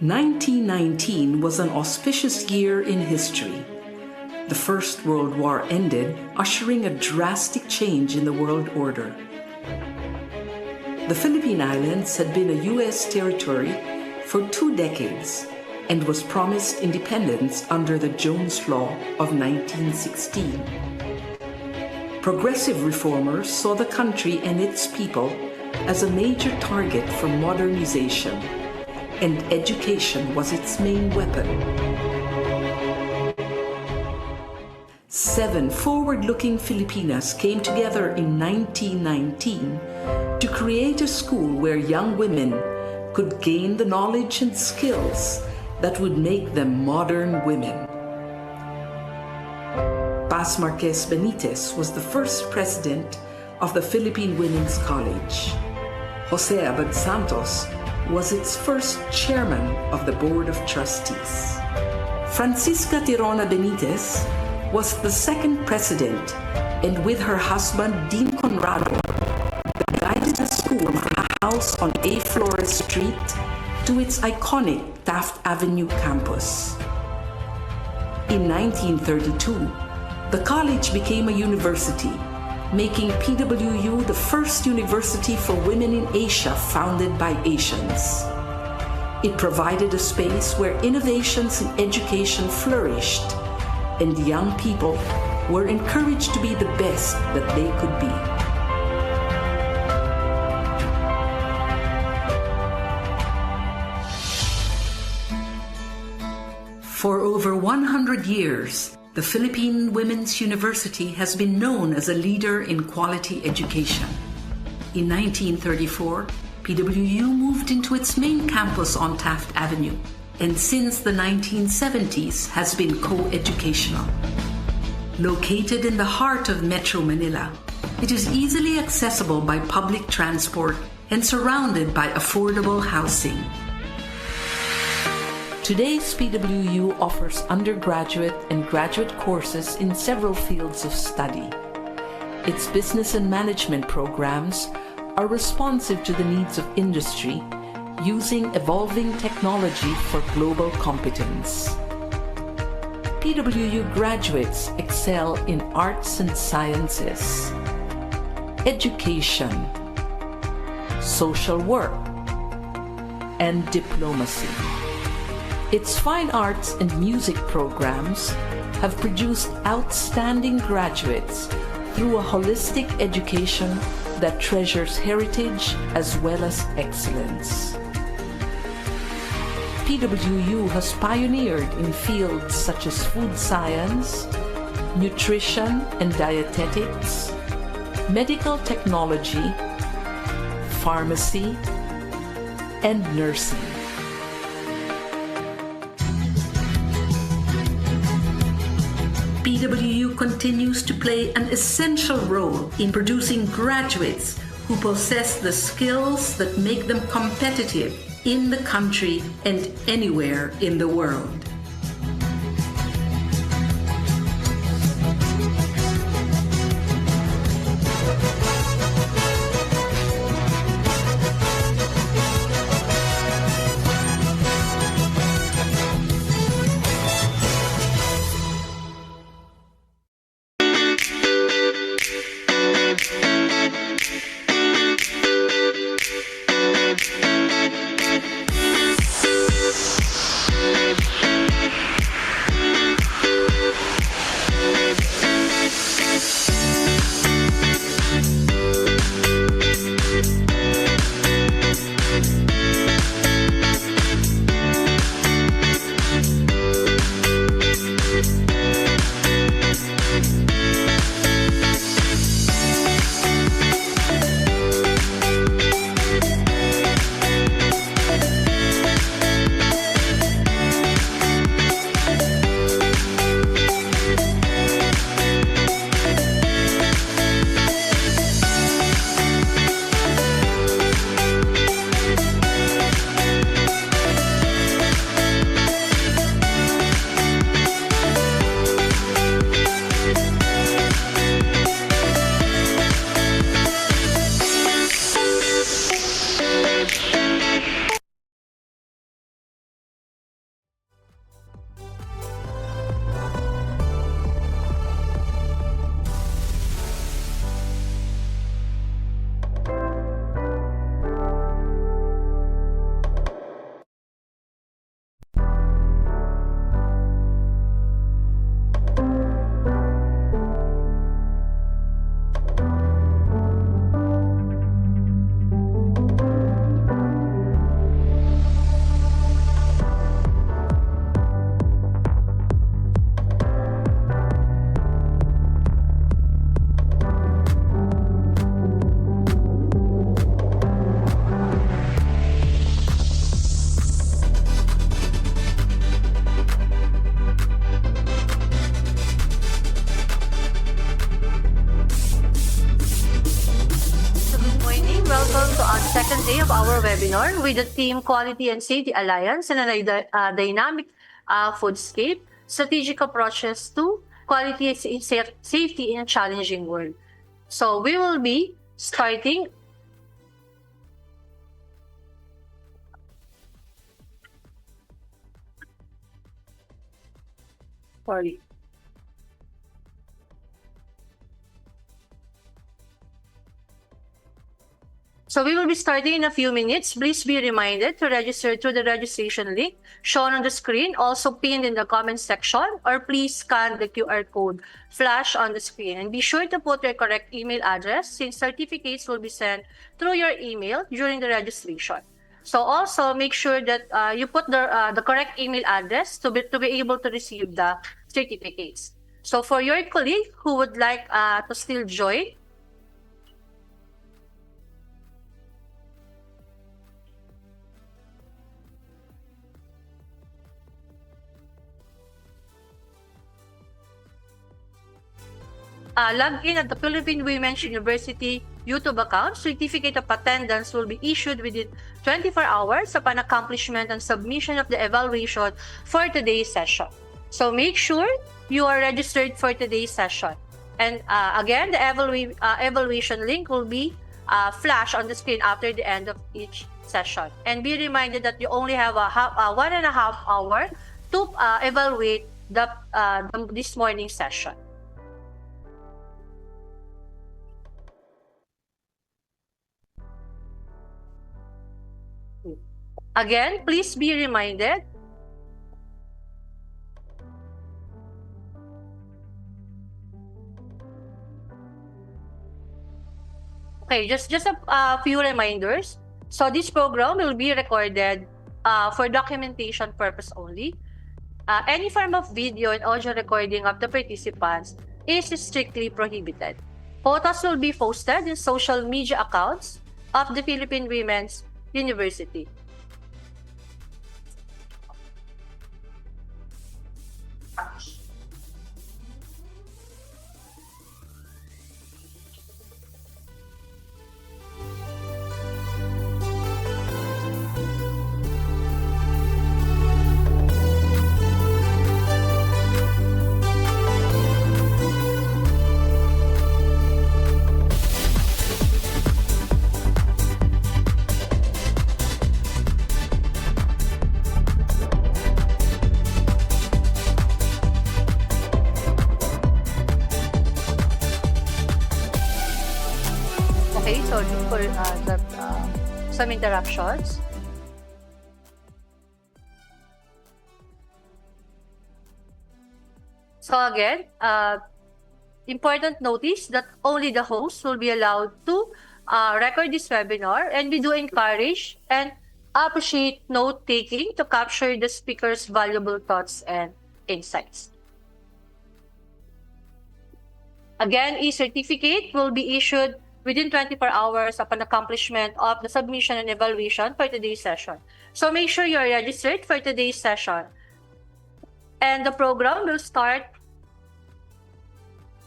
1919 was an auspicious year in history. The First World War ended, ushering a drastic change in the world order. The Philippine Islands had been a U.S. territory for 2 decades and was promised independence under the Jones Law of 1916. Progressive reformers saw the country and its people as a major target for modernization, and education was its main weapon. 7 forward-looking Filipinas came together in 1919 to create a school where young women could gain the knowledge and skills that would make them modern women. Paz Marquez Benitez was the first president of the Philippine Women's College. Jose Abad Santos was its first chairman of the Board of Trustees. Francisca Tirona Benitez was the second president, and with her husband Dean Conrado, they guided the school from a house on A. Flores Street to its iconic Taft Avenue campus. In 1932, the college became a university, making PWU the first university for women in Asia founded by Asians. It provided a space where innovations in education flourished, and young people were encouraged to be the best that they could be. For over 100 years, the Philippine Women's University has been known as a leader in quality education. In 1934, PWU moved into its main campus on Taft Avenue, and since the 1970s has been co-educational. Located in the heart of Metro Manila, it is easily accessible by public transport and surrounded by affordable housing. Today's PWU offers undergraduate and graduate courses in several fields of study. Its business and management programs are responsive to the needs of industry, using evolving technology for global competence. PWU graduates excel in arts and sciences, education, social work, and diplomacy. Its fine arts and music programs have produced outstanding graduates through a holistic education that treasures heritage as well as excellence. PWU has pioneered in fields such as food science, nutrition and dietetics, medical technology, pharmacy, and nursing. PWU continues to play an essential role in producing graduates who possess the skills that make them competitive in the country and anywhere in the world. our webinar with the team Quality and Safety Alliance and a dynamic Foodscape, strategic approaches to quality and safety in a challenging world. So we will be starting sorry. So we will be starting in a few minutes. Please be reminded to register through the registration link shown on the screen, also pinned in the comment section, or please scan the QR code flash on the screen. And be sure to put your correct email address since certificates will be sent through your email during the registration. So also make sure that you put the correct email address to be able to receive the certificates. So for your colleague who would like to still join, log in at the Philippine Women's University YouTube account. Certificate of attendance will be issued within 24 hours upon accomplishment and submission of the evaluation for today's session. So make sure you are registered for today's session. And again, the evaluation link will be flashed on the screen after the end of each session. And be reminded that you only have 1.5 hours to evaluate this morning's session. Again, please be reminded okay, just a few reminders. So this program will be recorded for documentation purpose only. Any form of video and audio recording of the participants is strictly prohibited. Photos will be posted in social media accounts of the Philippine Women's University. Okay, sorry for some interruptions. So again, important notice that only the host will be allowed to record this webinar, and we do encourage and appreciate note-taking to capture the speaker's valuable thoughts and insights. Again, a certificate will be issued within 24 hours upon accomplishment of the submission and evaluation for today's session. So make sure you are registered for today's session. And the program will start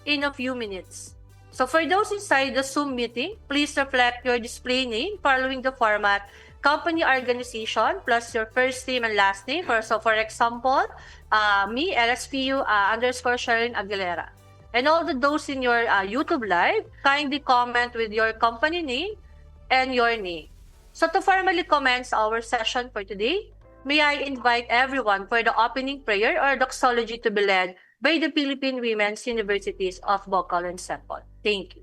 in a few minutes. So for those inside the Zoom meeting, please reflect your display name following the format company organization plus your first name and last name. So for example, me, LSPU _ Sharon Aguilera. And all those in your YouTube live, kindly comment with your company name and your name. So to formally commence our session for today, may I invite everyone for the opening prayer or doxology to be led by the Philippine Women's Universities of Bocal and Sepol. Thank you.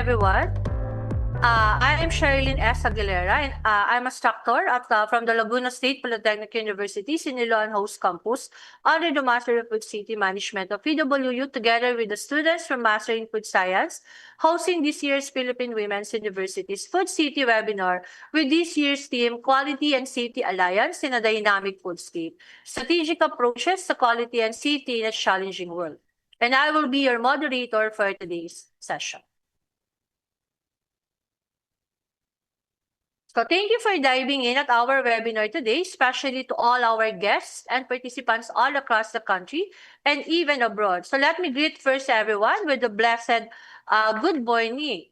everyone. I am Sherilyn S. Aguilera, and I'm a instructor from the Laguna State Polytechnic University, Siniloan Host Campus, under the Master of Food City Management of PWU, together with the students from Master in Food Science, hosting this year's Philippine Women's University's Food City webinar with this year's theme, Quality and Safety Alliance in a Dynamic Foodscape, Strategic Approaches to Quality and Safety in a Challenging World. And I will be your moderator for today's session. So thank you for diving in at our webinar today, especially to all our guests and participants all across the country and even abroad. So let me greet first everyone with a blessed good morning.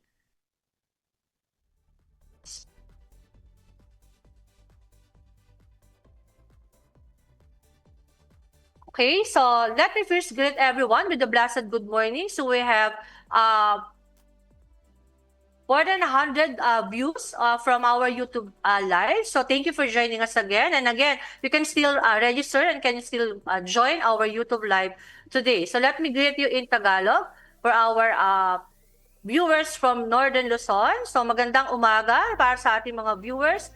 Okay, so let me first greet everyone with a blessed good morning. So we have more than 100 views from our YouTube live. So thank you for joining us again. And again, you can still register and can still join our YouTube live today. So let me greet you in Tagalog for our viewers from Northern Luzon. So magandang umaga para sa ating mga viewers.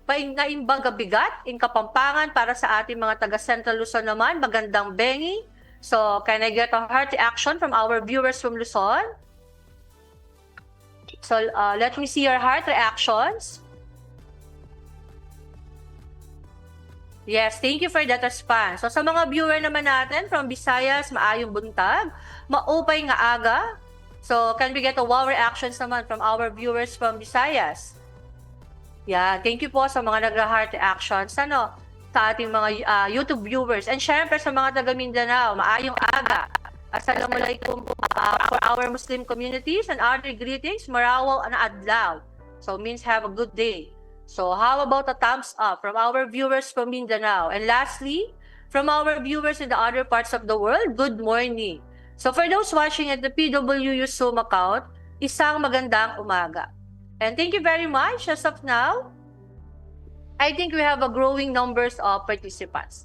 Paimbang gabigat in Kapampangan para sa ating mga taga Central Luzon naman. Magandang bengi. So can I get a hearty action from our viewers from Luzon? So let me see your heart reactions. Yes, thank you for that response. So sa mga viewer naman natin from Visayas, maayong buntag, maupay nga aga. So can we get a wow reactions naman from our viewers from Visayas? Yeah, thank you po sa mga nagra-heart reactions sa ating mga YouTube viewers. And syempre sa mga taga Mindanao, maayong aga. Assalamualaikum for our Muslim communities and other greetings, Marawaw and Adlaw. So means have a good day. So how about a thumbs up from our viewers from Mindanao? And lastly, from our viewers in the other parts of the world, good morning. So for those watching at the PWU Zoom account, isang magandang umaga. And thank you very much. As of now, I think we have a growing numbers of participants.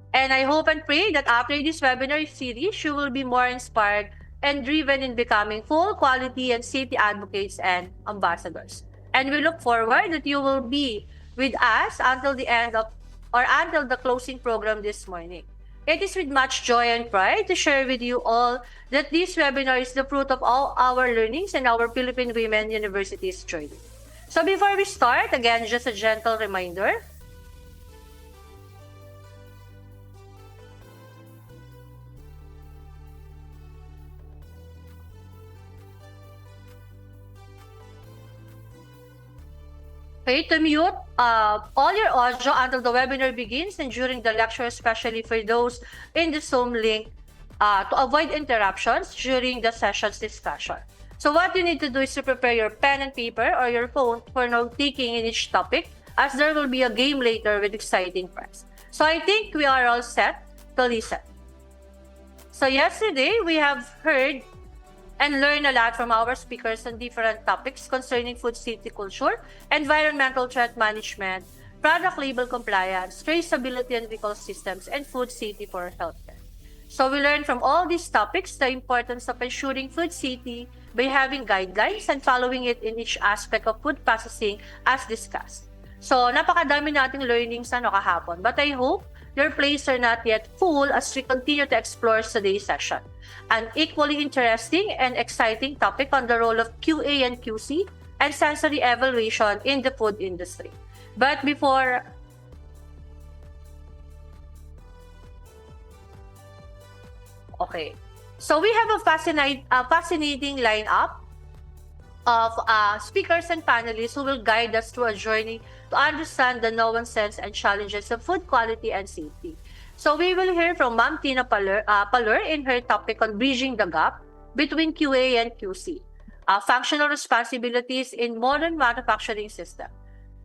And I hope and pray that after this webinar series, you will be more inspired and driven in becoming full quality and safety advocates and ambassadors. And we look forward that you will be with us until the end of or until the closing program this morning. It is with much joy and pride to share with you all that this webinar is the fruit of all our learnings and our Philippine Women University's journey. So before we start, again, just a gentle reminder. Okay, to mute all your audio until the webinar begins and during the lecture, especially for those in the Zoom link, to avoid interruptions during the session's discussion. So what you need to do is to prepare your pen and paper or your phone for note-taking in each topic, as there will be a game later with exciting prize. So I think we are all set to listen. So yesterday, we have heard and learn a lot from our speakers on different topics concerning food safety culture, environmental threat management, product label compliance, traceability and recall systems, and food safety for healthcare. So we learned from all these topics the importance of ensuring food safety by having guidelines and following it in each aspect of food processing as discussed. So napakadami nating learnings kahapon, but I hope your plates are not yet full as we continue to explore today's session. An equally interesting and exciting topic on the role of QA and QC and sensory evaluation in the food industry. But before okay, so we have a fascinating lineup of speakers and panelists who will guide us through a journey to understand the nuances and challenges of food quality and safety. So we will hear from Ma'am Tina Palur in her topic on bridging the gap between QA and QC, functional responsibilities in modern manufacturing system.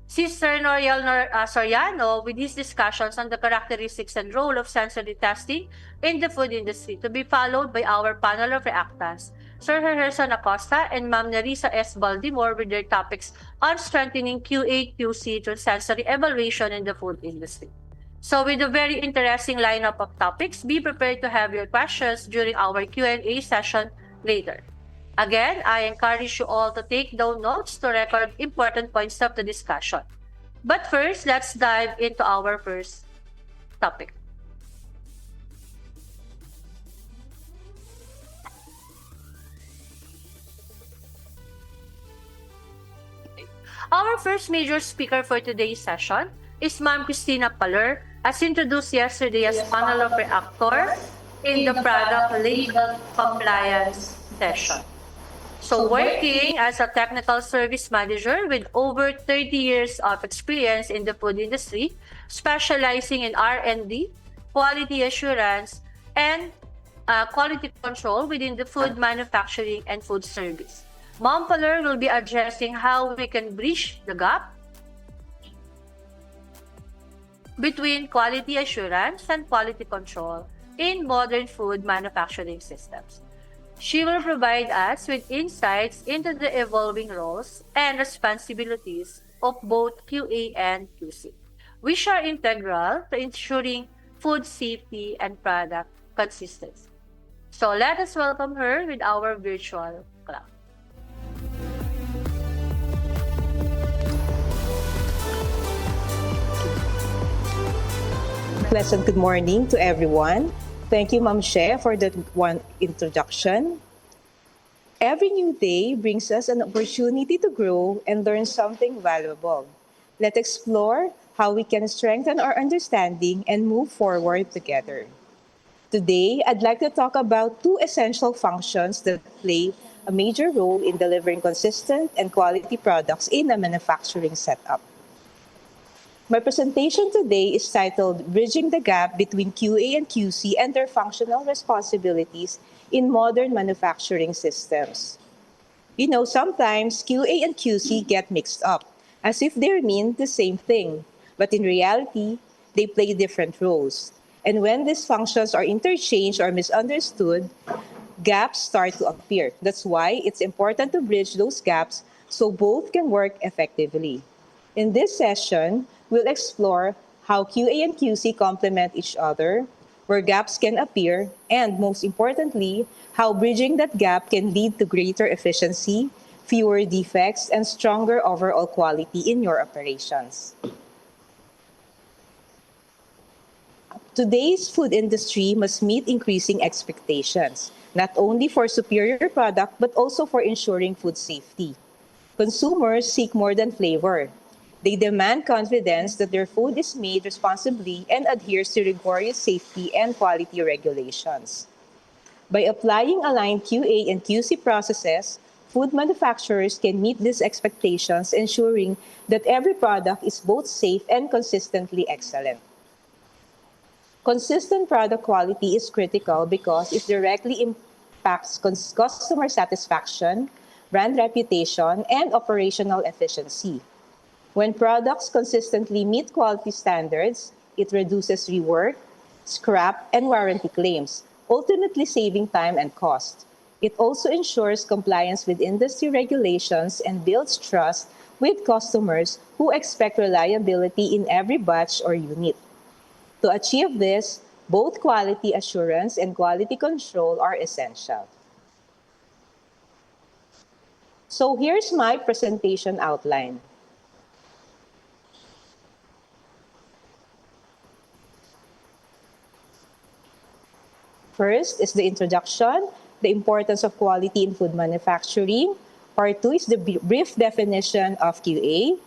Sister Noriel Soriano with his discussions on the characteristics and role of sensory testing in the food industry, to be followed by our panel of reactants, Sir Herson Acosta and Ma'am Nerissa S. Baltimore with their topics on strengthening QA/QC through sensory evaluation in the food industry. So with a very interesting lineup of topics, be prepared to have your questions during our Q&A session later. Again, I encourage you all to take down notes to record important points of the discussion. But first, let's dive into our first topic. Our first major speaker for today's session is Ma'am Christina Paler, as introduced yesterday as panel of reactor in the product label compliance session. So working as a technical service manager with over 30 years of experience in the food industry, specializing in R&D, quality assurance, and quality control within the food manufacturing and food service. Ma'am Paler will be addressing how we can bridge the gap between quality assurance and quality control in modern food manufacturing systems. She will provide us with insights into the evolving roles and responsibilities of both QA and QC, which are integral to ensuring food safety and product consistency. So let us welcome her with our virtual clap. Pleasant good morning to everyone. Thank you, Ma'am She, for that one introduction. Every new day brings us an opportunity to grow and learn something valuable. Let's explore how we can strengthen our understanding and move forward together. Today, I'd like to talk about two essential functions that play a major role in delivering consistent and quality products in a manufacturing setup. My presentation today is titled Bridging the Gap Between QA and QC and Their Functional Responsibilities in Modern Manufacturing Systems. You know, sometimes QA and QC get mixed up, as if they mean the same thing, but in reality, they play different roles. And when these functions are interchanged or misunderstood, gaps start to appear. That's why it's important to bridge those gaps so both can work effectively. In this session, we'll explore how QA and QC complement each other, where gaps can appear, and most importantly, how bridging that gap can lead to greater efficiency, fewer defects, and stronger overall quality in your operations. Today's food industry must meet increasing expectations, not only for superior product, but also for ensuring food safety. Consumers seek more than flavor. They demand confidence that their food is made responsibly and adheres to rigorous safety and quality regulations. By applying aligned QA and QC processes, food manufacturers can meet these expectations, ensuring that every product is both safe and consistently excellent. Consistent product quality is critical because it directly impacts customer satisfaction, brand reputation, and operational efficiency. When products consistently meet quality standards, it reduces rework, scrap, and warranty claims, ultimately saving time and cost. It also ensures compliance with industry regulations and builds trust with customers who expect reliability in every batch or unit. To achieve this, both quality assurance and quality control are essential. So here's my presentation outline. First is the introduction, the importance of quality in food manufacturing. Part 2 is the brief definition of QA.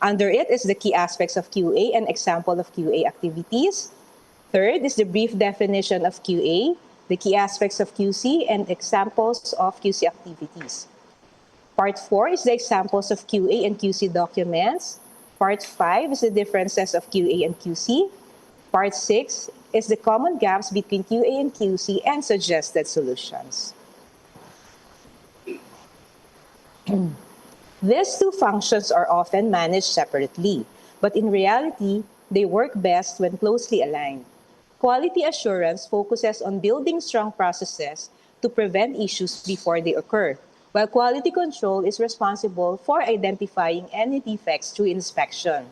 Under it is the key aspects of QA and example of QA activities. Third is the brief definition of QA, the key aspects of QC, and examples of QC activities. Part 4 is the examples of QA and QC documents. Part 5 is the differences of QA and QC. Part 6 is the common gaps between QA and QC and suggested solutions. These two functions are often managed separately, but in reality, they work best when closely aligned. Quality assurance focuses on building strong processes to prevent issues before they occur, while quality control is responsible for identifying any defects through inspection.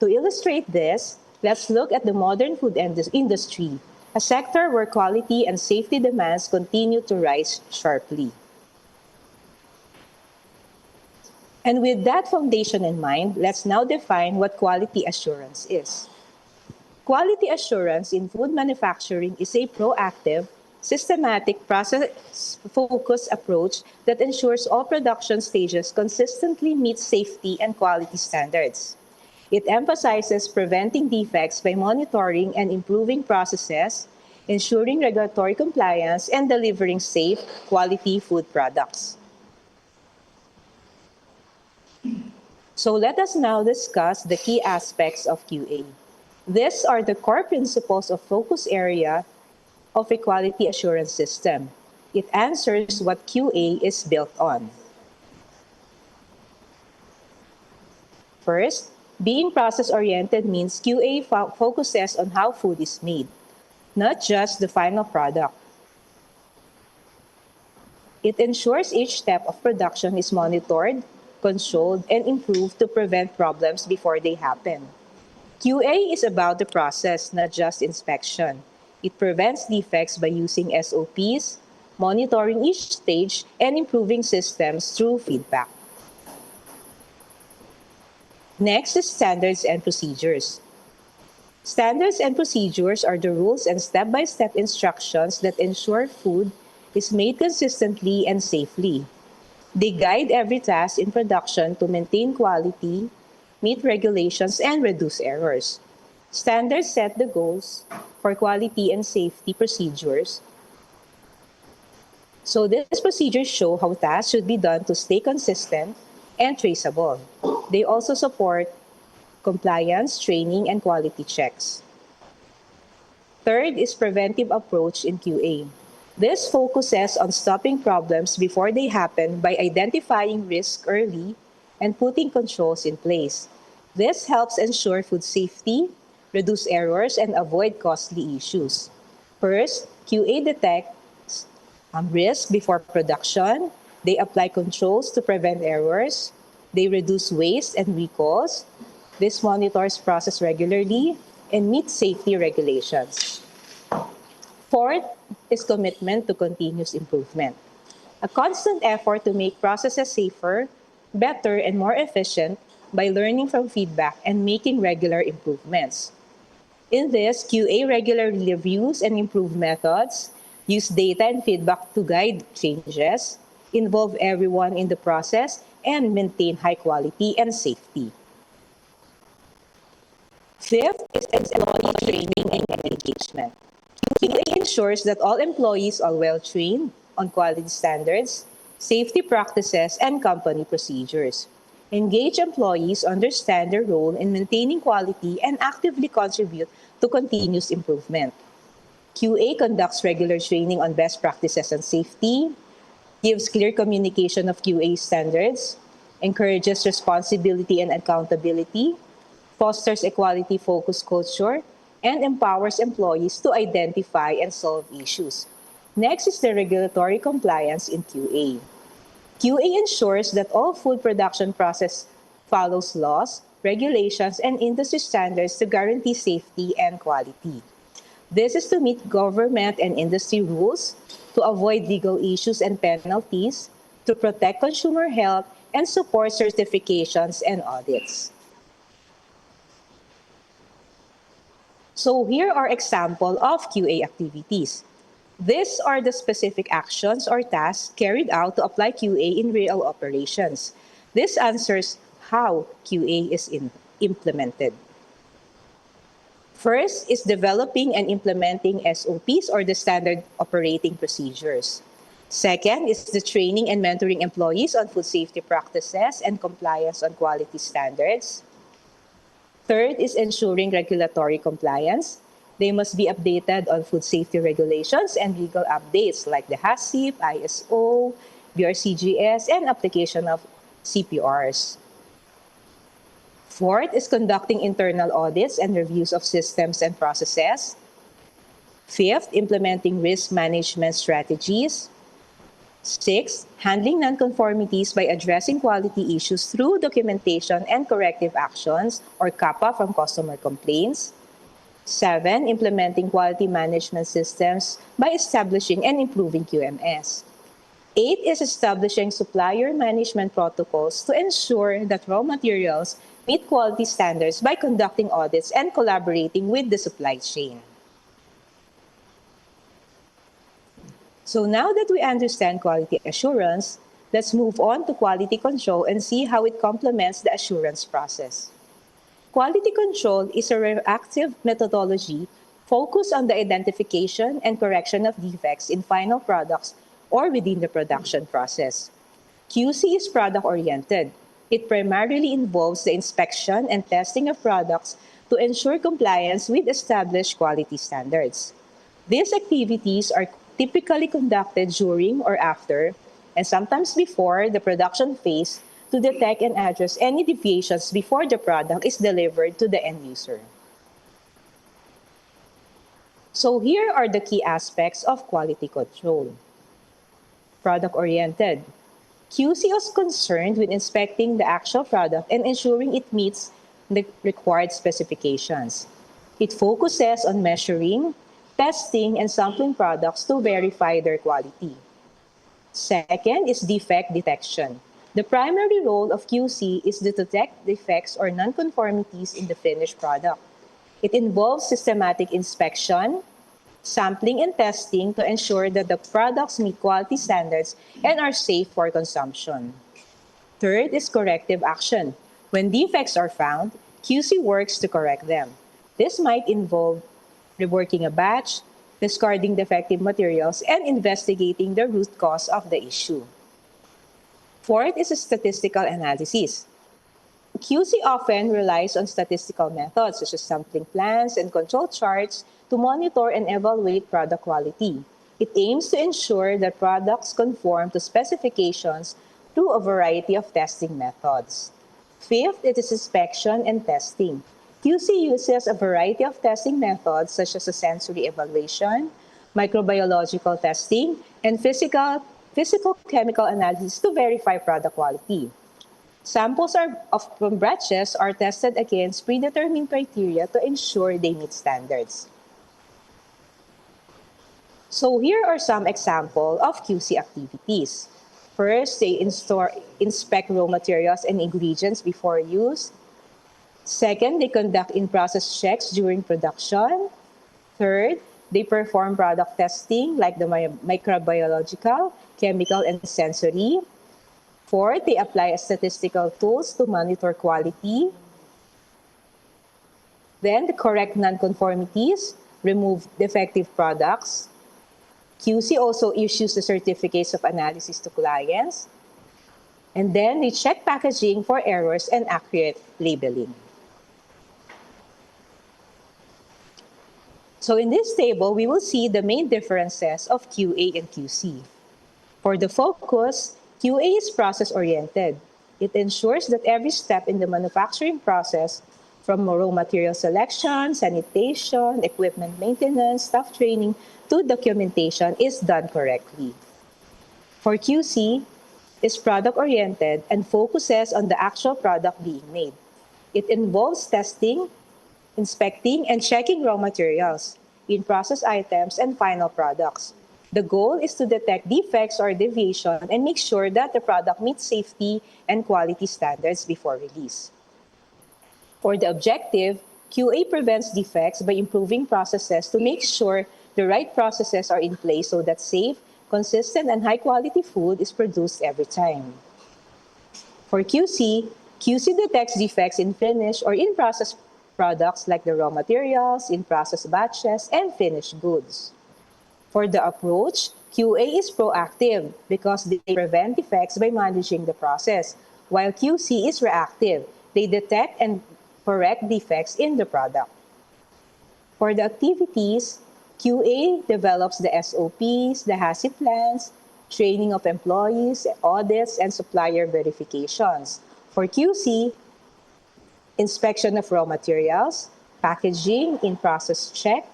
To illustrate this, let's look at the modern food industry, a sector where quality and safety demands continue to rise sharply. And with that foundation in mind, let's now define what quality assurance is. Quality assurance in food manufacturing is a proactive, systematic, process-focused approach that ensures all production stages consistently meet safety and quality standards. It emphasizes preventing defects by monitoring and improving processes, ensuring regulatory compliance, and delivering safe, quality food products. So let us now discuss the key aspects of QA. These are the core principles of focus area of a quality assurance system. It answers what QA is built on. First, being process-oriented means QA focuses on how food is made, not just the final product. It ensures each step of production is monitored, controlled, and improved to prevent problems before they happen. QA is about the process, not just inspection. It prevents defects by using SOPs, monitoring each stage, and improving systems through feedback. Next is standards and procedures. Standards and procedures are the rules and step-by-step instructions that ensure food is made consistently and safely. They guide every task in production to maintain quality, meet regulations, and reduce errors. Standards set the goals for quality and safety procedures. So these procedures show how tasks should be done to stay consistent and traceable. They also support compliance, training, and quality checks. Third is preventive approach in QA. This focuses on stopping problems before they happen by identifying risk early and putting controls in place. This helps ensure food safety, reduce errors, and avoid costly issues. First, QA detects risk before production. They apply controls to prevent errors. They reduce waste and recalls. This monitors process regularly and meets safety regulations. Fourth is commitment to continuous improvement. A constant effort to make processes safer, better, and more efficient by learning from feedback and making regular improvements. In this, QA regularly reviews and improves methods, use data and feedback to guide changes, involve everyone in the process, and maintain high quality and safety. Fifth is employee training and engagement. QA ensures that all employees are well trained on quality standards, safety practices, and company procedures. Engaged employees understand their role in maintaining quality and actively contribute to continuous improvement. QA conducts regular training on best practices and safety, gives clear communication of QA standards, encourages responsibility and accountability, fosters a quality-focused culture, and empowers employees to identify and solve issues. Next is the regulatory compliance in QA. QA ensures that all food production process follows laws, regulations, and industry standards to guarantee safety and quality. This is to meet government and industry rules, to avoid legal issues and penalties, to protect consumer health, and support certifications and audits. So here are examples of QA activities. These are the specific actions or tasks carried out to apply QA in real operations. This answers how QA is implemented. First is developing and implementing SOPs or the standard operating procedures. Second is the training and mentoring employees on food safety practices and compliance on quality standards. Third is ensuring regulatory compliance. They must be updated on food safety regulations and legal updates like the HACCP, ISO, BRCGS, and application of CPRs. Fourth is conducting internal audits and reviews of systems and processes. Fifth, implementing risk management strategies. Sixth, handling nonconformities by addressing quality issues through documentation and corrective actions or CAPA from customer complaints. 7, implementing quality management systems by establishing and improving QMS. 8 is establishing supplier management protocols to ensure that raw materials meet quality standards by conducting audits and collaborating with the supply chain. So now that we understand quality assurance, let's move on to quality control and see how it complements the assurance process. Quality control is a reactive methodology focused on the identification and correction of defects in final products or within the production process. QC is product-oriented. It primarily involves the inspection and testing of products to ensure compliance with established quality standards. These activities are typically conducted during or after, and sometimes before, the production phase to detect and address any deviations before the product is delivered to the end user. So here are the key aspects of quality control. Product-oriented. QC is concerned with inspecting the actual product and ensuring it meets the required specifications. It focuses on measuring, testing, and sampling products to verify their quality. Second is defect detection. The primary role of QC is to detect defects or nonconformities in the finished product. It involves systematic inspection, sampling, and testing to ensure that the products meet quality standards and are safe for consumption. Third is corrective action. When defects are found, QC works to correct them. This might involve reworking a batch, discarding defective materials, and investigating the root cause of the issue. Fourth is statistical analysis. QC often relies on statistical methods such as sampling plans and control charts to monitor and evaluate product quality. It aims to ensure that products conform to specifications through a variety of testing methods. Fifth, it is inspection and testing. QC uses a variety of testing methods such as a sensory evaluation, microbiological testing, and physical-chemical analysis to verify product quality. Samples from batches are tested against predetermined criteria to ensure they meet standards. So here are some examples of QC activities. First, they inspect raw materials and ingredients before use. Second, they conduct in-process checks during production. Third, they perform product testing like the microbiological, chemical, and sensory. Fourth, they apply statistical tools to monitor quality. Then, they correct nonconformities, remove defective products. QC also issues the certificates of analysis to clients. And then, they check packaging for errors and accurate labeling. So in this table, we will see the main differences of QA and QC. For the focus, QA is process-oriented. It ensures that every step in the manufacturing process, from raw material selection, sanitation, equipment maintenance, staff training, to documentation, is done correctly. For QC, is product-oriented and focuses on the actual product being made. It involves testing, inspecting, and checking raw materials, in-process items, and final products. The goal is to detect defects or deviation and make sure that the product meets safety and quality standards before release. For the objective, QA prevents defects by improving processes to make sure the right processes are in place so that safe, consistent, and high-quality food is produced every time. For QC, QC detects defects in finished or in-process products like the raw materials, in-process batches, and finished goods. For the approach, QA is proactive because they prevent defects by managing the process, while QC is reactive. They detect and correct defects in the product. For the activities, QA develops the SOPs, the HACCP plans, training of employees, audits, and supplier verifications. For QC, inspection of raw materials, packaging, in-process check,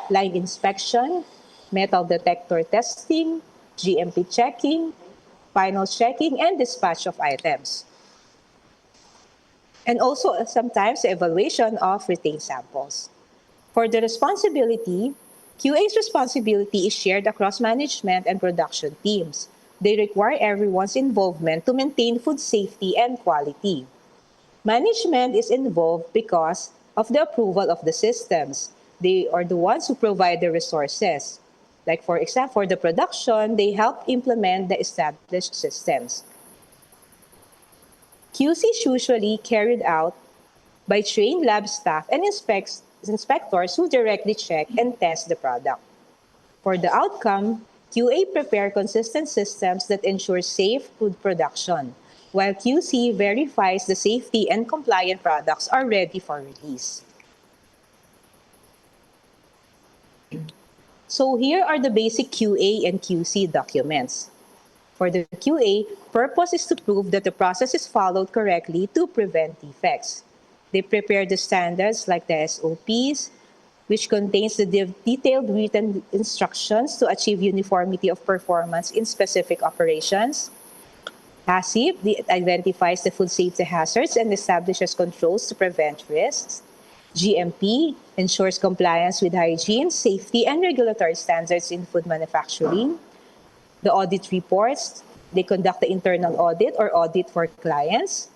line inspection, metal detector testing, GMP checking, final checking, and dispatch of items. And also sometimes the evaluation of retained samples. For the responsibility, QA's responsibility is shared across management and production teams. They require everyone's involvement to maintain food safety and quality. Management is involved because of the approval of the systems. They are the ones who provide the resources. Like for example, for the production, they help implement the established systems. QC is usually carried out by trained lab staff and inspectors who directly check and test the product. For the outcome, QA prepare consistent systems that ensure safe food production, while QC verifies the safety and compliant products are ready for release. So here are the basic QA and QC documents. For the QA, purpose is to prove that the process is followed correctly to prevent defects. They prepare the standards like the SOPs, which contains the detailed written instructions to achieve uniformity of performance in specific operations. HACCP identifies the food safety hazards and establishes controls to prevent risks. GMP ensures compliance with hygiene, safety, and regulatory standards in food manufacturing. The audit reports, they conduct the internal audit or audit for clients.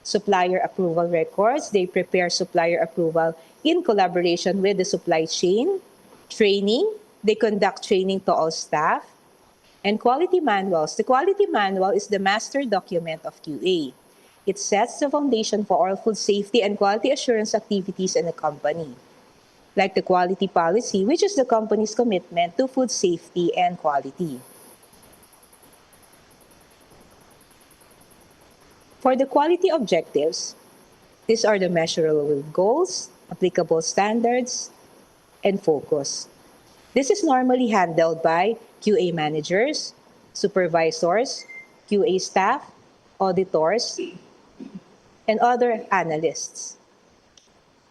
Supplier approval records, they prepare supplier approval in collaboration with the supply chain. Training, they conduct training to all staff. And quality manuals, the quality manual is the master document of QA. It sets the foundation for all food safety and quality assurance activities in a company, like the quality policy, which is the company's commitment to food safety and quality. For the quality objectives, these are the measurable goals, applicable standards, and focus. This is normally handled by QA managers, supervisors, QA staff, auditors, and other analysts.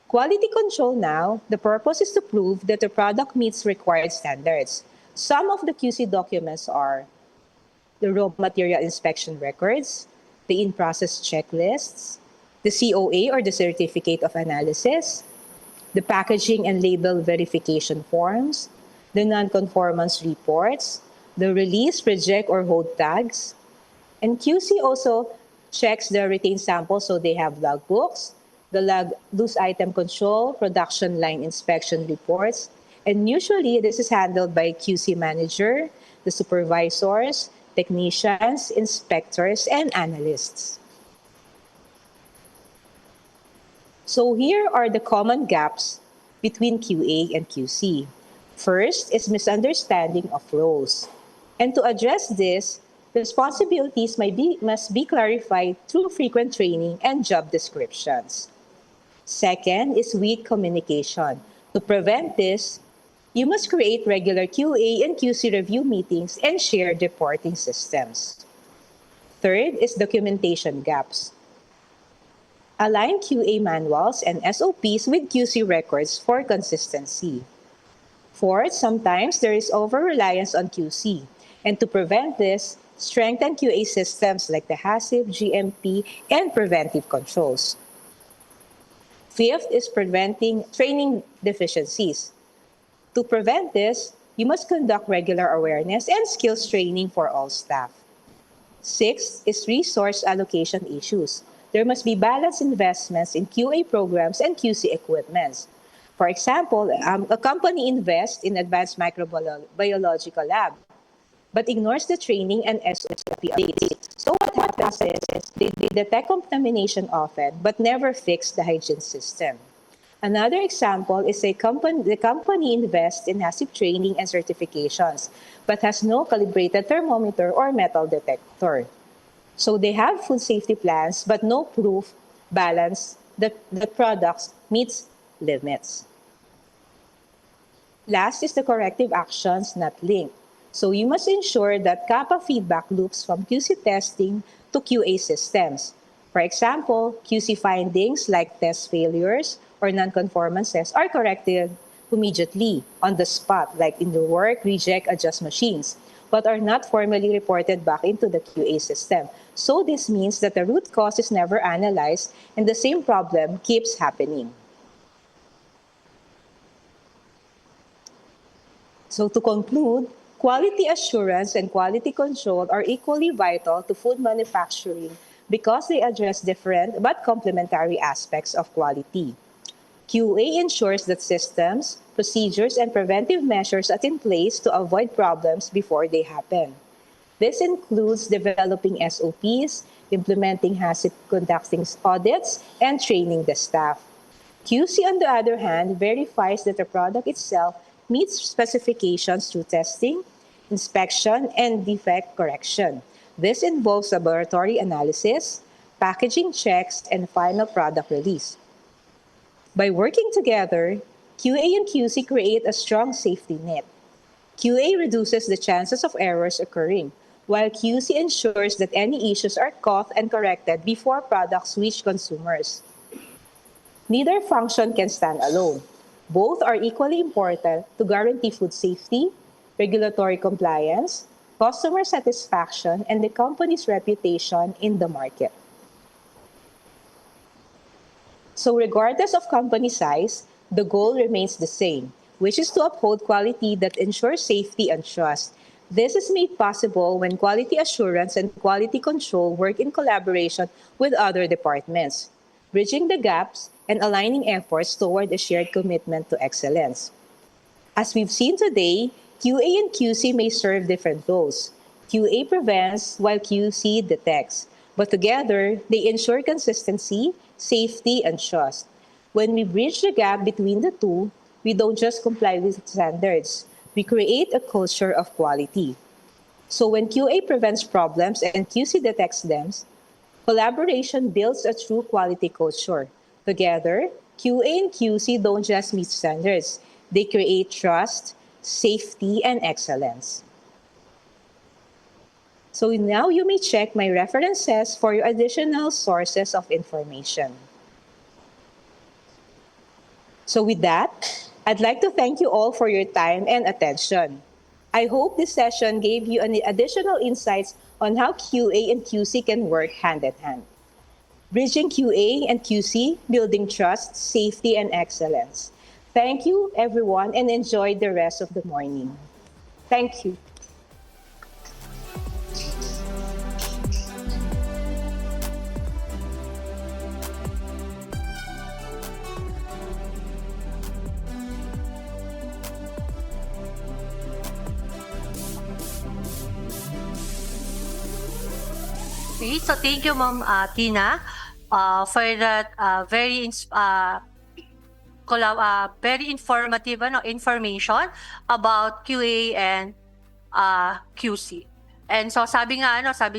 Quality control now, the purpose is to prove that the product meets required standards. Some of the QC documents are the raw material inspection records, the in-process checklists, the COA or the Certificate of Analysis, the packaging and label verification forms, the non-conformance reports, the release, reject, or hold tags. And QC also checks the retained samples, so they have logbooks, the loose item control, production line inspection reports, and usually this is handled by QC manager, the supervisors, technicians, inspectors, and analysts. So here are the common gaps between QA and QC. First is misunderstanding of roles. And to address this, responsibilities must be clarified through frequent training and job descriptions. Second is weak communication. To prevent this, you must create regular QA and QC review meetings and shared reporting systems. Third is documentation gaps. Align QA manuals and SOPs with QC records for consistency. Fourth, sometimes there is over-reliance on QC. And to prevent this, strengthen QA systems like the HACCP, GMP, and preventive controls. Fifth is preventing training deficiencies. To prevent this, you must conduct regular awareness and skills training for all staff. Sixth is resource allocation issues. There must be balanced investments in QA programs and QC equipments. For example, a company invests in advanced microbiological lab, but ignores the training and SOP updates. So what happens is they detect contamination often, but never fix the hygiene system. Another example is the company invests in HACCP training and certifications, but has no calibrated thermometer or metal detector. So they have food safety plans, but no proof balance that the products meets limits. Last is the corrective actions not linked. So you must ensure that CAPA feedback loops from QC testing to QA systems. For example, QC findings like test failures or non-conformances are corrected immediately on the spot, like in the work, reject, adjust machines, but are not formally reported back into the QA system. So this means that the root cause is never analyzed and the same problem keeps happening. So to conclude, Quality assurance and quality control are equally vital to food manufacturing because they address different but complementary aspects of quality. QA ensures that systems, procedures, and preventive measures are in place to avoid problems before they happen. This includes developing SOPs, implementing hazard conducting audits, and training the staff. QC, on the other hand, verifies that the product itself meets specifications through testing, inspection, and defect correction. This involves laboratory analysis, packaging checks, and final product release. By working together, QA and QC create a strong safety net. QA reduces the chances of errors occurring, while QC ensures that any issues are caught and corrected before products reach consumers. Neither function can stand alone. Both are equally important to guarantee food safety, regulatory compliance, customer satisfaction, and the company's reputation in the market. So regardless of company size, the goal remains the same, which is to uphold quality that ensures safety and trust. This is made possible when quality assurance and quality control work in collaboration with other departments, bridging the gaps and aligning efforts toward a shared commitment to excellence. As we've seen today, QA and QC may serve different roles. QA prevents while QC detects, but together they ensure consistency, safety, and trust. When we bridge the gap between the two, we don't just comply with standards, we create a culture of quality. So when QA prevents problems and QC detects them, collaboration builds a true quality culture. Together, QA and QC don't just meet standards, they create trust, safety, and excellence. So now you may check my references for your additional sources of information. So with that, I'd like to thank you all for your time and attention. I hope this session gave you an additional insights on how QA and QC can work hand in hand. Bridging QA and QC, building trust, safety, and excellence. Thank you, everyone, and enjoy the rest of the morning. Thank you. Okay, so thank you, Ma'am Tina, for that very informative information about QA and QC. And so sabi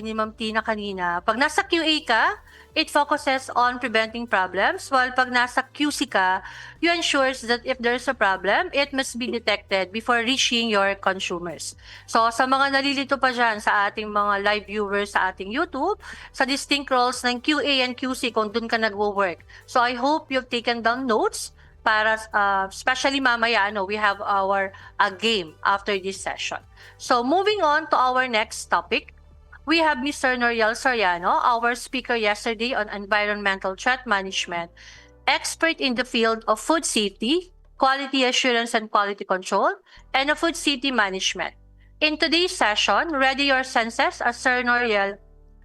ni Ma'am Tina kanina, pag nasa QA ka, it focuses on preventing problems, while pag nasa QC ka, you ensures that if there's a problem, it must be detected before reaching your consumers. So sa mga nalilito pa dyan sa ating mga live viewers sa ating YouTube, sa distinct roles ng QA and QC kung dun ka nagwo-work. So I hope you've taken down notes para especially mamaya we have our game after this session. So moving on to our next topic, we have Mr. Noriel Soriano, our speaker yesterday on environmental threat management, expert in the field of food safety, quality assurance and quality control, and food safety management. In today's session, ready your senses as Sir Noriel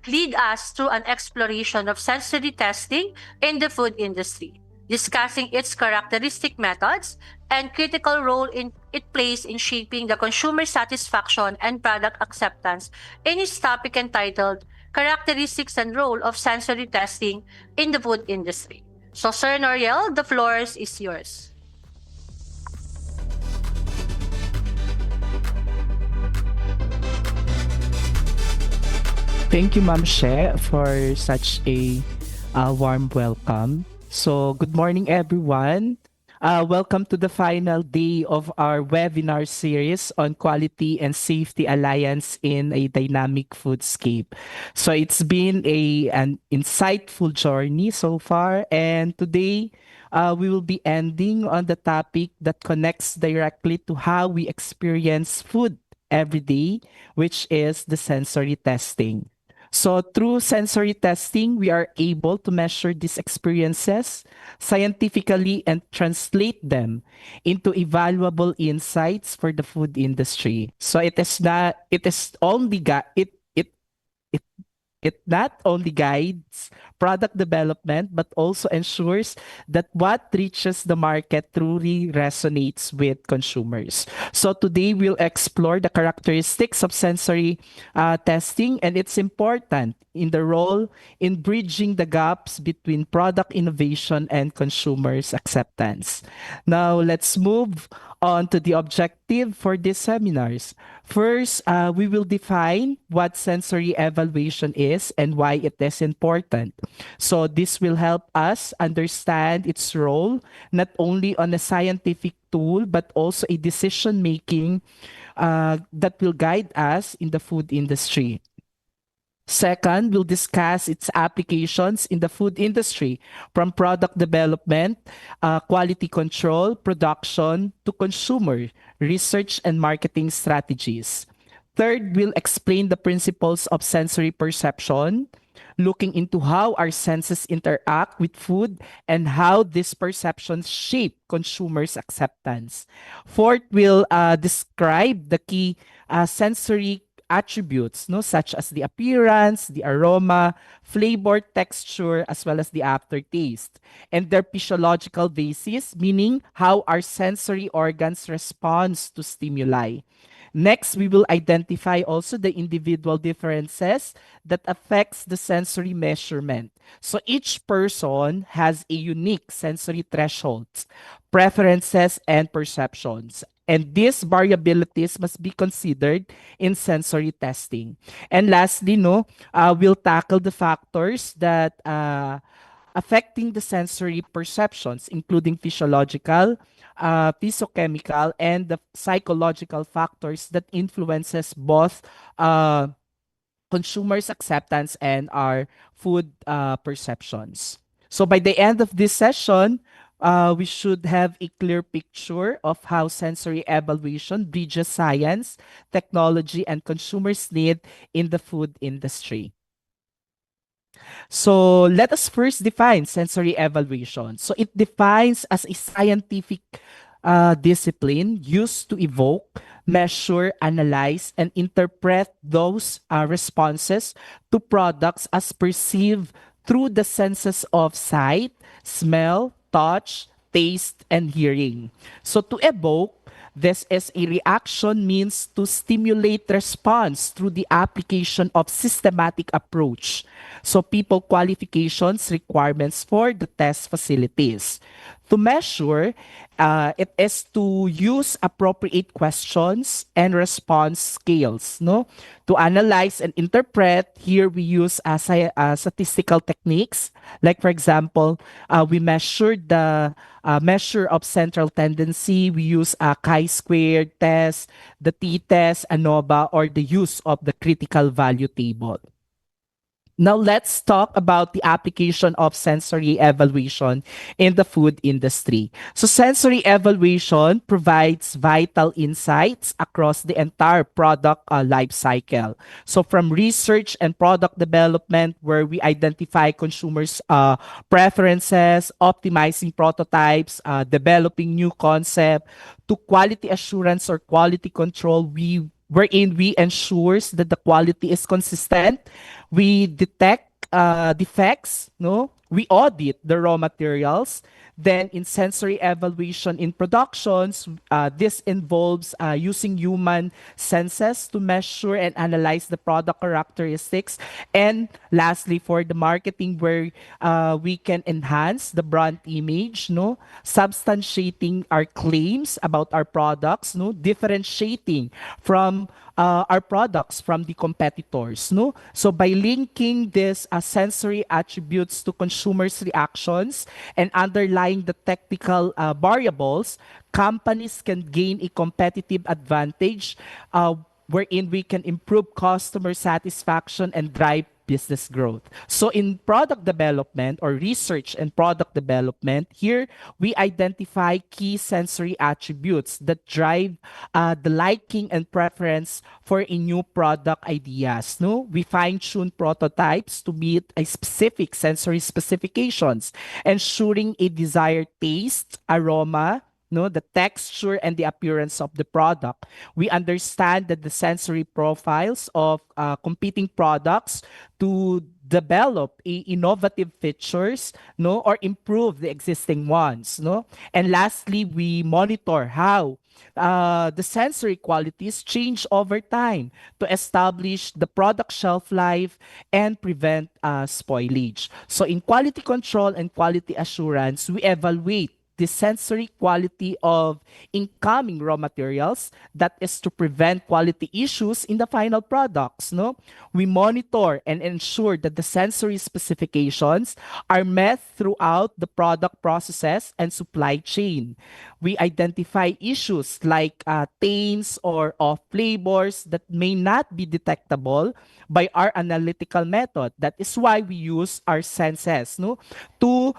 lead us through an exploration of sensory testing in the food industry, discussing its characteristic methods and critical role it plays in shaping the consumer satisfaction and product acceptance in his topic entitled Characteristics and Role of Sensory Testing in the Food Industry. So, Sir Noriel, the floor is yours. Thank you, Ma'am She, for such a warm welcome. So, good morning, everyone. Welcome to the final day of our webinar series on Quality and Safety Alliance in a Dynamic Foodscape. So, it's been an insightful journey so far, and today we will be ending on the topic that connects directly to how we experience food every day, which is the sensory testing. So through sensory testing, we are able to measure these experiences scientifically and translate them into evaluable insights for the food industry. So it is only it it not only guides product development, but also ensures that what reaches the market truly resonates with consumers. So today we'll explore the characteristics of sensory testing and its important in the role in bridging the gaps between product innovation and consumers acceptance. Now let's move on to the objective for these seminars. First, we will define what sensory evaluation is and why it is important. So this will help us understand its role not only on a scientific tool but also a decision making that will guide us in the food industry. Second, we'll discuss its applications in the food industry, from product development, quality control, production, to consumer, research, and marketing strategies. Third, we'll explain the principles of sensory perception, looking into how our senses interact with food and how these perceptions shape consumers' acceptance. Fourth, we'll describe the key sensory attributes, no, such as the appearance, the aroma, flavor, texture, as well as the aftertaste, and their physiological basis, meaning how our sensory organs respond to stimuli. Next, we will identify also the individual differences that affects the sensory measurement. So each person has a unique sensory thresholds, preferences, and perceptions. And these variabilities must be considered in sensory testing. And lastly, no, we'll tackle the factors that affecting the sensory perceptions, including physiological, physochemical, and the psychological factors that influences both consumers' acceptance and our food perceptions. So by the end of this session, we should have a clear picture of how sensory evaluation bridges science, technology, and consumers' need in the food industry. So let us first define sensory evaluation. So it defines as a scientific discipline used to evoke, measure, analyze, and interpret those responses to products as perceived through the senses of sight, smell, touch, taste, and hearing. So to evoke, this is a reaction means to stimulate response through the application of systematic approach. So people qualifications requirements for the test facilities. To measure, it is to use appropriate questions and response scales. No, to analyze and interpret. Here we use statistical techniques. Like for example, we measured the measure of central tendency. We use a chi-squared test, the t-test, ANOVA, or the use of the critical value table. Now let's talk about the application of sensory evaluation in the food industry. So sensory evaluation provides vital insights across the entire product life cycle. So from research and product development, where we identify consumers' preferences, optimizing prototypes, developing new concept, to quality assurance or quality control, wherein we ensures that the quality is consistent. We detect defects, no? We audit the raw materials. Then in sensory evaluation in productions, this involves using human senses to measure and analyze the product characteristics. And lastly, for the marketing, where we can enhance the brand image, no, substantiating our claims about our products, no, differentiating from our products from the competitors, no. So by linking this sensory attributes to consumers' reactions and underlying the technical variables, companies can gain a competitive advantage, wherein we can improve customer satisfaction and drive business growth. So in product development or research and product development, here we identify key sensory attributes that drive the liking and preference for a new product ideas. No, we fine tune prototypes to meet a specific sensory specifications, ensuring a desired taste, aroma, no, the texture and the appearance of the product. We understand that the sensory profiles of competing products to develop innovative features, no, or improve the existing ones, no. And lastly, we monitor how the sensory qualities change over time to establish the product shelf life and prevent spoilage. So in quality control and quality assurance, we evaluate the sensory quality of incoming raw materials, that is to prevent quality issues in the final products. No, we monitor and ensure that the sensory specifications are met throughout the product processes and supply chain. We identify issues like taints or off flavors that may not be detectable by our analytical method. That is why we use our senses, no, to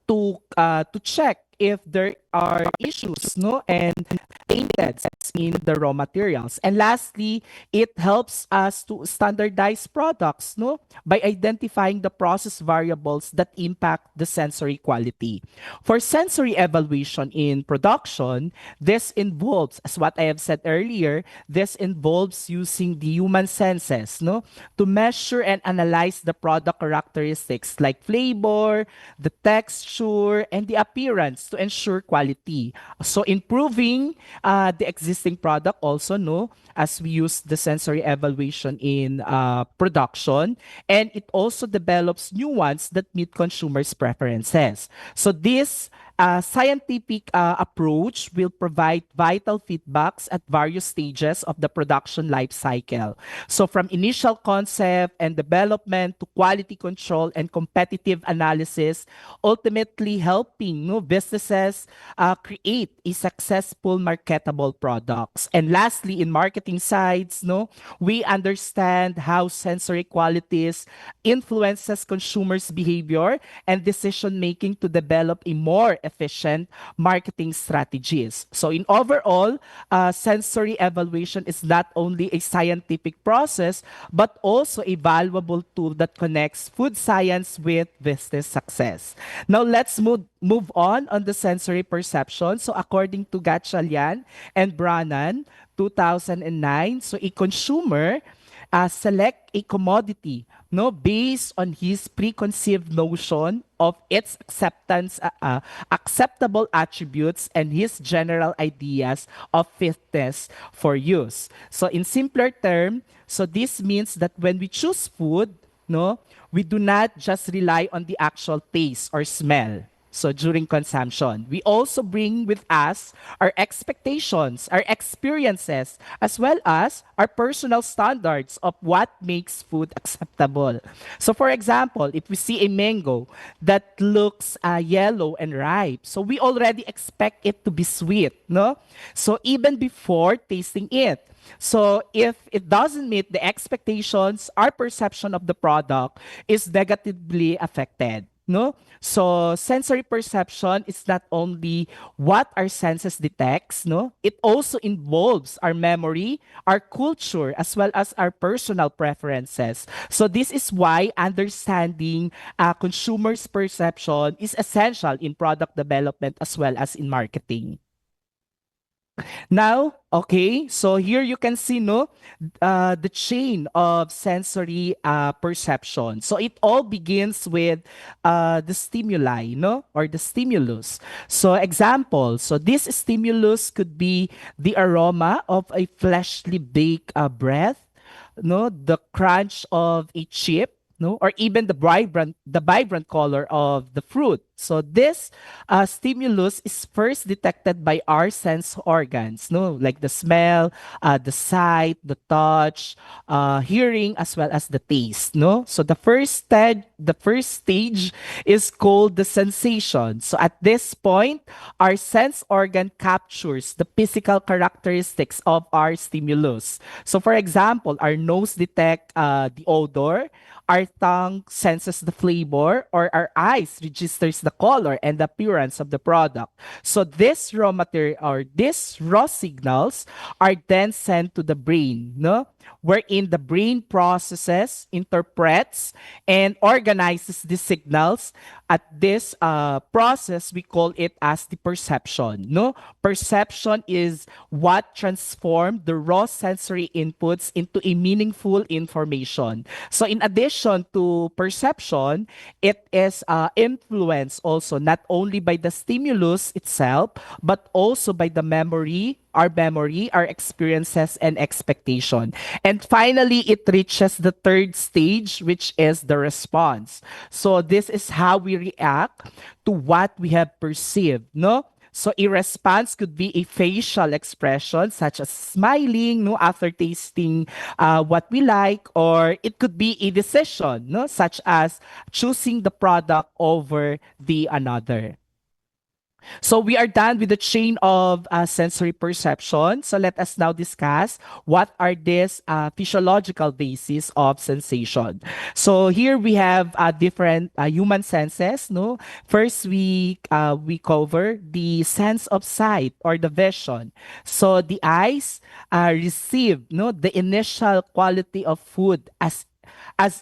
to check if there are issues, no, and tainted in the raw materials. And lastly, it helps us to standardize products, no, by identifying the process variables that impact the sensory quality. For sensory evaluation in production, this involves, as what I have said earlier, this involves using the human senses, no, to measure and analyze the product characteristics like flavor, the texture, and the appearance to ensure quality. So improving the existing product also, no, as we use the sensory evaluation in production, and it also develops new ones that meet consumers' preferences. So this scientific approach will provide vital feedbacks at various stages of the production life cycle. So from initial concept and development to quality control and competitive analysis, ultimately helping businesses create a successful marketable products. And lastly, in marketing sides, we understand how sensory qualities influences consumers' behavior and decision making to develop a more efficient marketing strategies. So in overall, sensory evaluation is not only a scientific process, but also a valuable tool that connects food science with business success. Now let's move on the sensory perception. So according to Gatchalian and Brannan, 2009, so a consumer select a commodity based on his preconceived notion of its acceptable attributes and his general ideas of fitness for use. So in simpler term, so this means that when we choose food, we do not just rely on the actual taste or smell. So during consumption, we also bring with us our expectations, our experiences, as well as our personal standards of what makes food acceptable. So for example, if we see a mango that looks yellow and ripe, so we already expect it to be sweet, no? So even before tasting it. So if it doesn't meet the expectations, our perception of the product is negatively affected. No? So sensory perception is not only what our senses detects, it also involves our memory, our culture, as well as our personal preferences. So this is why understanding consumers' perception is essential in product development as well as in marketing. Now, okay, so here you can see the chain of sensory perception. So it all begins with the stimuli, or the stimulus. So example, so this stimulus could be the aroma of a freshly baked bread, the crunch of a chip, no, or even the vibrant color of the fruit. So this stimulus is first detected by our sense organs, no, like the smell, the sight, the touch, hearing, as well as the taste, no. So the first stage is called the sensation. So at this point, our sense organ captures the physical characteristics of our stimulus. So for example, our nose detect the odor, our tongue senses the flavor, or our eyes registers the color and the appearance of the product. So this raw material or these raw signals are then sent to the brain, no? Wherein the brain processes, interprets, and organizes the signals. At this process, we call it as the perception. No, perception is what transforms the raw sensory inputs into a meaningful information. So, in addition to perception, it is influenced also not only by the stimulus itself, but also by the memory, our experiences, and expectation. And finally, it reaches the third stage, which is the response. So this is how we react to what we have perceived, no? So a response could be a facial expression such as smiling, no, after tasting what we like, or it could be a decision, no, such as choosing the product over the another. So we are done with the chain of sensory perception. So let us now discuss what are these physiological bases of sensation. So here we have different human senses. No, first we cover the sense of sight or the vision. So the eyes receive no the initial quality of food as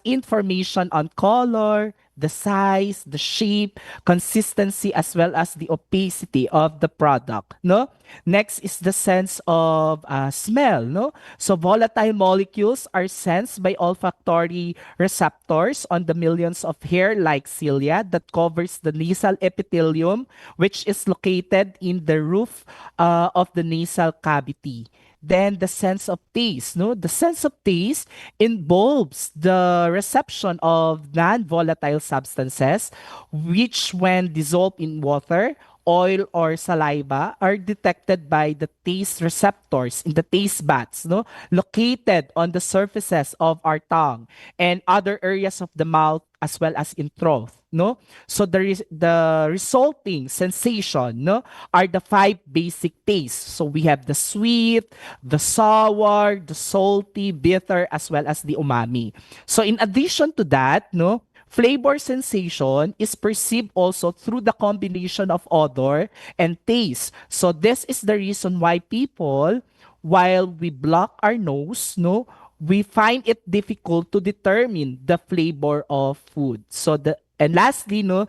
information on color, the size, the shape, consistency, as well as the opacity of the product. No. Next is the sense of smell. No. So volatile molecules are sensed by olfactory receptors on the millions of hair-like cilia that covers the nasal epithelium, which is located in the roof of the nasal cavity. Then the sense of taste, no? The sense of taste involves the reception of non-volatile substances, which when dissolved in water, oil, or saliva are detected by the taste receptors in the taste buds, no? Located on the surfaces of our tongue and other areas of the mouth as well as in throat, no? So the resulting sensation, no, are the five basic tastes. So we have the sweet, the sour, the salty, bitter, as well as the umami. So in addition to that, no, flavor sensation is perceived also through the combination of odor and taste. So this is the reason why people, while we block our nose, no, we find it difficult to determine the flavor of food. So the and lastly, no,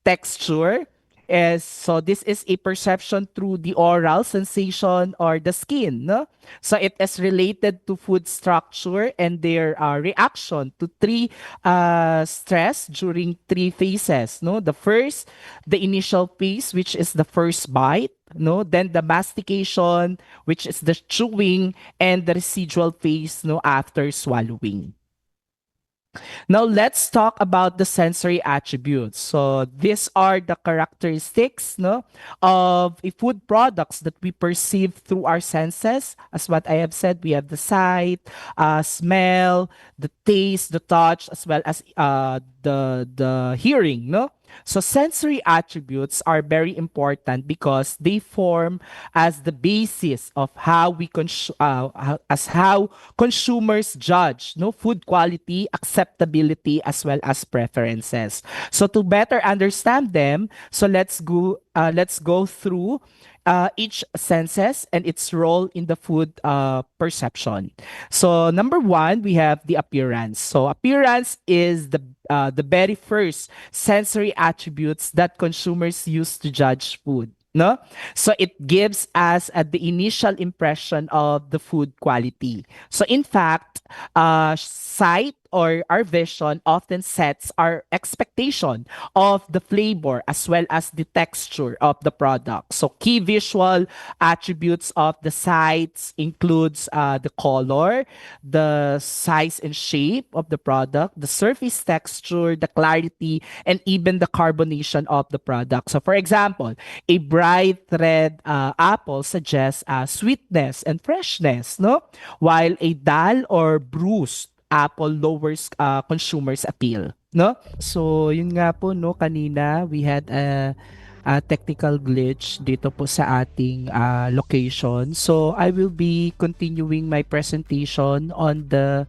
texture is so this is a perception through the oral sensation or the skin, no? So it is related to food structure and their reaction to three stress during three phases, no? The first, the initial phase, which is the first bite, no? Then the mastication, which is the chewing, and the residual phase, no, after swallowing. Now let's talk about the sensory attributes. So these are the characteristics, no, of a food products that we perceive through our senses. As what I have said, we have the sight, smell, the taste, the touch, as well as the hearing, no. So sensory attributes are very important because they form as the basis of how consumers judge no food quality, acceptability, as well as preferences. So to better understand them, so let's go through each senses and its role in the food perception. So number one, we have the appearance. So appearance is the very first sensory attributes that consumers use to judge food. No, so it gives us the initial impression of the food quality. So in fact, sight or our vision often sets our expectation of the flavor as well as the texture of the product. So key visual attributes of the sites includes the color, the size and shape of the product, the surface texture, the clarity, and even the carbonation of the product. So for example, a bright red apple suggests sweetness and freshness, no? While a dull or bruised apple lowers consumers' appeal, no? So yun nga po, no, kanina we had a technical glitch dito po sa ating location. So I will be continuing my presentation on the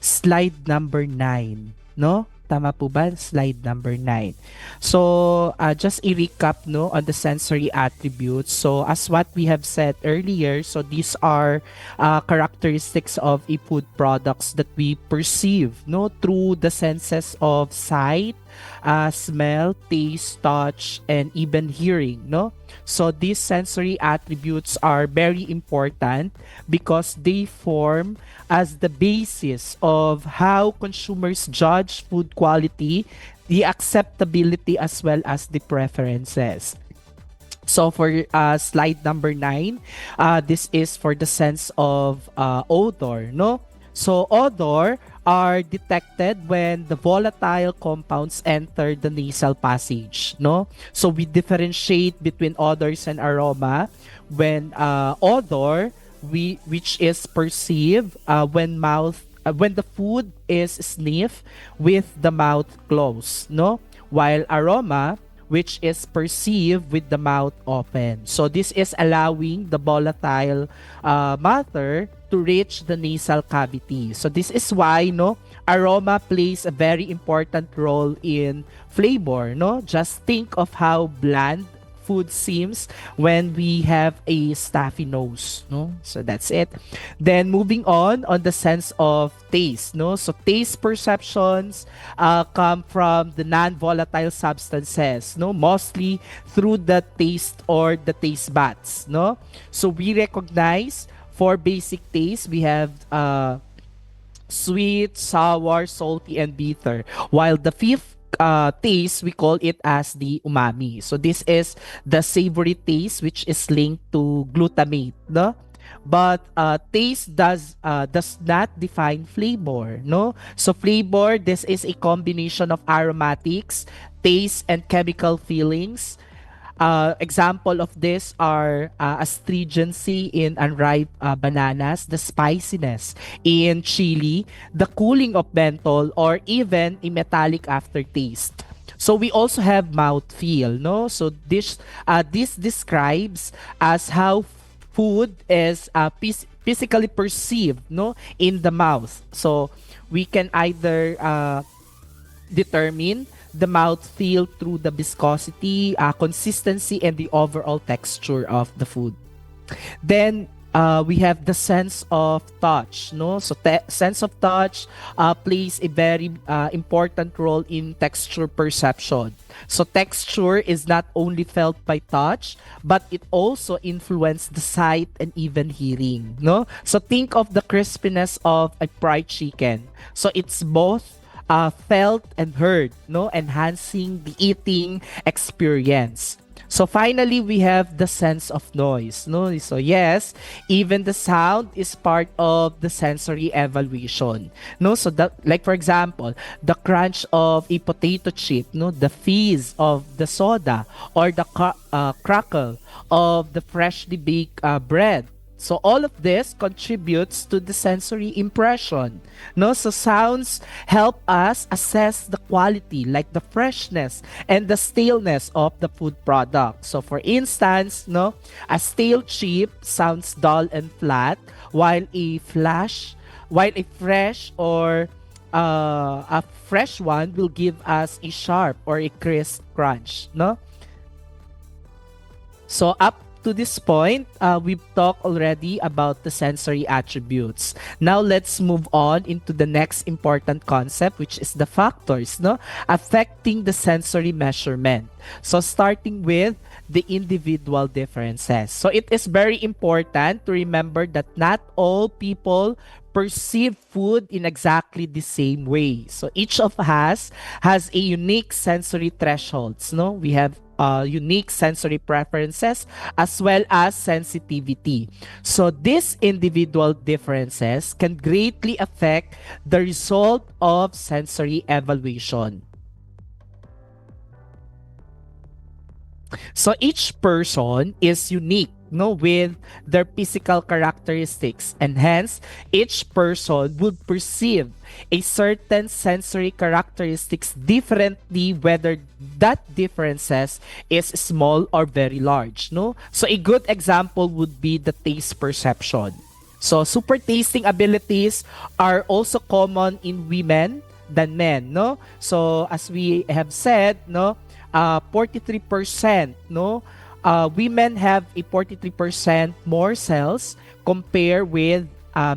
slide number 9, no? Tama po ba? Slide number 9. So, just a recap, no, on the sensory attributes. So, as what we have said earlier, so these are characteristics of a food products that we perceive, no, through the senses of sight, smell, taste, touch, and even hearing, no? So these sensory attributes are very important because they form as the basis of how consumers judge food quality, the acceptability as well as the preferences. So for slide number 9, this is for the sense of odor, no? So odor are detected when the volatile compounds enter the nasal passage, no? So we differentiate between odors and aroma when odor which is perceived when the food is sniffed with the mouth closed, no? While aroma which is perceived with the mouth open. So this is allowing the volatile matter to reach the nasal cavity. So this is why, no, aroma plays a very important role in flavor, no? Just think of how bland food seems when we have a stuffy nose, no? So that's it. Then moving on the sense of taste, no? So taste perceptions come from the non-volatile substances, no? Mostly through the taste or the taste buds, no? So we recognize for basic taste, we have sweet, sour, salty, and bitter. While the fifth taste, we call it as the umami. So this is the savory taste which is linked to glutamate, no? But taste does not define flavor, no? So flavor, this is a combination of aromatics, taste, and chemical feelings. Example of this are astringency in unripe bananas, the spiciness in chili, the cooling of menthol, or even a metallic aftertaste. So we also have mouthfeel, no? So this describes as how food is physically perceived, no, in the mouth. So we can either determine the mouthfeel through the viscosity, consistency, and the overall texture of the food. Then we have the sense of touch, no? So sense of touch plays a very important role in texture perception. So texture is not only felt by touch, but it also influences the sight and even hearing, no? So think of the crispiness of a fried chicken. So it's both felt and heard, no, enhancing the eating experience. So finally, we have the sense of noise, no? So yes, even the sound is part of the sensory evaluation, no? So that, like for example, the crunch of a potato chip, no, the fizz of the soda, or the crackle of the freshly baked bread. So all of this contributes to the sensory impression, no? So sounds help us assess the quality, like the freshness and the staleness of the food product. So for instance, no, a stale chip sounds dull and flat, while a fresh or a fresh one will give us a sharp or a crisp crunch, no? So up to this point, we've talked already about the sensory attributes. Now let's move on into the next important concept, which is the factors, no, affecting the sensory measurement. So starting with the individual differences. So it is very important to remember that not all people perceive food in exactly the same way. So each of us has a unique sensory thresholds, no? We have unique sensory preferences as well as sensitivity. So these individual differences can greatly affect the result of sensory evaluation. So each person is unique, no, with their physical characteristics, and hence each person would perceive a certain sensory characteristics differently, whether that differences is small or very large, no. So a good example would be the taste perception. So super tasting abilities are also common in women than men, no. So as we have said, no, 43%, no, women have a 43% more cells compared with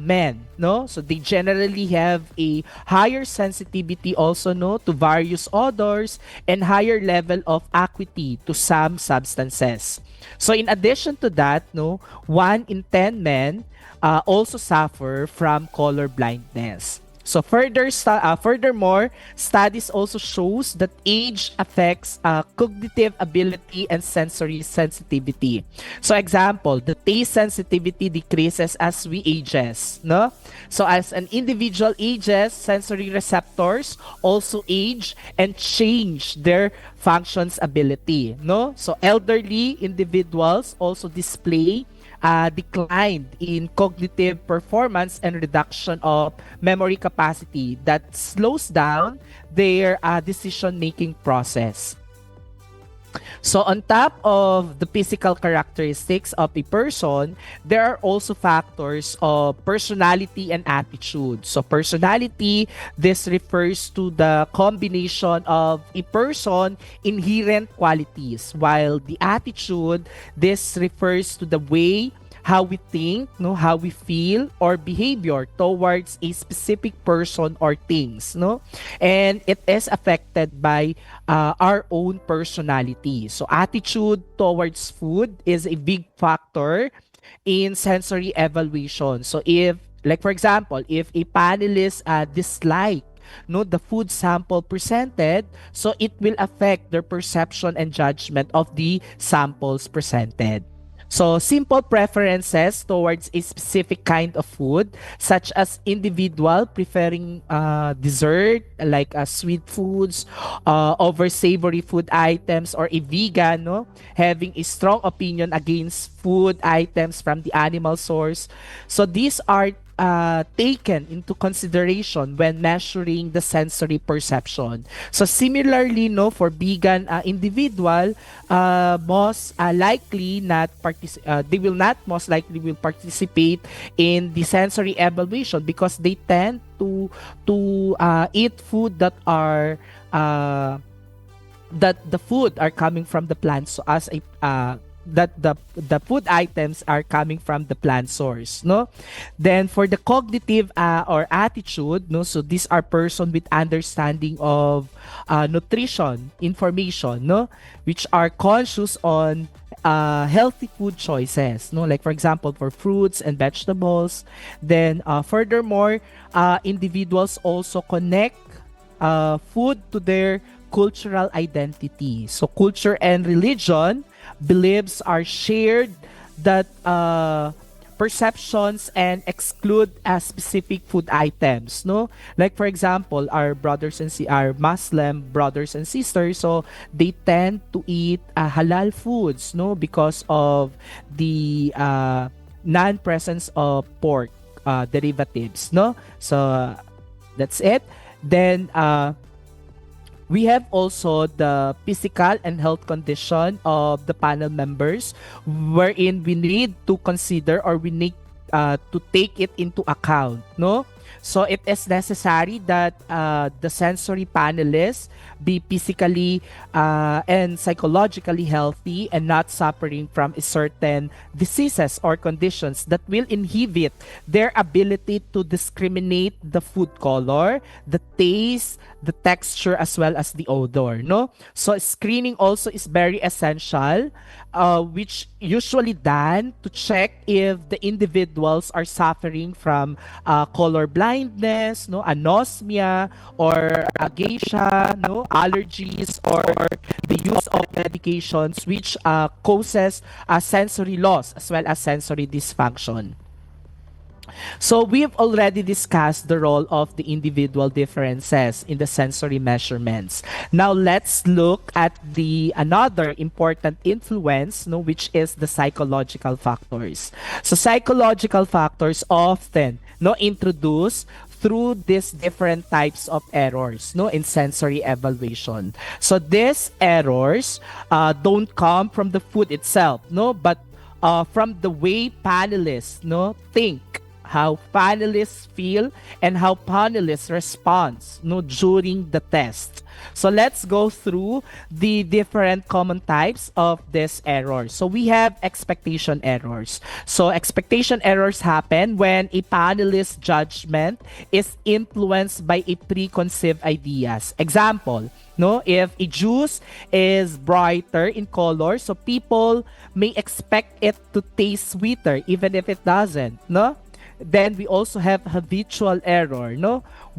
men, no. So they generally have a higher sensitivity also, no, to various odors and higher level of acuity to some substances. So in addition to that, no, 1 in 10 men also suffer from color blindness. So furthermore, studies also shows that age affects cognitive ability and sensory sensitivity. So example, the taste sensitivity decreases as we ages, no? So as an individual ages, sensory receptors also age and change their functions ability, no? So elderly individuals also display declined in cognitive performance and reduction of memory capacity that slows down their decision-making process. So on top of the physical characteristics of a person, there are also factors of personality and attitude. So personality, this refers to the combination of a person inherent qualities, while the attitude, this refers to the way how we think, no, how we feel or behavior towards a specific person or things, no, and it is affected by our own personality. So attitude towards food is a big factor in sensory evaluation. So if, like for example, if a panelist dislike, no, the food sample presented, so it will affect their perception and judgment of the samples presented. So simple preferences towards a specific kind of food, such as individual preferring dessert like sweet foods over savory food items, or a vegan, no, having a strong opinion against food items from the animal source. So these are taken into consideration when measuring the sensory perception. So similarly, no, for vegan individual, most likely not they will not most likely will participate in the sensory evaluation because they tend to eat food that are that the food are coming from the plant, so as a that the food items are coming from the plant source, no. Then for the cognitive or attitude, no, so these are person with understanding of nutrition information, no, which are conscious on healthy food choices, no, like for example for fruits and vegetables. Then furthermore, individuals also connect food to their cultural identity. So culture and religion beliefs are shared that perceptions and exclude specific food items, no, like for example our our Muslim brothers and sisters, so they tend to eat halal foods, no, because of the non-presence of pork derivatives, no. So that's it. Then we have also the physical and health condition of the panel members, wherein we need to consider, or we need to take it into account, no. So it is necessary that the sensory panelists be physically and psychologically healthy and not suffering from certain diseases or conditions that will inhibit their ability to discriminate the food color, the taste, the texture, as well as the odor. No, so screening also is very essential, which usually done to check if the individuals are suffering from color blindness, no, anosmia, or geisha, no, allergies, or the use of medications which causes sensory loss as well as sensory dysfunction. So we've already discussed the role of the individual differences in the sensory measurements. Now let's look at the another important influence, no, which is the psychological factors. So psychological factors often introduce through these different types of errors in sensory evaluation. So these errors don't come from the food itself, but from the way panelists think, how panelists feel, and how panelists respond during the test. So let's go through the different common types of this error. So we have expectation errors. So expectation errors happen when a panelist's judgment is influenced by a preconceived ideas. Example, if a juice is brighter in color, so people may expect it to taste sweeter even if it doesn't, Then we also have habitual error,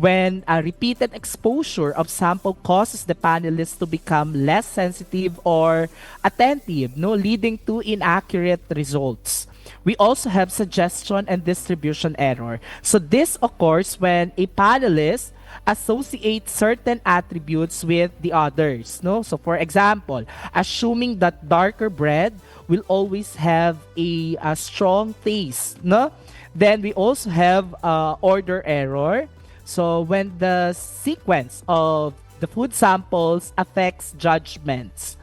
when a repeated exposure of sample causes the panelists to become less sensitive or attentive, leading to inaccurate results. We also have suggestion and distribution error. So this occurs when a panelist associates certain attributes with the others. So for example, assuming that darker bread will always have a strong taste. Then we also have order error. So when the sequence of the food samples affects judgments.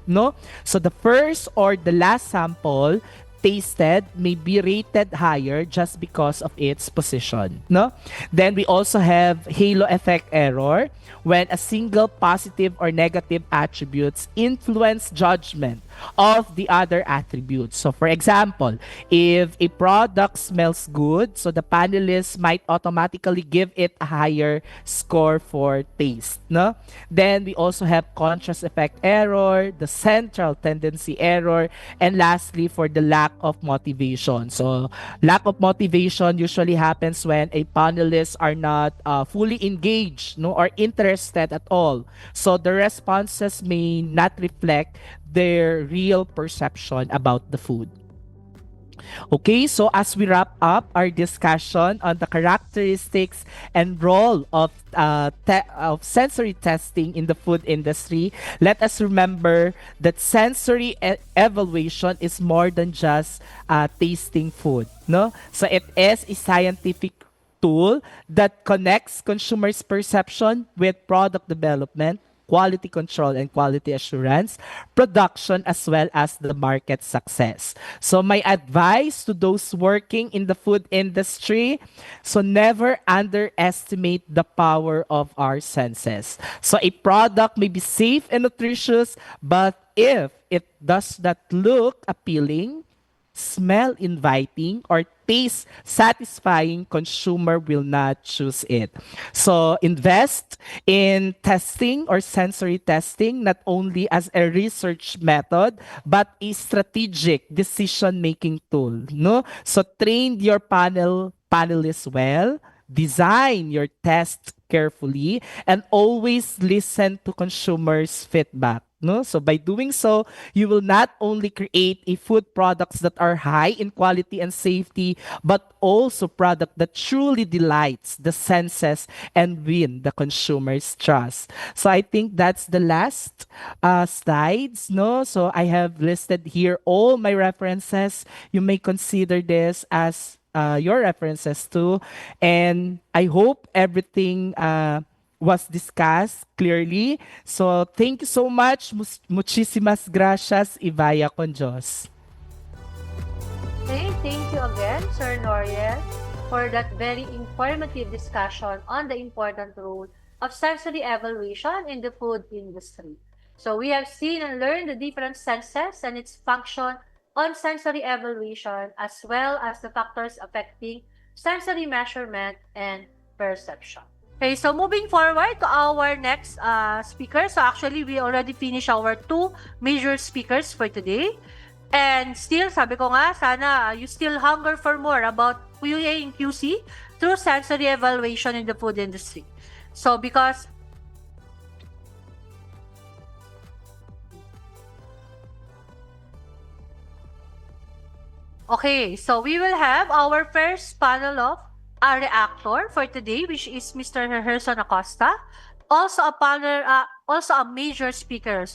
So the first or the last sample tasted may be rated higher just because of its position. Then we also have halo effect error, when a single positive or negative attributes influence judgment of the other attributes. So for example, if a product smells good, so the panelists might automatically give it a higher score for taste. Then we also have contrast effect error, the central tendency error, and lastly, for the lack of motivation. So lack of motivation usually happens when a panelists are not fully engaged or interested at all. So the responses may not reflect their real perception about the food. Okay, so as we wrap up our discussion on the characteristics and role of sensory testing in the food industry, let us remember that sensory evaluation is more than just tasting food. So it is a scientific tool that connects consumers' perception with product development, quality control and quality assurance, production, as well as the market success. So my advice to those working in the food industry, so never underestimate the power of our senses. So a product may be safe and nutritious, but if it does not look appealing, smell inviting, or taste satisfying, consumer will not choose it. So invest in testing or sensory testing, not only as a research method, but a strategic decision-making tool. So train your panelists well, design your test carefully, and always listen to consumers' feedback. So by doing so, you will not only create a food products that are high in quality and safety, but also product that truly delights the senses and win the consumer's trust. So I think that's the last slides. So I have listed here all my references. You may consider this as your references too. And I hope everything was discussed clearly. So thank you so much. Muchísimas gracias y vaya con Diyos. Okay, thank you again, Sir Noriel, for that very informative discussion on the important role of sensory evaluation in the food industry. So we have seen and learned the different senses and its function on sensory evaluation, as well as the factors affecting sensory measurement and perception. Okay, so moving forward to our next speaker. So actually, we already finished our two major speakers for today. And still, sabi ko nga, sana you still hunger for more about QA and QC through sensory evaluation in the food industry. So because okay, so we will have our first panel of a reactor for today, which is Mr. Herson Acosta. Also a major speaker,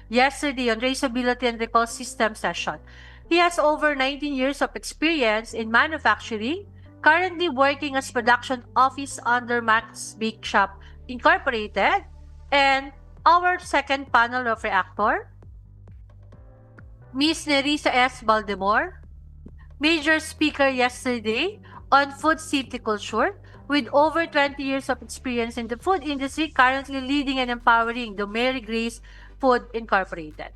yesterday on traceability and recall system session. He has over 19 years of experience in manufacturing, currently working as production office under Max Bake Shop Incorporated. And our second panel of reactor, Ms. Nerissa S. Baldemore, major speaker yesterday on food safety culture, with over 20 years of experience in the food industry, currently leading and empowering the Mary Grace Food Incorporated.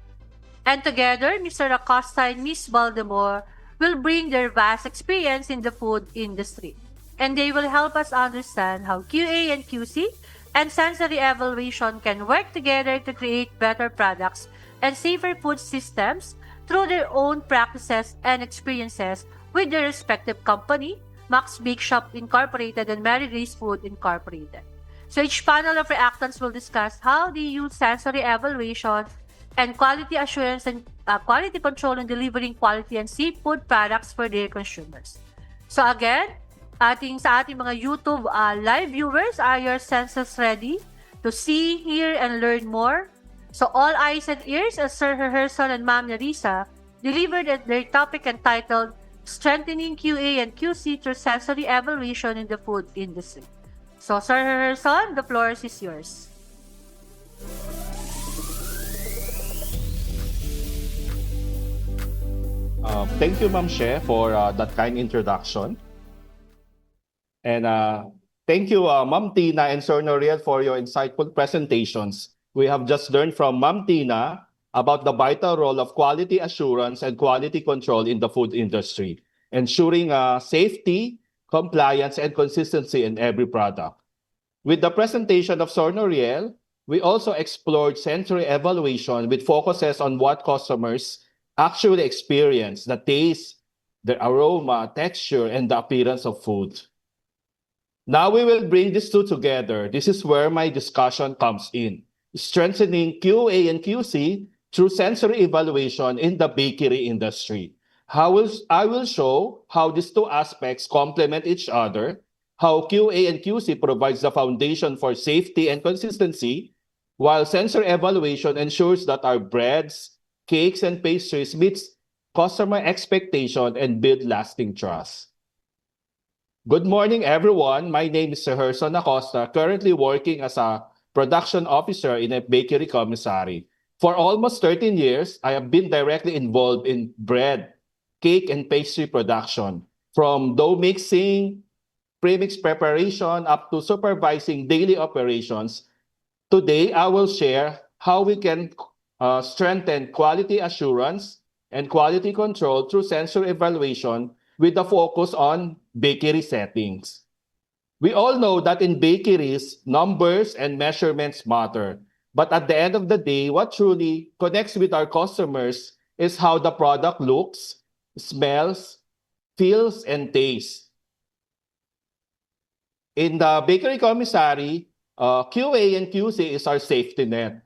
And together, Mr. Acosta and Ms. Baldemore will bring their vast experience in the food industry. And they will help us understand how QA and QC and sensory evaluation can work together to create better products and safer food systems through their own practices and experiences with their respective company, Max Bake Shop Incorporated and Mary Grace Food Incorporated. So each panel of reactants will discuss how they use sensory evaluation and quality assurance and quality control in delivering quality and safe food products for their consumers. So again, sa ating mga YouTube live viewers, are your senses ready to see, hear, and learn more? So all eyes and ears as Sir Herson and Ma'am Nerissa delivered their topic entitled Strengthening QA and QC through Sensory Evaluation in the Food Industry. So Sir Herson, the floor is yours. Thank you, Ma'am She, for that kind introduction. And thank you, Ma'am Tina and Sir Noriel, for your insightful presentations. We have just learned from Ma'am Tina about the vital role of quality assurance and quality control in the food industry, ensuring safety, compliance, and consistency in every product. With the presentation of Sir Noriel, we also explored sensory evaluation with focuses on what customers actually experience, the taste, the aroma, texture, and the appearance of food. Now we will bring these two together. This is where my discussion comes in, strengthening QA and QC through sensory evaluation in the bakery industry. I will show how these two aspects complement each other, how QA and QC provides the foundation for safety and consistency, while sensory evaluation ensures that our breads, cakes, and pastries meets customer expectation and build lasting trust. Good morning, everyone. My name is Sir Herson Acosta, currently working as a production officer in a bakery commissary. For almost 13 years, I have been directly involved in bread, cake, and pastry production, from dough mixing, premix preparation, up to supervising daily operations. Today, I will share how we can strengthen quality assurance and quality control through sensory evaluation with a focus on bakery settings. We all know that in bakeries, numbers and measurements matter. But at the end of the day, what truly connects with our customers is how the product looks, smells, feels, and tastes. In the bakery commissary, QA and QC is our safety net.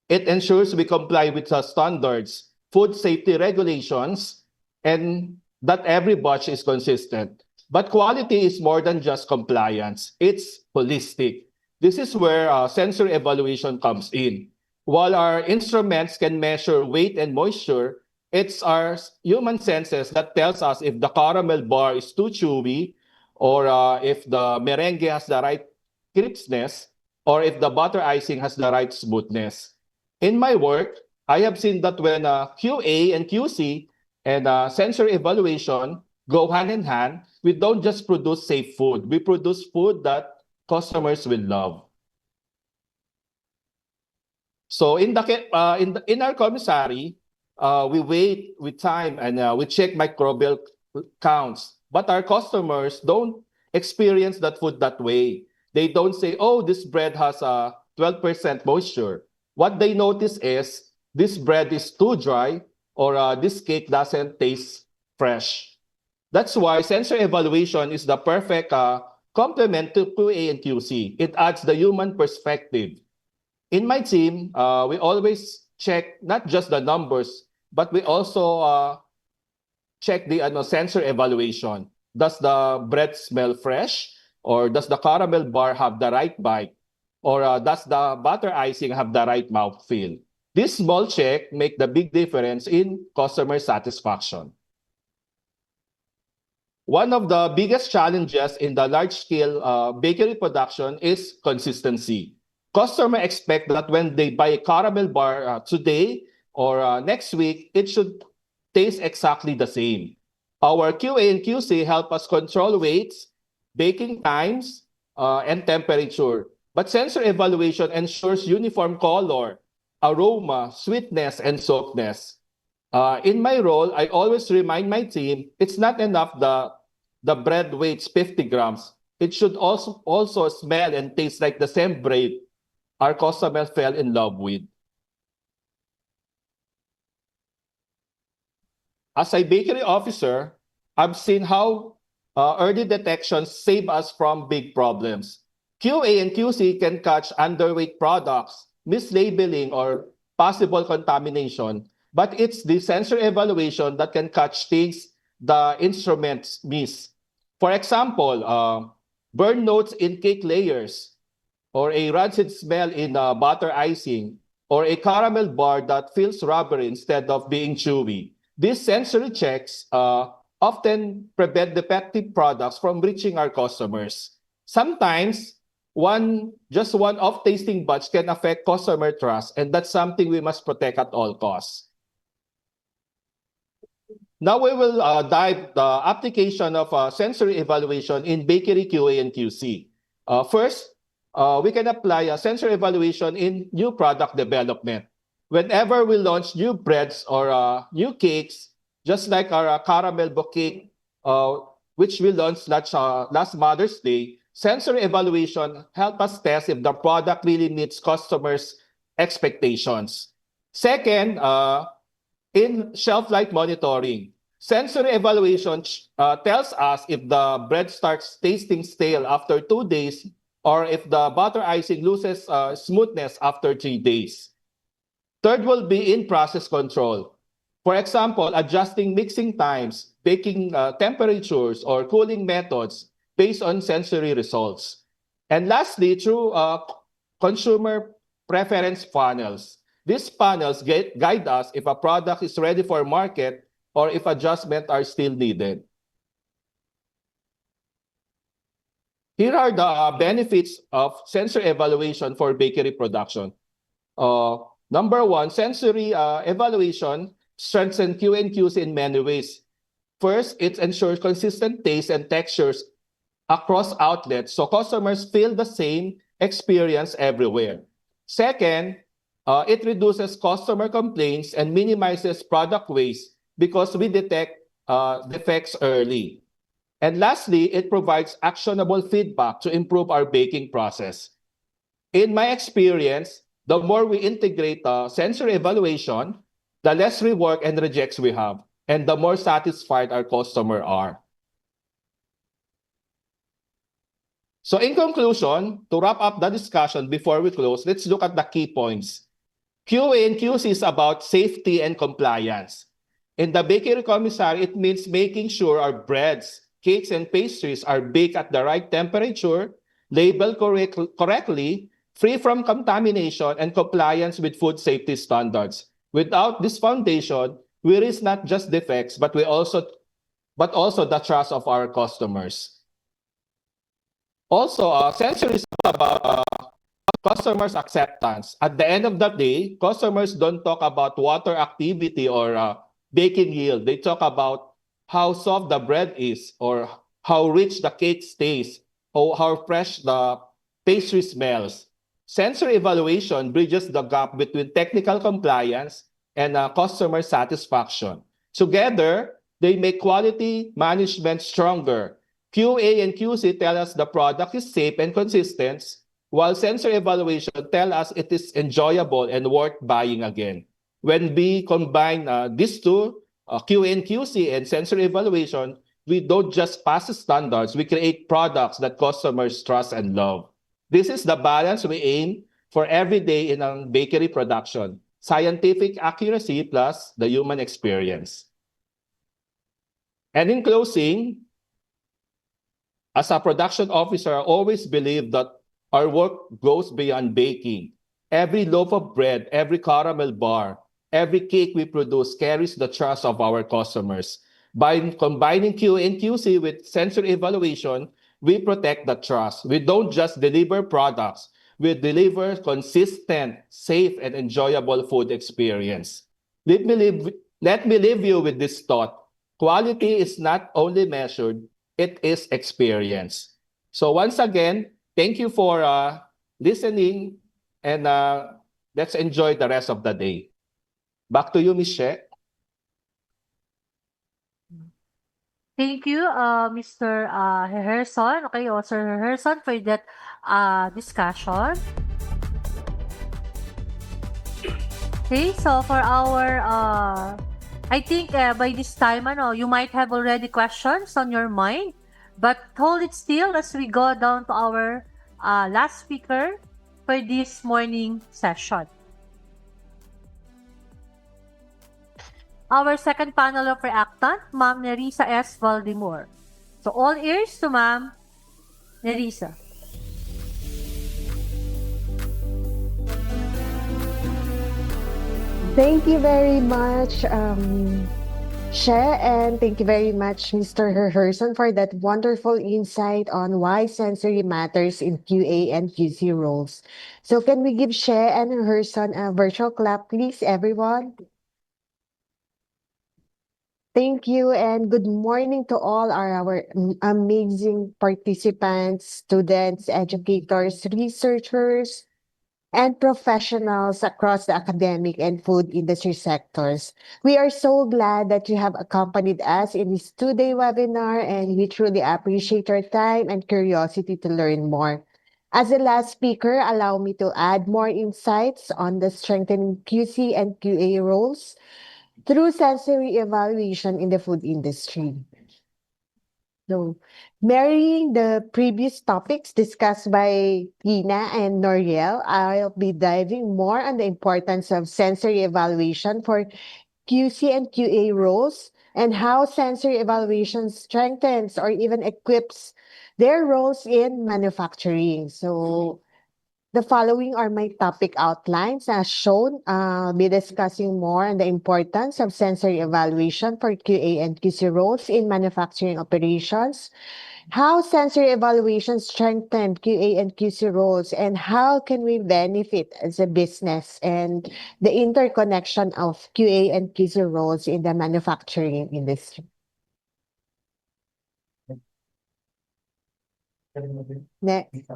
It ensures we comply with the standards, food safety regulations, and that every batch is consistent. But quality is more than just compliance. It's holistic. This is where sensory evaluation comes in. While our instruments can measure weight and moisture, it's our human senses that tells us if the caramel bar is too chewy, or if the merengue has the right crispness, or if the butter icing has the right smoothness. In my work, I have seen that when QA and QC and sensory evaluation go hand in hand. We don't just produce safe food. We produce food that customers will love. So in our commissary, we wait with time and we check microbial counts. But our customers don't experience that food that way. They don't say, "Oh, this bread has a 12% moisture." What they notice is this bread is too dry, or this cake doesn't taste fresh. That's why sensor evaluation is the perfect complement to QA and QC. It adds the human perspective. In my team, we always check not just the numbers, but we also check the sensor evaluation. Does the bread smell fresh? Or does the caramel bar have the right bite? Or does the butter icing have the right mouthfeel? This small check make the big difference in customer satisfaction. One of the biggest challenges in the large-scale bakery production is consistency. Customers expect that when they buy a caramel bar today or next week, it should taste exactly the same. Our QA and QC help us control weights, baking times, and temperature. But sensor evaluation ensures uniform color, aroma, sweetness, and softness. In my role, I always remind my team it's not enough the bread weighs 50 grams. It should also smell and taste like the same bread our customers fell in love with. As a bakery officer, I've seen how early detection save us from big problems. QA and QC can catch underweight products, mislabeling, or possible contamination, but it's the sensor evaluation that can catch things the instruments miss. For example, burn notes in cake layers, or a rancid smell in butter icing, or a caramel bar that feels rubbery instead of being chewy. These sensory checks often prevent defective products from reaching our customers. Sometimes, just one off-tasting batch can affect customer trust, and that's something we must protect at all costs. Now we will dive the application of sensory evaluation in bakery QA and QC. First, we can apply a sensor evaluation in new product development. Whenever we launch new breads or new cakes, just like our caramel bouquet, which we launched last Mother's Day, sensory evaluation help us test if the product really meets customers' expectations. Second, in shelf life monitoring, sensory evaluation tells us if the bread starts tasting stale after 2 days or if the butter icing loses smoothness after 3 days. Third will be in-process control. For example, adjusting mixing times, baking temperatures, or cooling methods based on sensory results. And lastly, through consumer preference funnels. These funnels guide us if a product is ready for market or if adjustments are still needed. Here are the benefits of sensor evaluation for bakery production. Number one, sensory evaluation strengthens Q and Qs in many ways. First, it ensures consistent taste and textures across outlets so customers feel the same experience everywhere. Second, it reduces customer complaints and minimizes product waste because we detect defects early. And lastly, it provides actionable feedback to improve our baking process. In my experience, the more we integrate sensory evaluation, the less rework and rejects we have, and the more satisfied our customers are. So in conclusion, to wrap up the discussion before we close, let's look at the key points. QA and QC is about safety and compliance. In the bakery commissary, it means making sure our breads, cakes, and pastries are baked at the right temperature, labeled correctly, free from contamination, and compliance with food safety standards. Without this foundation, we risk not just defects, but also the trust of our customers. Also, sensory is about customers' acceptance. At the end of the day, customers don't talk about water activity or baking yield. They talk about how soft the bread is, or how rich the cake tastes, or how fresh the pastry smells. Sensory evaluation bridges the gap between technical compliance and customer satisfaction. Together, they make quality management stronger. QA and QC tell us the product is safe and consistent, while sensory evaluation tell us it is enjoyable and worth buying again. When we combine these two, QA and QC and sensory evaluation, we don't just pass standards, we create products that customers trust and love. This is the balance we aim for every day in our bakery production: scientific accuracy plus the human experience. And in closing, as a production officer, I always believe that our work goes beyond baking. Every loaf of bread, every caramel bar, every cake we produce carries the trust of our customers. By combining QA and QC with sensory evaluation, we protect the trust. We don't just deliver products, we deliver consistent, safe, and enjoyable food experience. Let me leave you with this thought. Quality is not only measured, it is experienced. So once again, thank you for listening, and let's enjoy the rest of the day. Back to you, Ms. She. Thank you, Mr. Herson, okay, or Sir Herson, for that discussion. Okay, so for our, I think by this time, you might have already questions on your mind, but hold it still as we go down to our last speaker for this morning session. Our second panel of reactant, Ma'am Nerissa S. Valdemore. So all ears to Ma'am Nerissa. Thank you very much, She, and thank you very much, Mr. Herson, for that wonderful insight on why sensory matters in QA and QC roles. So can we give She and Herson a virtual clap, please, everyone? Thank you, and good morning to all our amazing participants, students, educators, researchers, and professionals across the academic and food industry sectors. We are so glad that you have accompanied us in this two-day webinar, and we truly appreciate your time and curiosity to learn more. As the last speaker, allow me to add more insights on the strengthening QC and QA roles through sensory evaluation in the food industry. So, marrying the previous topics discussed by Tina and Noriel, I'll be diving more on the importance of sensory evaluation for QC and QA roles and how sensory evaluation strengthens or even equips their roles in manufacturing. So, the following are my topic outlines. As shown, I'll be discussing more on the importance of sensory evaluation for QA and QC roles in manufacturing operations, how sensory evaluation strengthen QA and QC roles, and how can we benefit as a business, and the interconnection of QA and QC roles in the manufacturing industry. Next.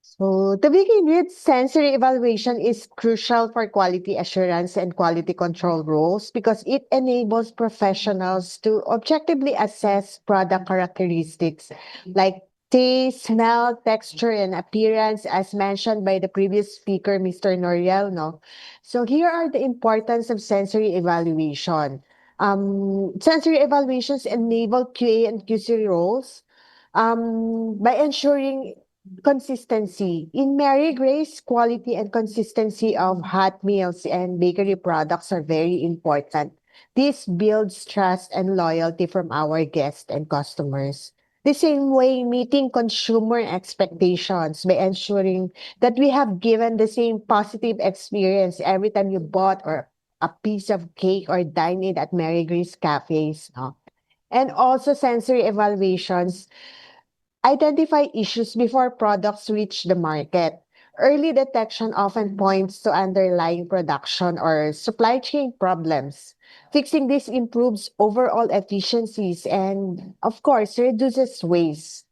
So to begin with, sensory evaluation is crucial for quality assurance and quality control roles because it enables professionals to objectively assess product characteristics like taste, smell, texture, and appearance, as mentioned by the previous speaker, Mr. Noriel. No? So here are the importance of sensory evaluation. Sensory evaluations enable QA and QC roles by ensuring consistency. In Mary Grace, quality and consistency of hot meals and bakery products are very important. This builds trust and loyalty from our guests and customers. The same way, meeting consumer expectations by ensuring that we have given the same positive experience every time you bought or a piece of cake or dine in at Mary Grace cafes. No? And also sensory evaluations identify issues before products reach the market. Early detection often points to underlying production or supply chain problems. Fixing this improves overall efficiencies and, of course, reduces waste.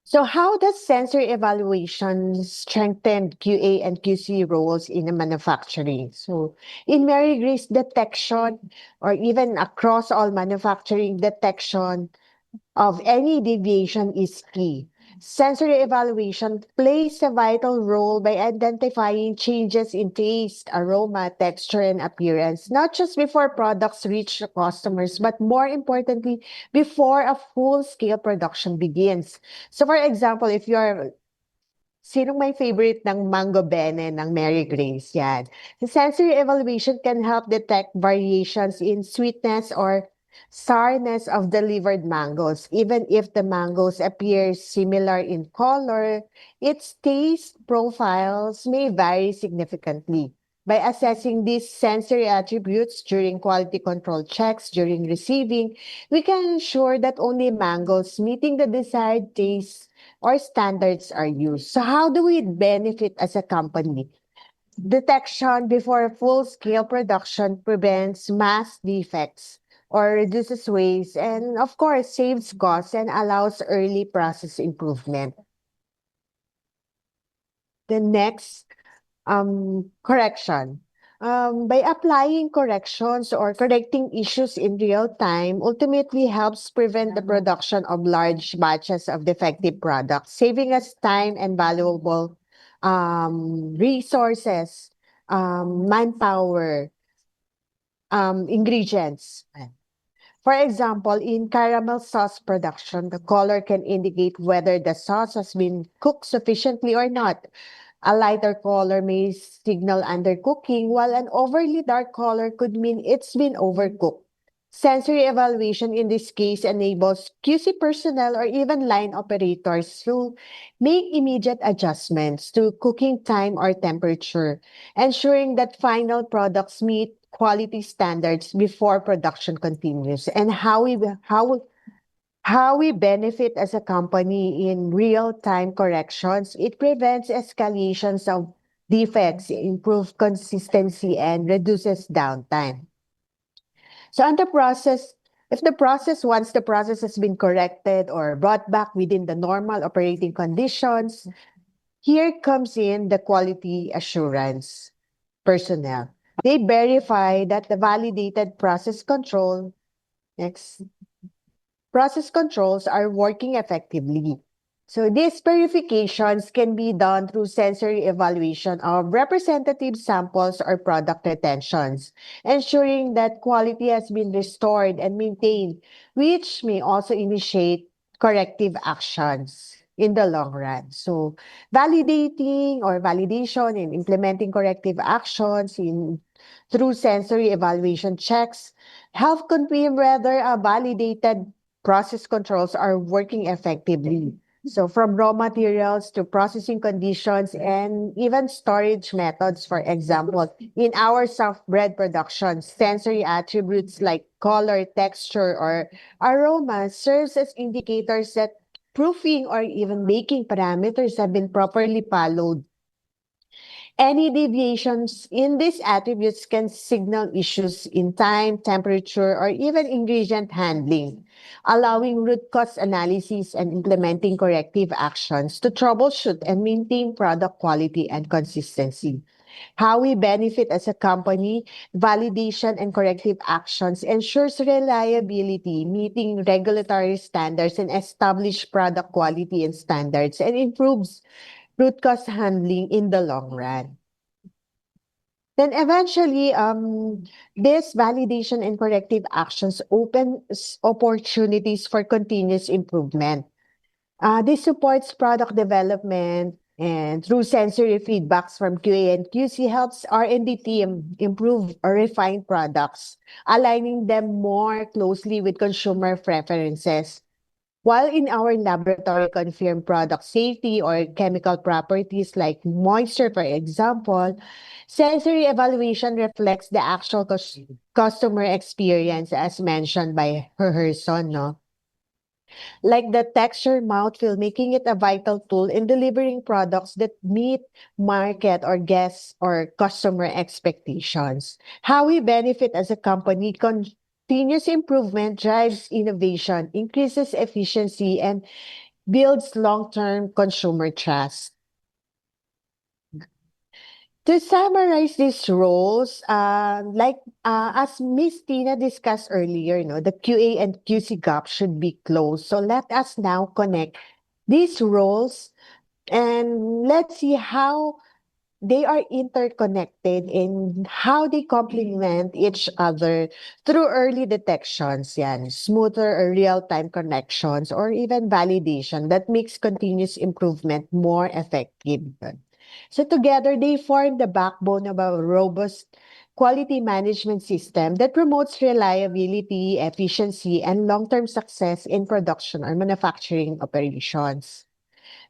So, how does sensor evaluation strengthen QA and QC roles in the manufacturing? So, in Mary Grace detection, or even across all manufacturing detection, of any deviation is key. Sensory evaluation plays a vital role by identifying changes in taste, aroma, texture, and appearance, not just before products reach the customers, but more importantly, before a full-scale production begins. So for example, if you're sinong may favorite ng Mango Bene ng Mary Grace? Yan. The sensory evaluation can help detect variations in sweetness or sourness of delivered mangoes. Even if the mangoes appear similar in color, its taste profiles may vary significantly. By assessing these sensory attributes during quality control checks during receiving, we can ensure that only mangoes meeting the desired taste or standards are used. So how do we benefit as a company? Detection before full-scale production prevents mass defects or reduces waste and of course saves costs and allows early process improvement. The next correction. By applying corrections or correcting issues in real time, ultimately helps prevent the production of large batches of defective products, saving us time and valuable resources, manpower, ingredients. For example, in caramel sauce production, the color can indicate whether the sauce has been cooked sufficiently or not. A lighter color may signal undercooking, while an overly dark color could mean it's been overcooked. Sensory evaluation in this case enables QC personnel or even line operators to make immediate adjustments to cooking time or temperature, ensuring that final products meet quality standards before production continues. And how we benefit as a company in real-time corrections, it prevents escalations of defects, improves consistency, and reduces downtime. So on the process, if the process, once the process has been corrected or brought back within the normal operating conditions, here comes in the quality assurance personnel. They verify that the validated process controls are working effectively. So these verifications can be done through sensory evaluation of representative samples or product retentions, ensuring that quality has been restored and maintained, which may also initiate corrective actions in the long run. So validating or validation and implementing corrective actions through sensory evaluation checks help confirm whether a validated process controls are working effectively. So from raw materials to processing conditions and even storage methods, for example, in our soft bread production, sensory attributes like color, texture, or aroma serves as indicators that proofing or even baking parameters have been properly followed. Any deviations in these attributes can signal issues in time, temperature, or even ingredient handling, allowing root cause analysis and implementing corrective actions to troubleshoot and maintain product quality and consistency. How we benefit as a company, validation and corrective actions ensures reliability, meeting regulatory standards and established product quality and standards, and improves root cause handling in the long run. Then eventually, this validation and corrective actions open opportunities for continuous improvement. This supports product development and through sensory feedbacks from QA and QC helps R&D team improve or refine products, aligning them more closely with consumer preferences. While in our laboratory confirmed product safety or chemical properties like moisture, for example, sensory evaluation reflects the actual customer experience as mentioned by Herson, no? like the texture mouthfeel, making it a vital tool in delivering products that meet market or guest or customer expectations. How we benefit as a company, continuous improvement drives innovation, increases efficiency, and builds long-term consumer trust. To summarize these roles, as Miss Tina discussed earlier, the QA and QC gap should be closed. So let us now connect these roles and let's see how they are interconnected and how they complement each other through early detections, smoother or real-time connections, or even validation that makes continuous improvement more effective. So together, they form the backbone of a robust quality management system that promotes reliability, efficiency, and long-term success in production or manufacturing operations.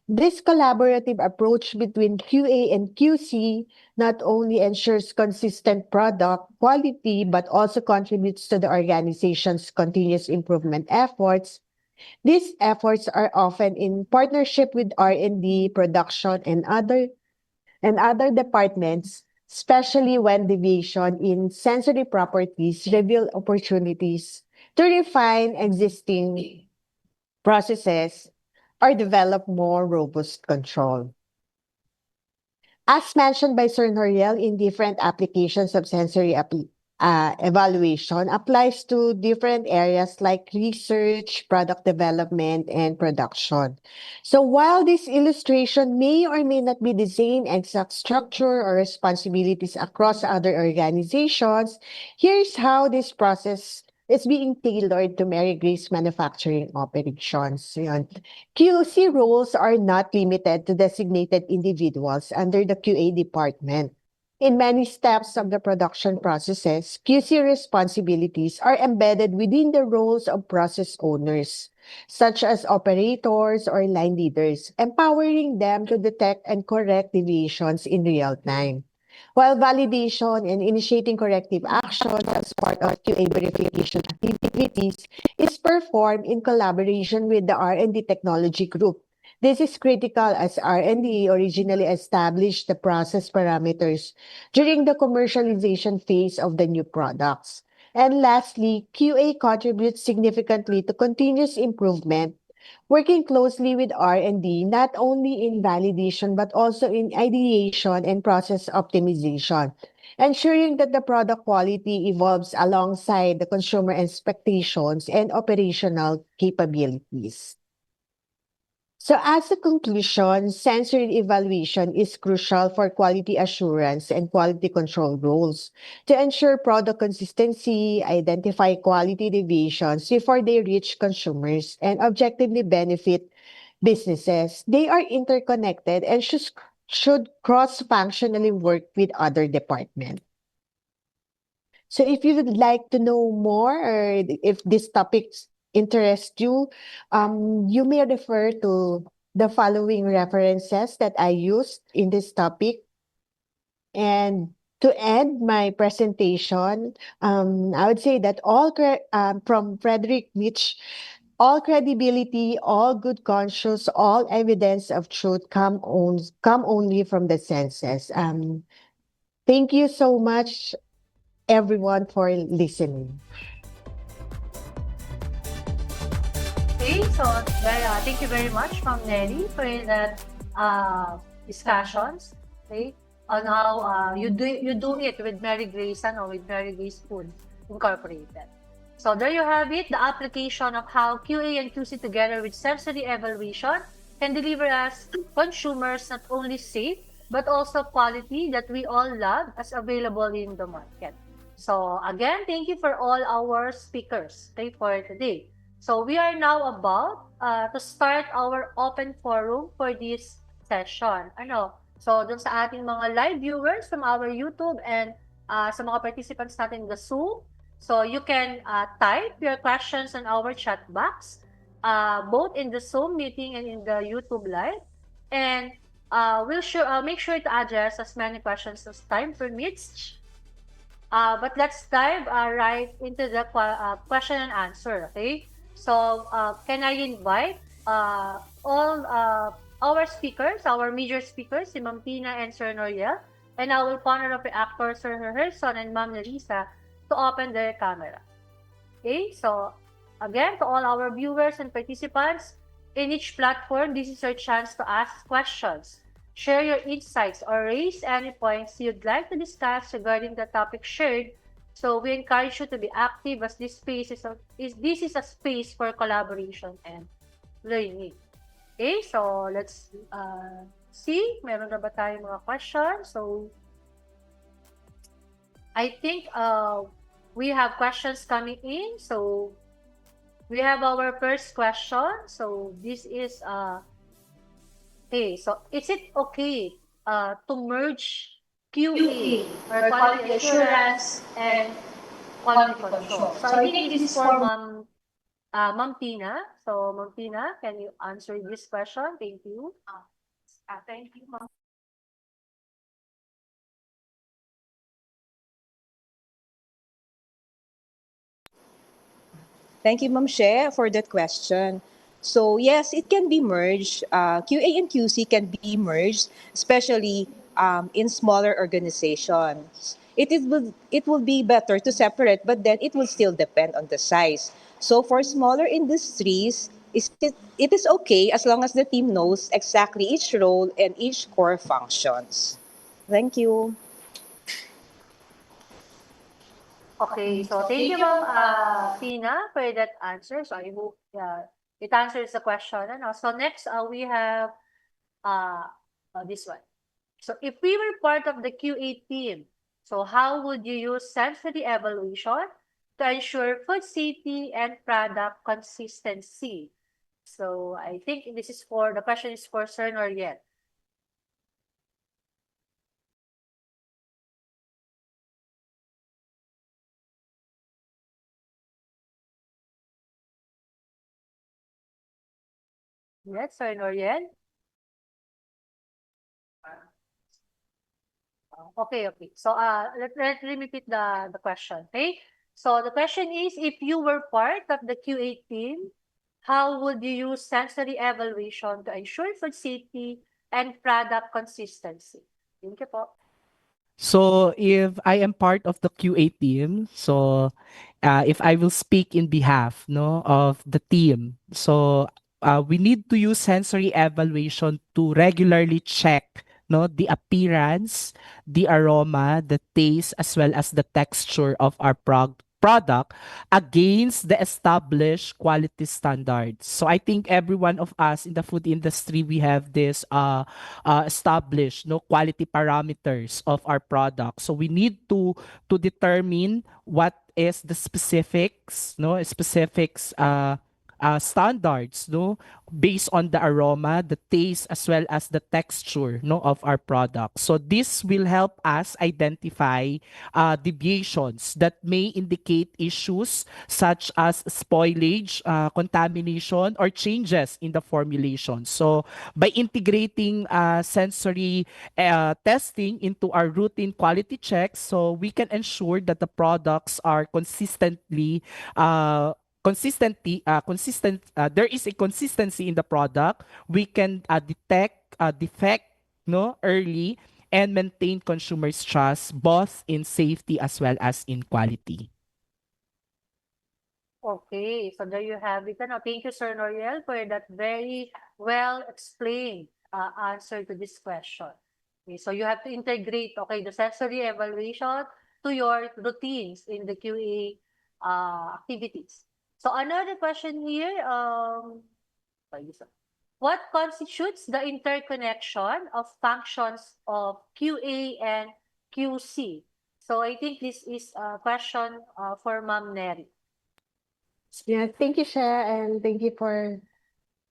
This collaborative approach between QA and QC not only ensures consistent product quality but also contributes to the organization's continuous improvement efforts. These efforts are often in partnership with R&D, production, and other departments, especially when deviation in sensory properties reveal opportunities to refine existing processes or develop more robust control. As mentioned by Sir Noriel, in different applications of sensory evaluation applies to different areas like research, product development, and production. So while this illustration may or may not be the same exact structure or responsibilities across other organizations, here's how this process is being tailored to Mary Grace manufacturing operations. Yun. QC roles are not limited to designated individuals under the QA department. In many steps of the production processes, QC responsibilities are embedded within the roles of process owners, such as operators or line leaders, empowering them to detect and correct deviations in real time. While validation and initiating corrective actions as part of QA verification activities is performed in collaboration with the R&D technology group. This is critical as R&D originally established the process parameters during the commercialization phase of the new products. And lastly, QA contributes significantly to continuous improvement, working closely with R&D not only in validation but also in ideation and process optimization, ensuring that the product quality evolves alongside the consumer expectations and operational capabilities. So as a conclusion, sensory evaluation is crucial for quality assurance and quality control roles to ensure product consistency, identify quality deviations before they reach consumers, and objectively benefit businesses. They are interconnected and should cross-functionally work with other departments. So if you would like to know more or if this topic interests you, you may refer to the following references that I used in this topic. And to end my presentation, I would say that from Frederick Nietzsche, all credibility, all good conscience, all evidence of truth come only from the senses. Thank you so much, everyone, for listening. Okay, so thank you very much, Ma'am Nelly, for that discussions, okay, on how you do it with Mary Grace or with Mary Grace Food Incorporated. So there you have it, the application of how QA and QC together with sensory evaluation can deliver us consumers not only safe but also quality that we all love as available in the market. So again, thank you for all our speakers, okay, for today. So we are now about to start our open forum for this session. So dun sa ating mga live viewers from our YouTube and sa mga participants natin in the Zoom, so you can type your questions in our chat box, both in the Zoom meeting and in the YouTube live. And we'll make sure to address as many questions as time permits. But let's dive right into the question and answer, okay? So, can I invite all our speakers, our major speakers, si Ma'am Tina and Sir Noriel, and our panel of reactors, Sir Herson and Ma'am Nerissa, to open their camera. Okay, so again, to all our viewers and participants, in each platform, this is your chance to ask questions, share your insights, or raise any points you'd like to discuss regarding the topic shared. So we encourage you to be active, as this space is a space for collaboration and learning. Okay, so let's see, meron na ba tayong mga questions? So I think we have questions coming in. So we have our first question. So this is okay. So is it okay to merge QA or quality assurance and quality control? So I think this is for Ma'am Tina. So Ma'am Tina, can you answer this question? Thank you. Thank you, Ma'am. Thank you, Ma'am She, for that question. So yes, it can be merged. QA and QC can be merged, especially in smaller organizations. It will be better to separate, but then it will still depend on the size. So for smaller industries, it is okay as long as the team knows exactly each role and each core functions. Thank you. Okay, so thank you, Ma'am Tina, for that answer. So I hope it answers the question. And also next, we have uh, this one. So if we were part of the QA team, so how would you use sensory evaluation to ensure food safety and product consistency? So I think the question is for Sir Noriel. Yes, Sir Noriel. Okay, okay. So let me repeat the question. Okay. So the question is, if you were part of the QA team, how would you use sensory evaluation to ensure food safety and product consistency? Thank you po. So if I am part of the QA team, so if I will speak in behalf no of the team, so we need to use sensory evaluation to regularly check no the appearance, the aroma, the taste, as well as the texture of our product against the established quality standards. So I think every one of us in the food industry, we have this established no quality parameters of our product. So we need to determine what is the specifics standards no based on the aroma, the taste, as well as the texture no of our product. So this will help us identify deviations that may indicate issues such as spoilage, contamination, or changes in the formulation. So by integrating sensory testing into our routine quality checks, so we can ensure that the products are consistent, there is a consistency in the product. We can detect defect no early and maintain consumers trust both in safety as well as in quality. Okay, so there you have it. Ano, thank you, Sir Noriel, for that very well explained answer to this question. Okay, so you have to integrate, okay, the sensory evaluation to your routines in the QA activities. So another question here, sorry, this one. What constitutes the interconnection of functions of QA and QC? So I think this is a question for Ma'am Neri. Yeah, thank you, Cher, and thank you for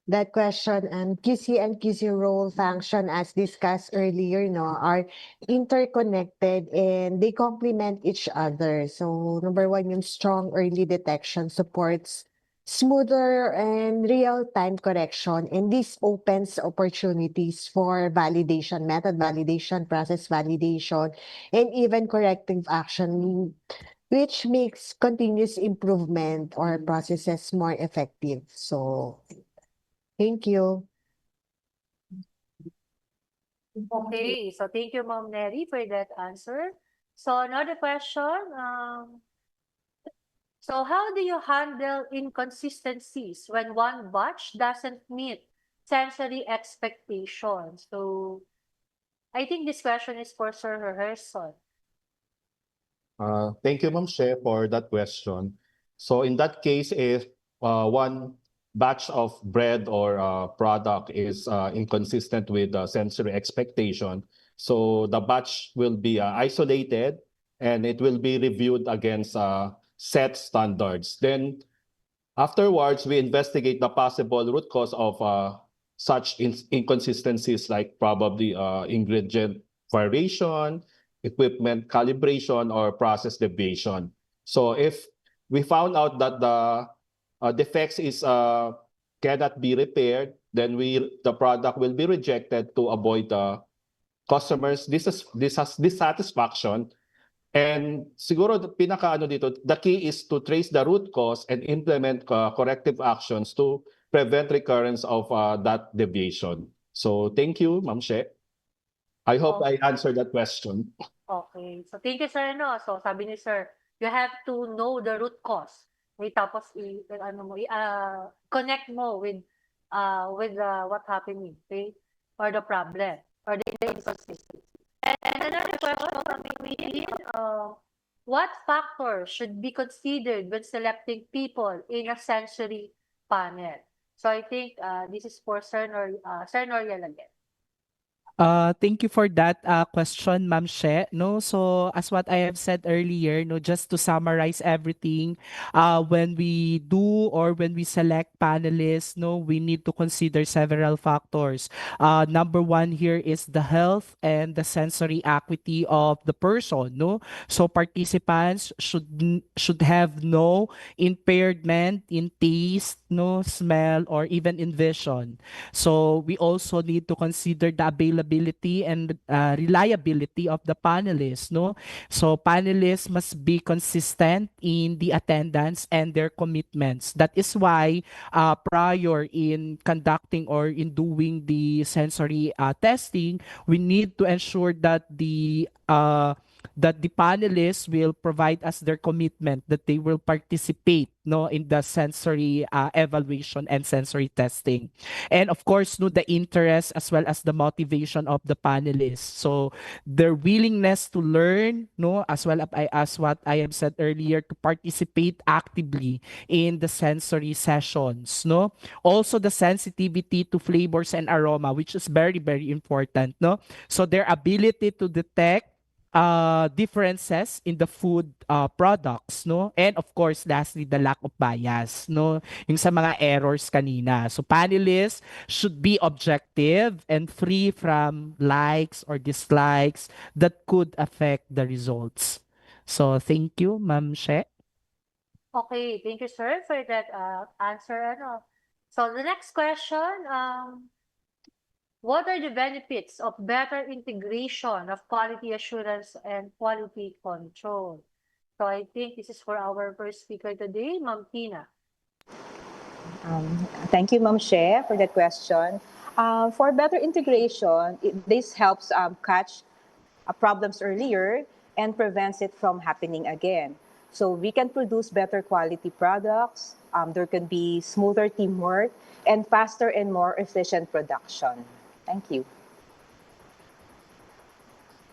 that question. And QC and QC role function, as discussed earlier, no, are interconnected and they complement each other. So number one, yung strong early detection supports smoother and real-time correction. And this opens opportunities for validation, method validation, process validation, and even corrective action which makes continuous improvement or processes more effective. So, thank you. Okay, so thank you, Ma'am Neri, for that answer. So another question, so how do you handle inconsistencies when one batch doesn't meet sensory expectations? So I think this question is for Sir Rehearsal. Thank you, Ma'am She, for that question. So in that case, if one batch of bread or product is inconsistent with the sensory expectation, so the batch will be isolated and it will be reviewed against set standards. Then afterwards, we investigate the possible root cause of such inconsistencies, like probably ingredient variation, equipment calibration, or process deviation. So if we found out that the defects is cannot be repaired, then the product will be rejected to avoid the customers dissatisfaction. And siguro pinaka-ano dito, the key is to trace the root cause and implement corrective actions to prevent recurrence of that deviation. So thank you, Ma'am She. I hope I answered that question. Okay. So thank you, sir, no? So sabi ni sir, you have to know the root cause. May tapos connect mo with what happening, okay? Or the problem, or the inconsistency. And another question from me, what factors should be considered when selecting people in a sensory panel? So I think this is for Sir Noriel again. Thank you for that question, Ma'am She. No, so as what I have said earlier, no, just to summarize everything, when we do or when we select panelists, no, we need to consider several factors. Number one here is the health and the sensory acuity of the person. No, so participants should have no impairment in taste, no smell, or even in vision. So we also need to consider the availability and reliability of the panelists, no? So panelists must be consistent in the attendance and their commitments. That is why prior in conducting or in doing the sensory testing, we need to ensure that the panelists will provide us their commitment that they will participate no in the sensory evaluation and sensory testing, and of course no the interest as well as the motivation of the panelists, so their willingness to learn no as what I have said earlier, to participate actively in the sensory sessions, no, also the sensitivity to flavors and aroma, which is very very important, no, so their ability to detect differences in the food products, no, and of course lastly the lack of bias, no, yung sa mga errors kanina. So panelists should be objective and free from likes or dislikes that could affect the results. So thank you, Ma'am She. Okay, thank you, sir, for that answer. Ano. So the next question, what are the benefits of better integration of quality assurance and quality control? So I think this is for our first speaker today, Ma'am Tina. Thank you, Ma'am She, for that question. For better integration, this helps catch problems earlier and prevents it from happening again. So we can produce better quality products, there can be smoother teamwork, and faster and more efficient production. Thank you.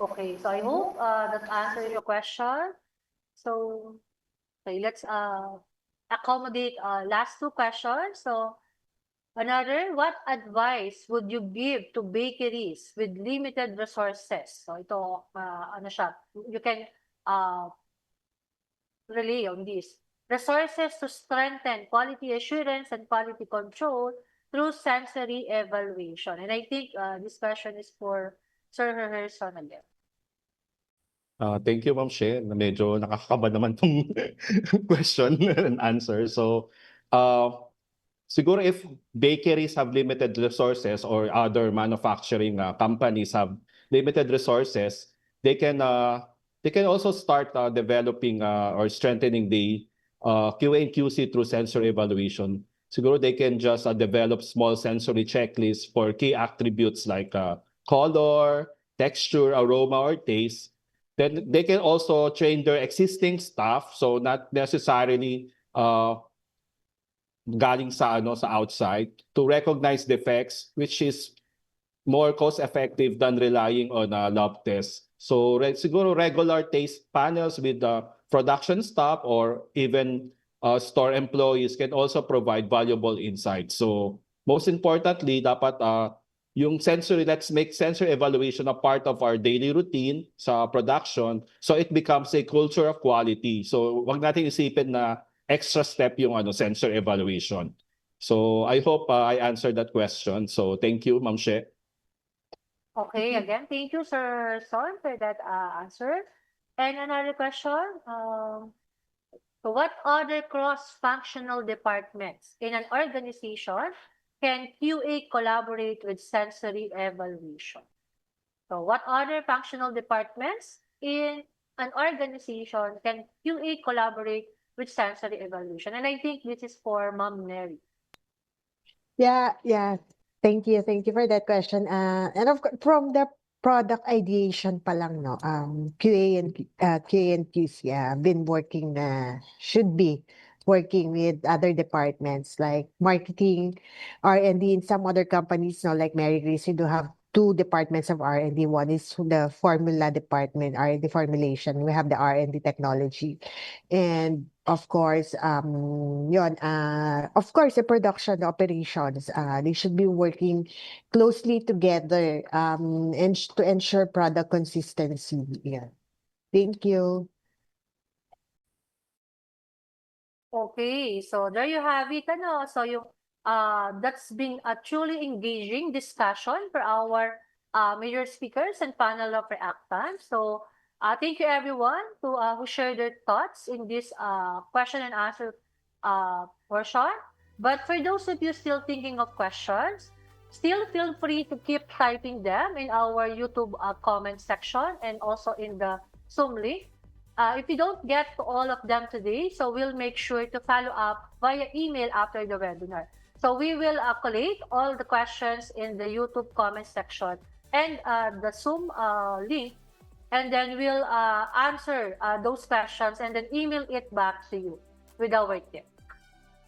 Okay, so I hope that answers your question. So okay, let's accommodate last two questions. So another, what advice would you give to bakeries with limited resources? So ito, ano siya, you can rely on this. Resources to strengthen quality assurance and quality control through sensory evaluation. And I think this question is for Sir Herson again. Thank you, Ma'am She. Medyo nakakakaba naman tong question and answer. So, siguro if bakeries have limited resources or other manufacturing companies have limited resources, they can they can also start developing or strengthening the QA and QC through sensor evaluation. Siguro they can just develop small sensory checklists for key attributes like color, texture, aroma, or taste. Then they can also train their existing staff, so not necessarily galing sa outside, to recognize defects, which is more cost-effective than relying on lab tests. So siguro regular taste panels with the production staff or even store employees can also provide valuable insights. So most importantly, dapat yung sensory, let's make sensor evaluation a part of our daily routine sa production so it becomes a culture of quality. So wag natin isipin na extra step yung sensor evaluation. So I hope I answered that question. So thank you, Ma'am She. Okay, again, thank you, Sir Son, for that answer. And another question, so what other cross-functional departments in an organization can QA collaborate with sensory evaluation? So what other functional departments in an organization can QA collaborate with sensory evaluation? And I think this is for Ma'am Mary. Yeah. Thank you for that question. And of course, from the product ideation pa lang, no, QA and QC, been working should be working with other departments like marketing, R&D. In some other companies, no, like Mary Grace, we do have two departments of R&D. One is the formula department, R&D formulation. We have the R&D technology. And of course, of course, the production, the operations, they should be working closely together and to ensure product consistency. Yeah. Thank you. Okay, so there you have it. So that's been a truly engaging discussion for our major speakers and panel of reactants. So thank you everyone who shared their thoughts in this question and answer portion. But for those of you still thinking of questions, still feel free to keep typing them in our YouTube comment section and also in the Zoom link. If you don't get to all of them today, so we'll make sure to follow up via email after the webinar. So we will collate all the questions in the YouTube comment section and the Zoom link, and then we'll answer those questions and then email it back to you with our tip.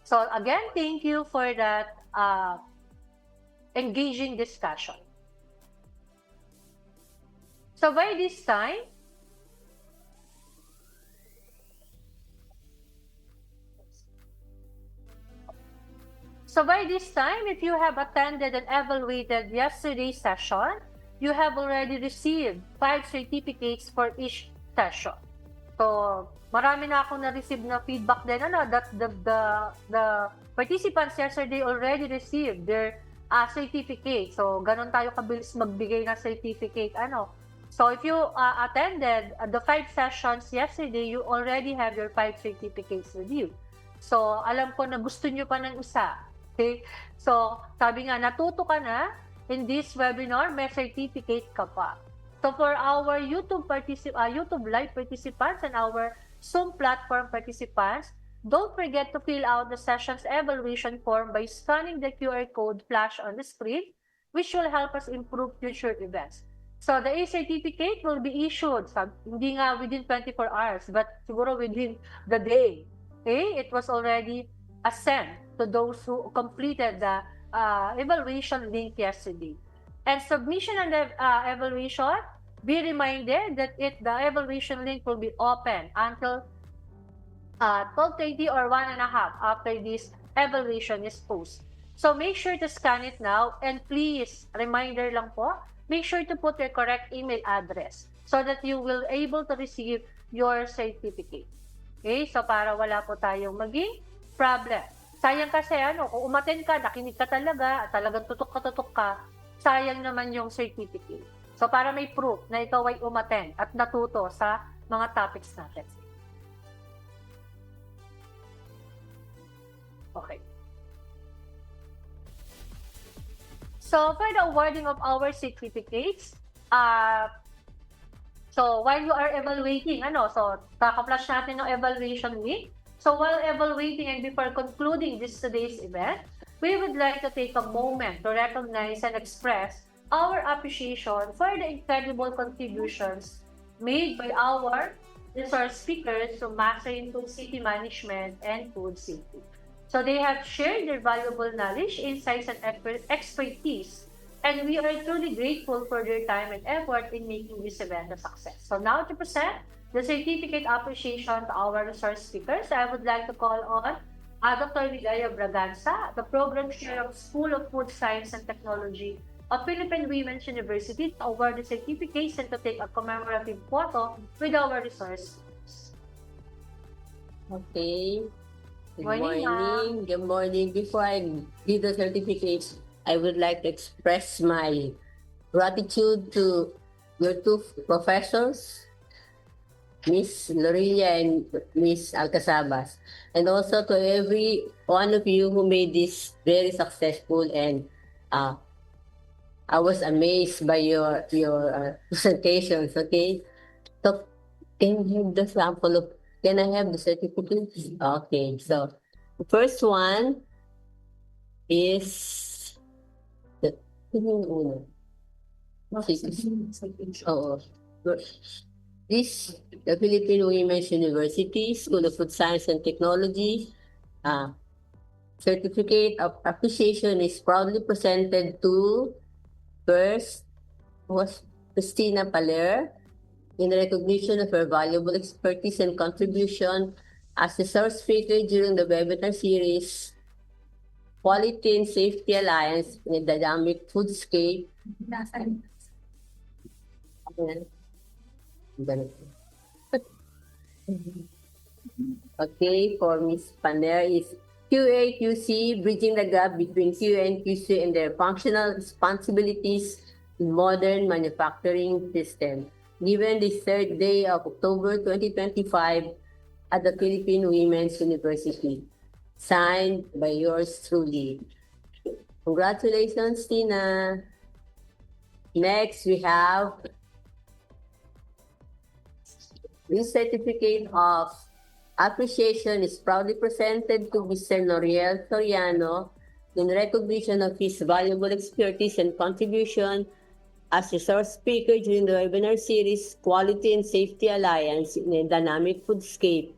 So again, thank you for that engaging discussion. So by this time, if you have attended and evaluated yesterday's session, you have already received 5 certificates for each session. So, marami na akong na-receive na feedback din, that the participants yesterday already received their certificate. So, ganun tayo kabilis magbigay ng certificate, So, if you attended the 5 sessions yesterday, you already have your 5 certificates with you. So, alam ko na gusto nyo pa ng isa. Okay? So, sabi nga, natuto ka na, in this webinar, may certificate ka pa. So, for our YouTube live participants and our Zoom platform participants, don't forget to fill out the session's evaluation form by scanning the QR code flash on the screen, which will help us improve future events. So, the certificate will be issued, hindi nga within 24 hours, but siguro within the day. Okay? It was already sent to those who completed the evaluation link yesterday. And submission and evaluation, be reminded that the evaluation link will be open until 12:30 or 1:30 after this evaluation is posted. So make sure to scan it now, and please, reminder lang po, make sure to put your correct email address so that you will able to receive your certificate. Okay? So para wala po tayong maging problem. Sayang kasi kung umattend ka, nakinig ka talagang tutok ka, sayang naman yung certificate. So para may proof na ikaw ay umattend at natuto sa mga topics natin. Okay. So for the awarding of our certificates, So, while you are evaluating, kaka-flash natin yung evaluation week. So, while evaluating and before concluding today's event, we would like to take a moment to recognize and express our appreciation for the incredible contributions made by our resource speakers to mastering food safety management and food safety. So they have shared their valuable knowledge, insights, and expertise, and we are truly grateful for their time and effort in making this event a success. So now to present the certificate appreciation to our resource speakers, I would like to call on Dr. Ligaya Braganza, the Program Chair of School of Food Science and Technology of Philippine Women's University, to award the certificates and to take a commemorative photo with our resource speakers. Okay. Good Morning, ma'am. Good morning. Before I give the certificates, I would like to express my gratitude to your two professors, Miss Lorilla and Miss Alcazabas, and also to every one of you who made this very successful. And I was amazed by your presentations. Okay, so can you have the sample of? Can I have the certificate? Okay, so the first one is the oh, this the Philippine Women's University School of Food Science and Technology certificate of appreciation is proudly presented to first was Christina Paler, in recognition of her valuable expertise and contribution as a resource speaker during the webinar series Quality and Safety Alliance in the Dynamic Foodscape. Okay, for Ms. Paner is QA/QC, bridging the gap between QA and QC and their functional responsibilities in modern manufacturing system. Given the third day of October 2025 at the Philippine Women's University. Signed by yours truly. Congratulations, Tina. Next, we have this certificate of appreciation is proudly presented to Mr. Noriel Soriano in recognition of his valuable expertise and contribution as resource speaker during the webinar series Quality and Safety Alliance in a Dynamic Foodscape.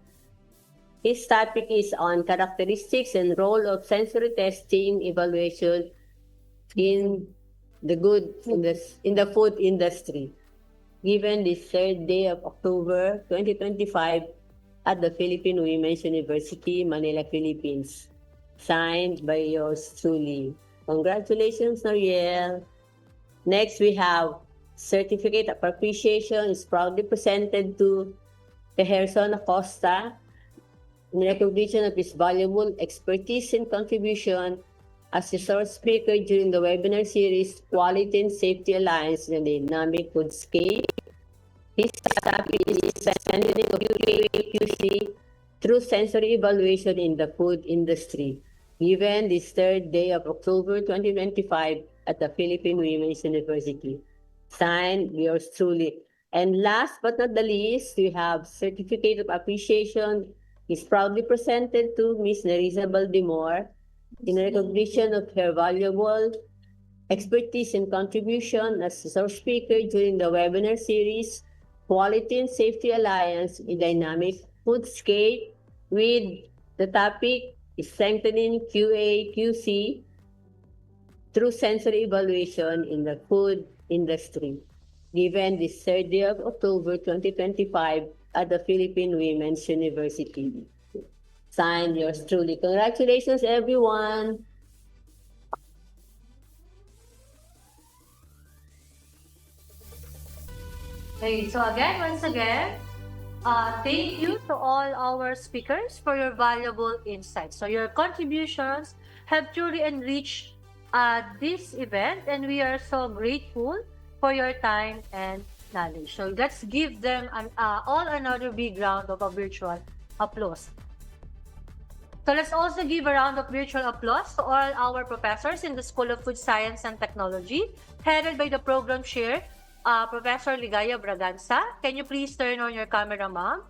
His topic is on characteristics and role of sensory testing evaluation in the food industry. Given the third day of October 2025 at the Philippine Women's University, Manila, Philippines. Signed by yours truly. Congratulations, Noriel. Next, we have Certificate of Appreciation is proudly presented to Teherson Acosta in recognition of his valuable expertise and contribution as resource speaker during the webinar series Quality and Safety Alliance in the Dynamic Foodscape. His topic is strengthening of QA/QC through sensory evaluation in the food industry. Given this third day of October 2025 at the Philippine Women's University. Signed, yours truly. And last but not the least, we have Certificate of Appreciation is proudly presented to Ms. Nerissa Baldimore in recognition of her valuable expertise and contribution as resource speaker during the webinar series Quality and Safety Alliance in Dynamic Foodscape with the topic is strengthening QA/QC through sensory evaluation in the food industry, given this third day of October 2025 at the Philippine Women's University. Signed, yours truly. Congratulations, everyone. Okay, so once again, thank you to all our speakers for your valuable insights. So your contributions have truly enriched this event, and we are so grateful for your time and knowledge. So let's give them all another big round of a virtual applause. So let's also give a round of virtual applause to all our professors in the School of Food Science and Technology, headed by the program chair, Professor Ligaya Braganza. Can you please turn on your camera, ma'am?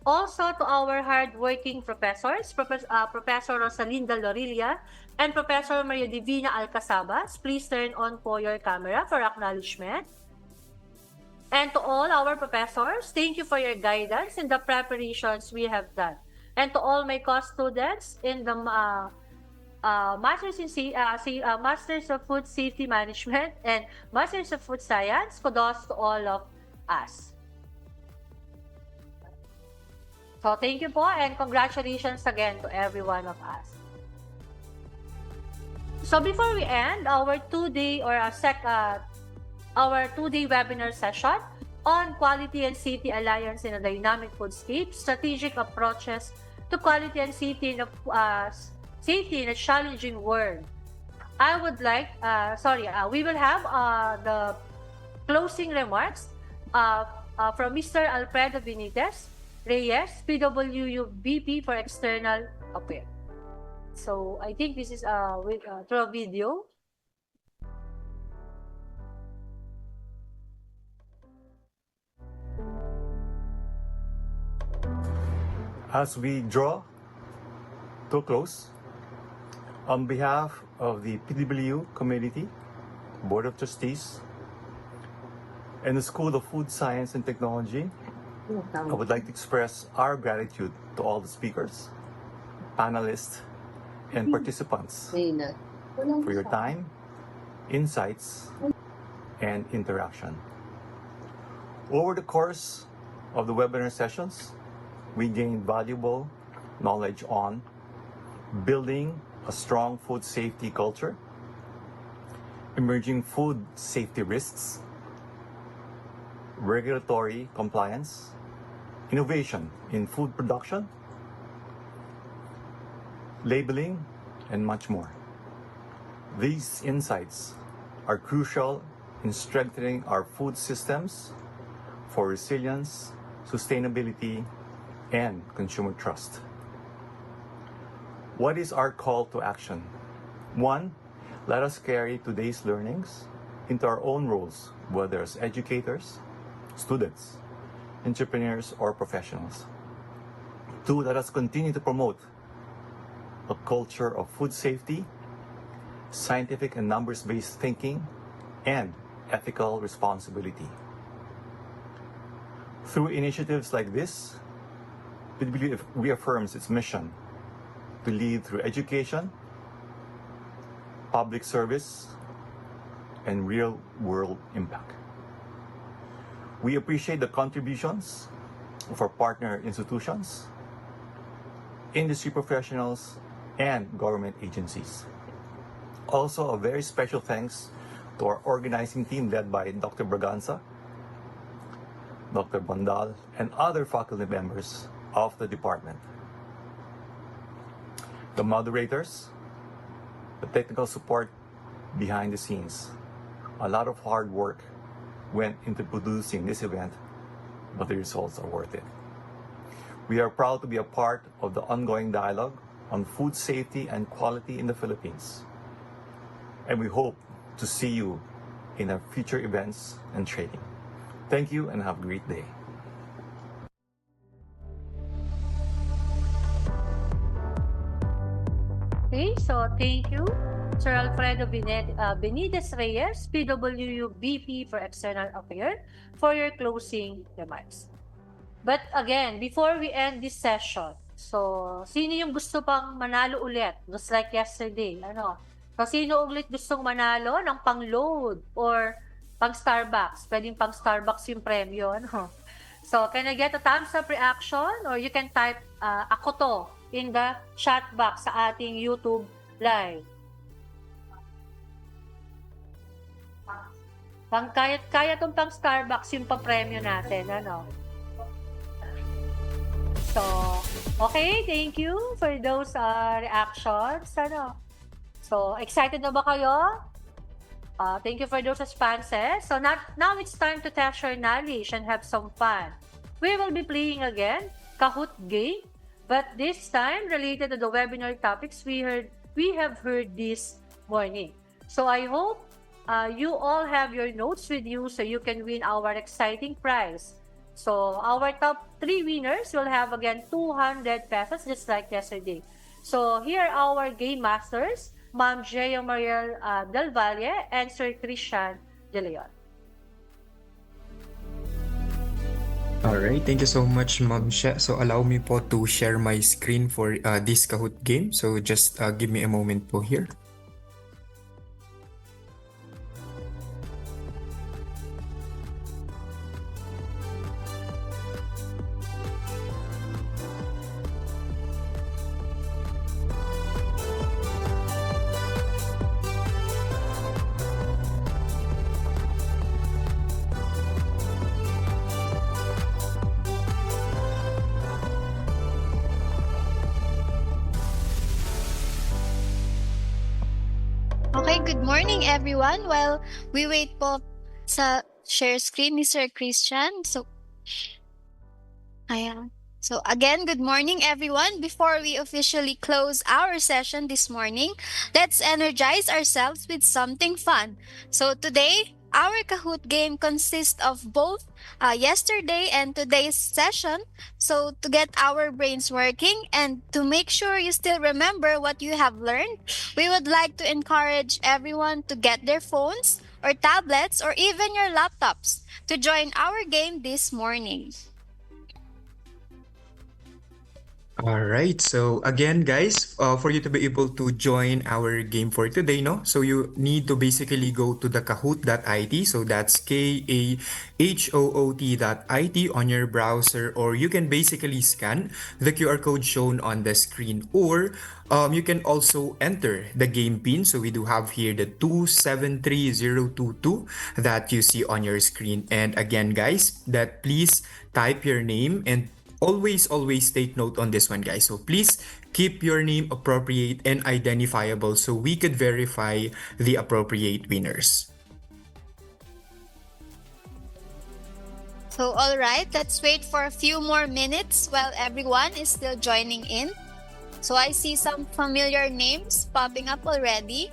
Also to our hardworking professors, Professor Rosalinda Lorilla and Professor Maria Divina Alcazabas, please turn on po your camera for acknowledgement. And to all our professors, thank you for your guidance in the preparations we have done. And to all my co-students in the Masters of Food Safety Management and Masters of Food Science, kudos to all of us. So thank you po and congratulations again to every one of us. So before we end our two-day webinar session on Quality and Safety Alliance in a Dynamic Foodscape, Strategic Approaches to Quality and Safety in a Challenging World, I would like, we will have the closing remarks from Mr. Alfredo Benitez Reyes, PWU VP for External Affairs. So I think this is through a video. As we draw to a close, on behalf of the PWU Community, Board of Trustees, and the School of Food Science and Technology, I would like to express our gratitude to all the speakers, panelists, and participants for your time, insights, and interaction. Over the course of the webinar sessions, we gained valuable knowledge on building a strong food safety culture, emerging food safety risks, regulatory compliance, innovation in food production, labeling, and much more. These insights are crucial in strengthening our food systems for resilience, sustainability, and consumer trust. What is our call to action? 1, let us carry today's learnings into our own roles, whether as educators, students, entrepreneurs, or professionals. 2, let us continue to promote a culture of food safety, scientific and numbers-based thinking, and ethical responsibility. Through initiatives like this, PWU reaffirms its mission to lead through education, public service, and real-world impact. We appreciate the contributions of our partner institutions, industry professionals, and government agencies. Also, a very special thanks to our organizing team led by Dr. Braganza, Dr. Bandal, and other faculty members of the department. The moderators, the technical support behind the scenes. A lot of hard work went into producing this event, but the results are worth it. We are proud to be a part of the ongoing dialogue on food safety and quality in the Philippines. And we hope to see you in our future events and training. Thank you and have a great day. Okay, so thank you, Sir Alfredo Benitez Reyes, PWU VP for External Affairs, for your closing remarks. But again, before we end this session, so sino yung gusto pang manalo ulit? Just like yesterday, ano? So sino ulit gustong manalo ng pang-load or pang-Starbucks? Pwedeng pang-Starbucks yung premyo, ano? So can I get a thumbs up reaction or you can type ako to in the chat box sa ating YouTube live. Kaya tong pang Starbucks yung pa-premyo natin, ano? So, okay, thank you for those reactions, ano? So, excited na ba kayo? Thank you for those responses. So, now it's time to test your knowledge and have some fun. We will be playing again, Kahoot game, but this time related to the webinar topics we have heard this morning. So I hope you all have your notes with you so you can win our exciting prize. So our top 3 winners will have again 200 pesos just like yesterday. So here are our game masters, Ma'am Jaya Mariel Del Valle and Sir Christian De Leon. Alright, thank you so much, Ma'am She. So allow me po to share my screen for this Kahoot game. So just give me a moment po here. Okay, good morning everyone. While we wait po sa share screen ni Sir Christian. So, ayan. So again, good morning everyone. Before we officially close our session this morning, let's energize ourselves with something fun. So today, our Kahoot game consists of both yesterday and today's session. So to get our brains working and to make sure you still remember what you have learned, we would like to encourage everyone to get their phones or tablets or even your laptops to join our game this morning. All right. So again, guys, for you to be able to join our game for today, no? So you need to basically go to the kahoot.it. So that's kahoot.it on your browser, or you can basically scan the QR code shown on the screen, or you can also enter the game pin. So we do have here the 273022 that you see on your screen. And again, guys, that please type your name and always take note on this one, guys. So please keep your name appropriate and identifiable so we could verify the appropriate winners. So all right, let's wait for a few more minutes while everyone is still joining in. So I see some familiar names popping up already.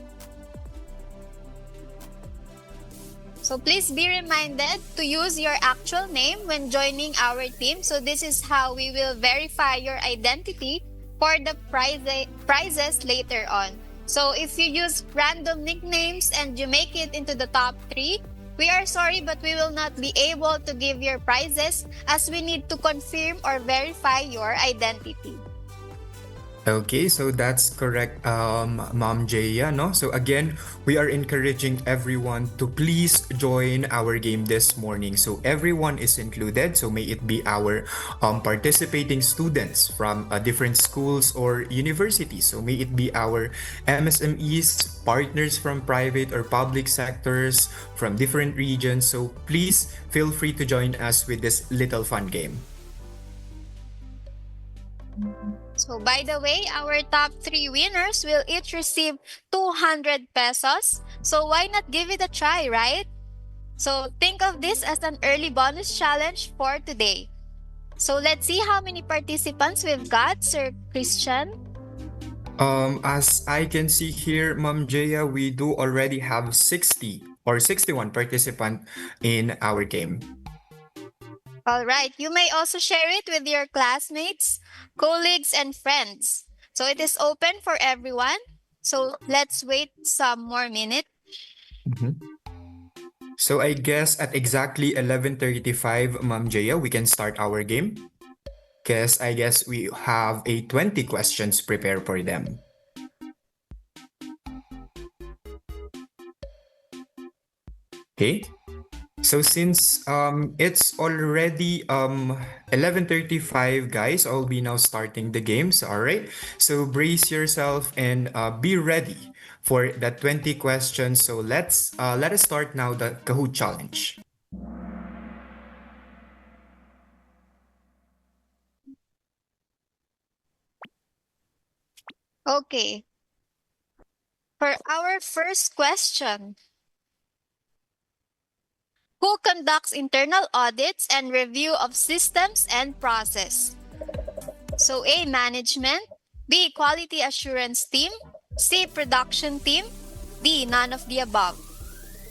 So please be reminded to use your actual name when joining our team. So this is how we will verify your identity for the prizes later on. So if you use random nicknames and you make it into the top 3, we are sorry, but we will not be able to give your prizes as we need to confirm or verify your identity. Okay, so that's correct, Ma'am Jaya, no? So again, we are encouraging everyone to please join our game this morning. So everyone is included. So may it be our participating students from different schools or universities. So may it be our MSMEs, partners from private or public sectors from different regions. So please feel free to join us with this little fun game. So by the way, our top 3 winners will each receive 200 pesos. So why not give it a try, right? So think of this as an early bonus challenge for today. So let's see how many participants we've got, Sir Christian. As I can see here, Ma'am Jaya, we do already have 60 or 61 participants in our game. All right, you may also share it with your classmates, colleagues, and friends. So it is open for everyone. So let's wait some more minutes. So I guess at exactly 11:35, Ma'am Jaya, we can start our game. Because I guess we have a 20 questions prepared for them. Okay. So since it's already 11:35, guys, I'll be now starting the games. All right. So brace yourself and be ready for the 20 questions. So let us start now the Kahoot challenge. Okay. For our first question, who conducts internal audits and review of systems and process? So A, management, B, quality assurance team, C, production team, D, none of the above.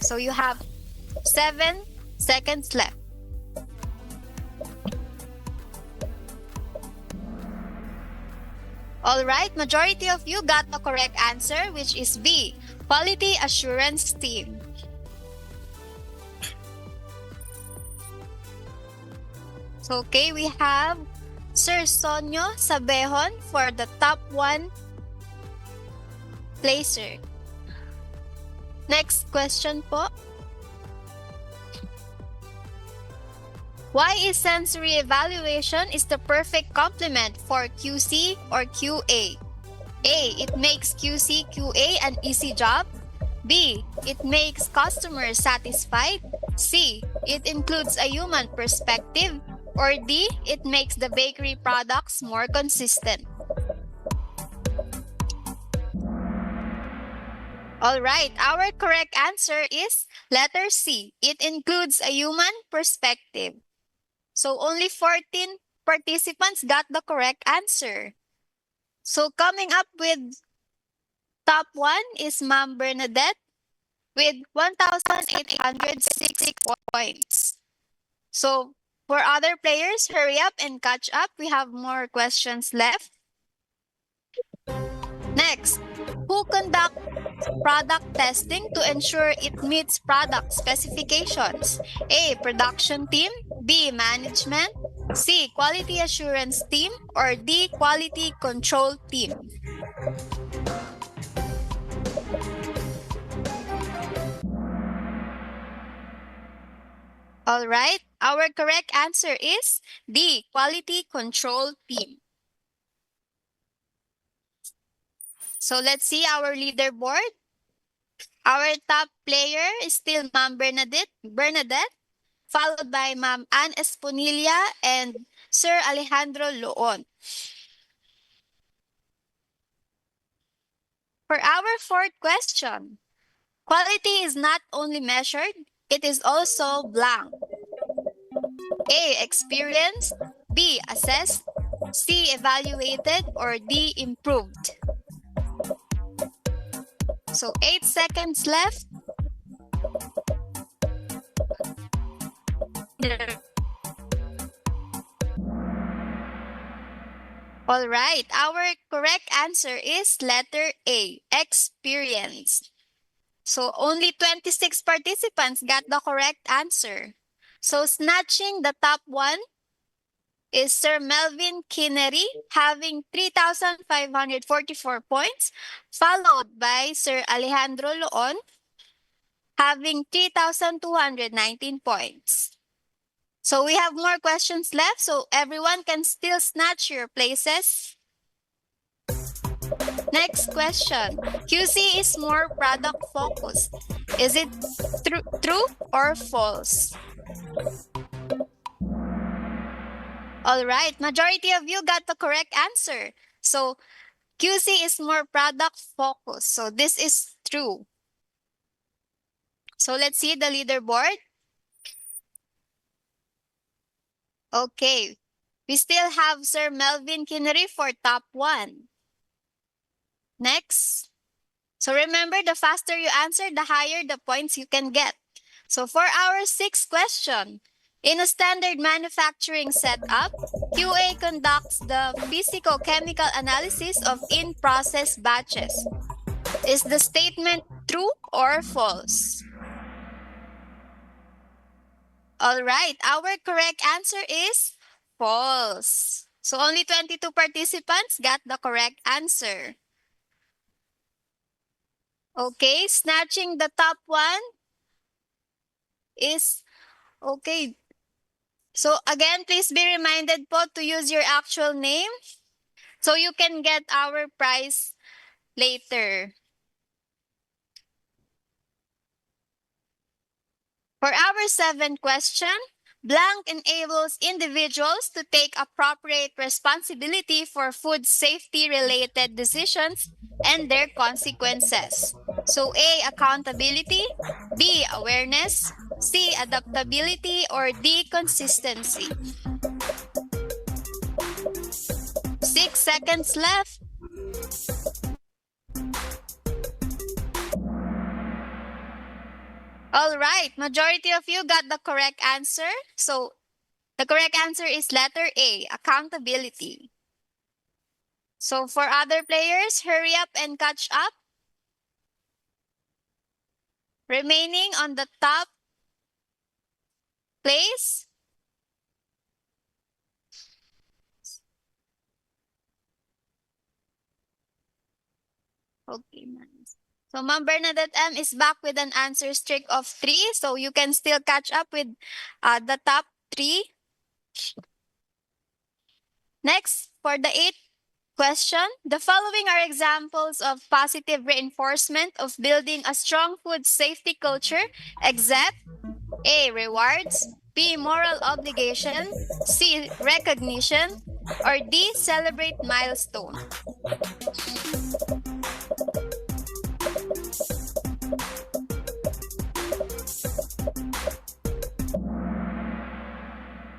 So you have 7 seconds left. All right, majority of you got the correct answer, which is B, Quality Assurance Team. So, okay, we have Sir Sonyo Sabehon for the top 1 placer. Next question po. Why is sensory evaluation is the perfect complement for QC or QA? A. It makes QC, QA an easy job. B. It makes customers satisfied. C. It includes a human perspective. Or D. It makes the bakery products more consistent. All right, our correct answer is letter C. It includes a human perspective. So only 14 participants got the correct answer. So coming up with top 1 is Ma'am Bernadette with 1,860 points. So for other players, hurry up and catch up. We have more questions left. Next, who conducts product testing to ensure it meets product specifications? A. Production team. B. Management. C. Quality assurance team. Or D. Quality control team. All right, our correct answer is D. Quality control team. So let's see our leaderboard. Our top player is still Ma'am Bernadette, followed by Ma'am Ann Esponilla and Sir Alejandro Loon. For our fourth question, quality is not only measured, it is also blank. A. Experienced. B. Assessed. C. Evaluated. Or D. Improved. So 8 seconds left. All right, our correct answer is letter A, experienced. So only 26 participants got the correct answer. So snatching the top 1 is Sir Melvin Kinnery having 3,544 points, followed by Sir Alejandro Loon having 3,219 points. So we have more questions left, so everyone can still snatch your places. Next question. QC is more product focused. Is it true or false? All right, majority of you got the correct answer. So QC is more product focused. So this is true. So let's see the leaderboard. Okay, we still have Sir Melvin Kinnery for top 1. Next. So remember, the faster you answer, the higher the points you can get. So for our 6th question, in a standard manufacturing setup, QA conducts the physicochemical analysis of in-process batches. Is the statement true or false? All right, our correct answer is false. So only 22 participants got the correct answer. Okay, snatching the top 1 is okay. So again, please be reminded po to use your actual name so you can get our prize later. For our 7th question, blank enables individuals to take appropriate responsibility for food safety-related decisions and their consequences. So A, accountability, B, awareness, C, adaptability, or D, consistency. 6 seconds left. All right, majority of you got the correct answer. So the correct answer is letter A, accountability. So for other players, hurry up and catch up. Remaining on the top place. Okay, nice. So Ma'am Bernadette M is back with an answer streak of 3. So you can still catch up with the top 3. Next, for the 8th question, the following are examples of positive reinforcement of building a strong food safety culture, except A. Rewards, B. Moral obligation, C. Recognition, or D. Celebrate milestone.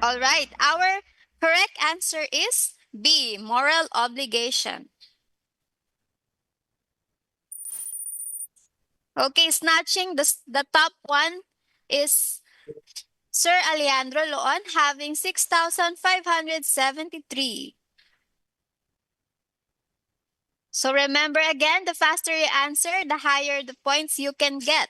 All right, our correct answer is B. Moral obligation. Okay, snatching the top one is Sir Alejandro Loon having 6,573. So remember again, the faster you answer, the higher the points you can get.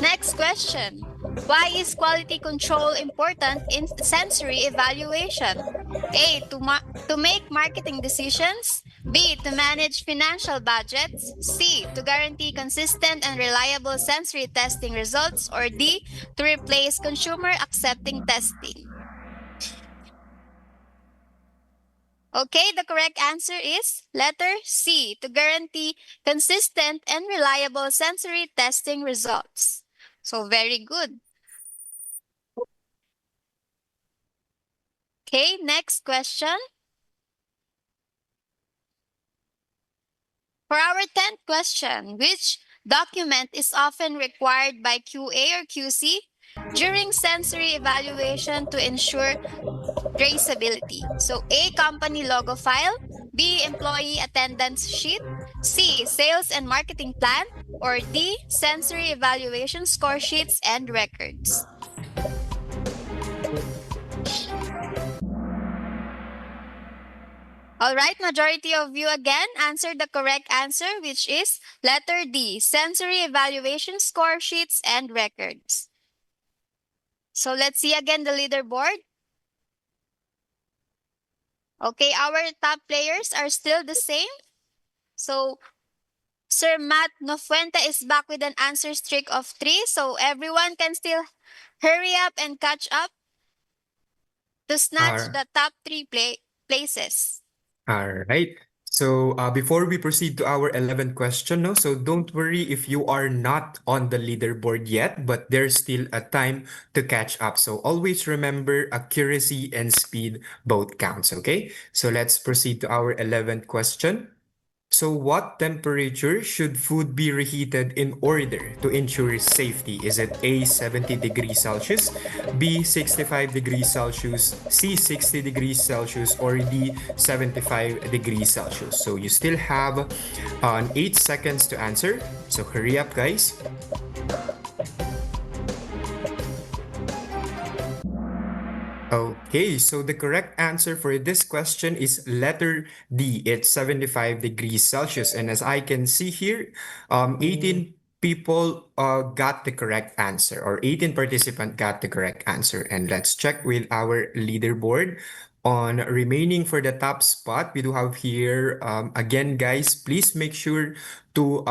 Next question. Why is quality control important in sensory evaluation? A. To make marketing decisions. B. To manage financial budgets. C. To guarantee consistent and reliable sensory testing results. Or D. To replace consumer accepting testing. Okay, the correct answer is letter C. To guarantee consistent and reliable sensory testing results. So very good. Okay, next question. For our 10th question, which document is often required by QA or QC during sensory evaluation to ensure traceability? So A, company logo file, B, employee attendance sheet, C, sales and marketing plan, or D, sensory evaluation score sheets and records. All right, majority of you again answered the correct answer, which is letter D, sensory evaluation score sheets and records. So let's see again the leaderboard. Okay, our top players are still the same. So Sir Matt Nofuente is back with an answer streak of 3. So everyone can still hurry up and catch up to snatch the top 3 places. All right. So before we proceed to our 11th question, no, so don't worry if you are not on the leaderboard yet, but there's still a time to catch up. So always remember accuracy and speed both counts, okay? So let's proceed to our 11th question. So what temperature should food be reheated in order to ensure safety? Is it A, 70 degrees Celsius, B, 65 degrees Celsius, C, 60 degrees Celsius, or D, 75 degrees Celsius? So you still have 8 seconds to answer. So hurry up, guys. Okay, so the correct answer for this question is letter D. It's 75 degrees Celsius. And as I can see here, 18 people got the correct answer, or 18 participants got the correct answer. And let's check with our leaderboard. On remaining for the top spot, we do have here, again, guys, please make sure to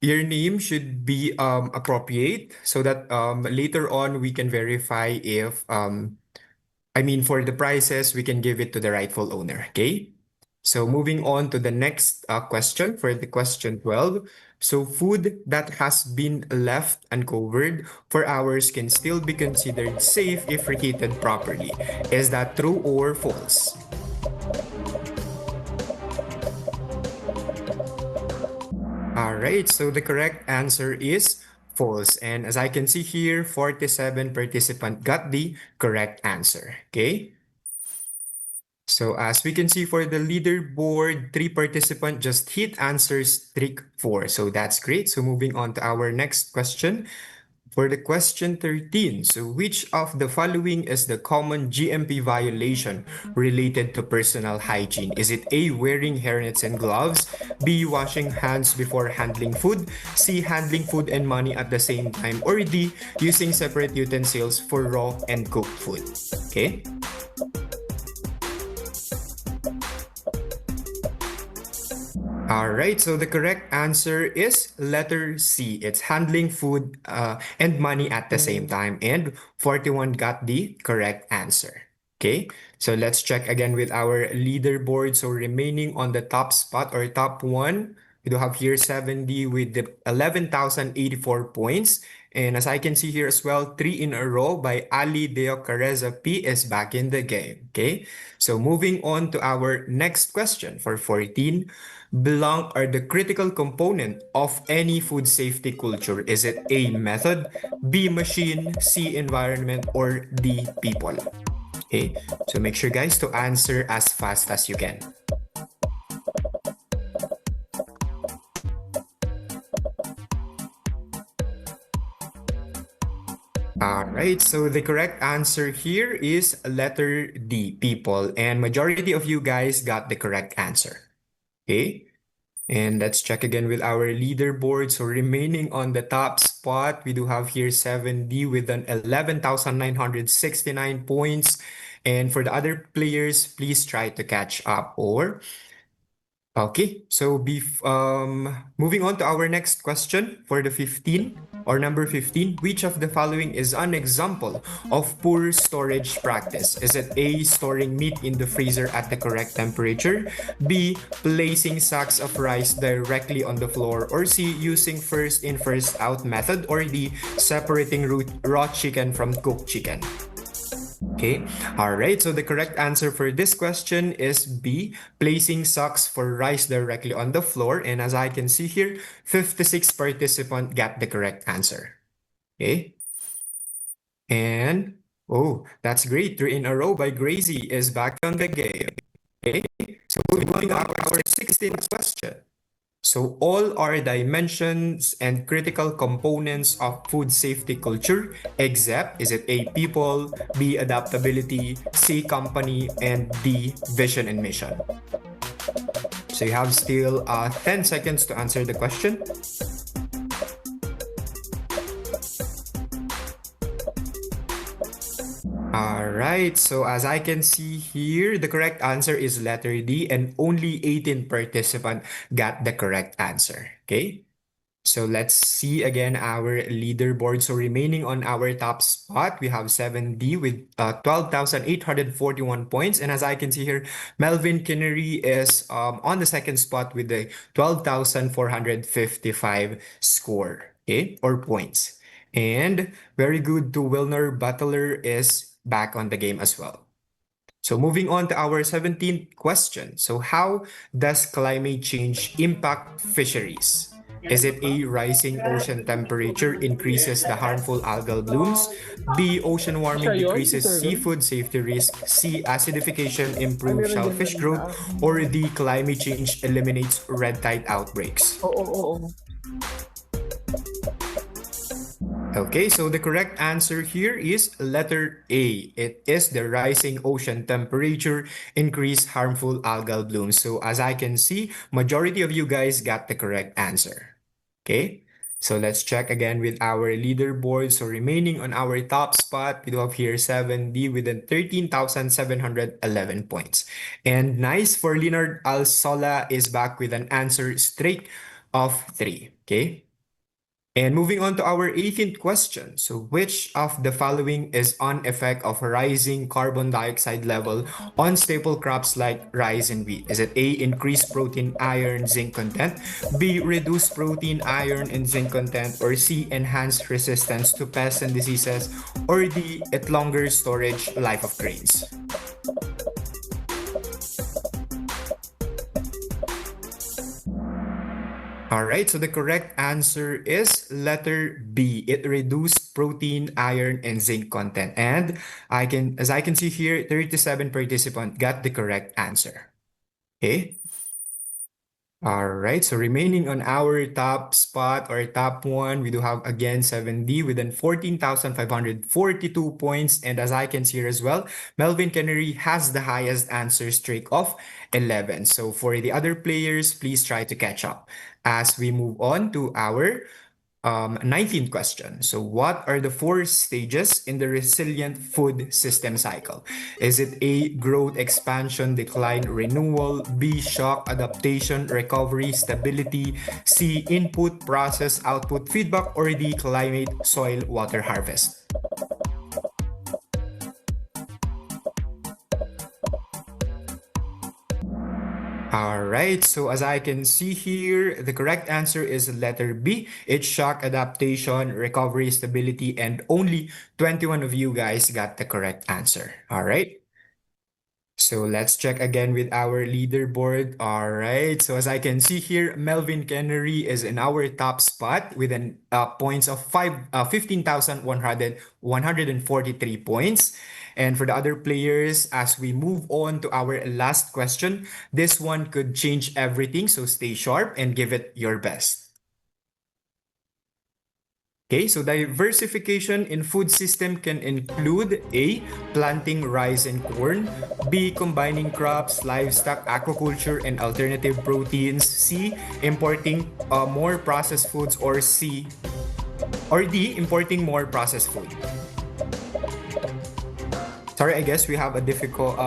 your name should be appropriate so that later on we can verify if for the prices we can give it to the rightful owner. Okay. So moving on to the next question for the question 12. So food that has been left uncovered for hours can still be considered safe if reheated properly. Is that true or false? All right, so the correct answer is false. And as I can see here, 47 participants got the correct answer. Okay. So as we can see for the leaderboard, 3 participants just hit answers trick 4. So that's great. So moving on to our next question. For the question 13, so which of the following is the common GMP violation related to personal hygiene? Is it A, wearing hairnets and gloves, B, washing hands before handling food, C, handling food and money at the same time, or D, using separate utensils for raw and cooked food? Okay. All right, so the correct answer is letter C. It's handling food and money at the same time. And 41 got the correct answer. Okay, so let's check again with our leaderboard. So remaining on the top spot or top one, we do have here 70 with the 11,084 points. And as I can see here as well, 3 in a row by Ali Deo Careza P is back in the game. Okay, so moving on to our next question for 14. Belong are the critical component of any food safety culture? Is it A, method, B, machine, C, environment, or D, people? Okay, so make sure guys to answer as fast as you can. All right, so the correct answer here is letter D, people, and majority of you guys got the correct answer. Okay, and let's check again with our leaderboard. So remaining on the top spot, we do have here 7D with an 11,969 points. And for the other players, please try to catch up. Okay, so moving on to our next question for the 15 or number 15, which of the following is an example of poor storage practice? Is it A, storing meat in the freezer at the correct temperature, B, placing sacks of rice directly on the floor, or C, using first in first out method, or D, separating raw chicken from cooked chicken? Okay, all right, so the correct answer for this question is B, placing sacks for rice directly on the floor. And as I can see here, 56 participants got the correct answer. Okay, and oh, that's great. 3 in a row by Gracie is back on the game. Okay, so moving on to our 16th question. So all are dimensions and critical components of food safety culture, except, is it A, people, B, adaptability, C, company, and D, vision and mission? So you have still 10 seconds to answer the question. All right, so as I can see here, the correct answer is letter D, and only 18 participants got the correct answer. Okay, so let's see again our leaderboard. So remaining on our top spot, we have 7D with 12,841 points. And as I can see here, Melvin Kinnery is on the second spot with the 12,455 score, okay, or points. And very good to Wilner Butler is back on the game as well. So moving on to our 17th question. So how does climate change impact fisheries? Is it A, rising ocean temperature increases the harmful algal blooms, B, ocean warming decreases seafood safety risk, C, acidification improves shellfish growth, or D, climate change eliminates red tide outbreaks? Okay, so the correct answer here is letter A. It is the rising ocean temperature increase harmful algal blooms. So as I can see, majority of you guys got the correct answer. Okay, so let's check again with our leaderboard. So remaining on our top spot, we do have here 7D with 13,711 points. And nice for Leonard Alsola is back with an answer straight of 3. Okay. And moving on to our 18th question. So which of the following is an effect of rising carbon dioxide level on staple crops like rice and wheat? Is it A, increased protein, iron, zinc content, B, reduced protein, iron, and zinc content, or C, enhanced resistance to pests and diseases, or D, it longer storage life of grains? All right, so the correct answer is letter B. It reduced protein, iron, and zinc content. And as I can see here, 37 participants got the correct answer. Okay. All right, so remaining on our top spot or top one, we do have again 7D with an 14,542 points. And as I can see here as well, Melvin Kennery has the highest answer streak of 11. So for the other players, please try to catch up as we move on to our 19th question. So what are the 4 stages in the resilient food system cycle? Is it A, growth, expansion, decline, renewal, B, shock, adaptation, recovery, stability, C, input, process, output, feedback, or D, climate, soil, water, harvest? All right, so as I can see here, the correct answer is letter B. It's shock, adaptation, recovery, stability, and only 21 of you guys got the correct answer. All right. So let's check again with our leaderboard. All right. So as I can see here, Melvin Kennery is in our top spot with an points of 15,143 points. And for the other players, as we move on to our last question, this one could change everything. So stay sharp and give it your best. Okay, so diversification in food system can include A, planting rice and corn, B, combining crops, livestock, aquaculture, and alternative proteins, C, importing more processed foods, or D, importing more processed food. Sorry, I guess we have a technical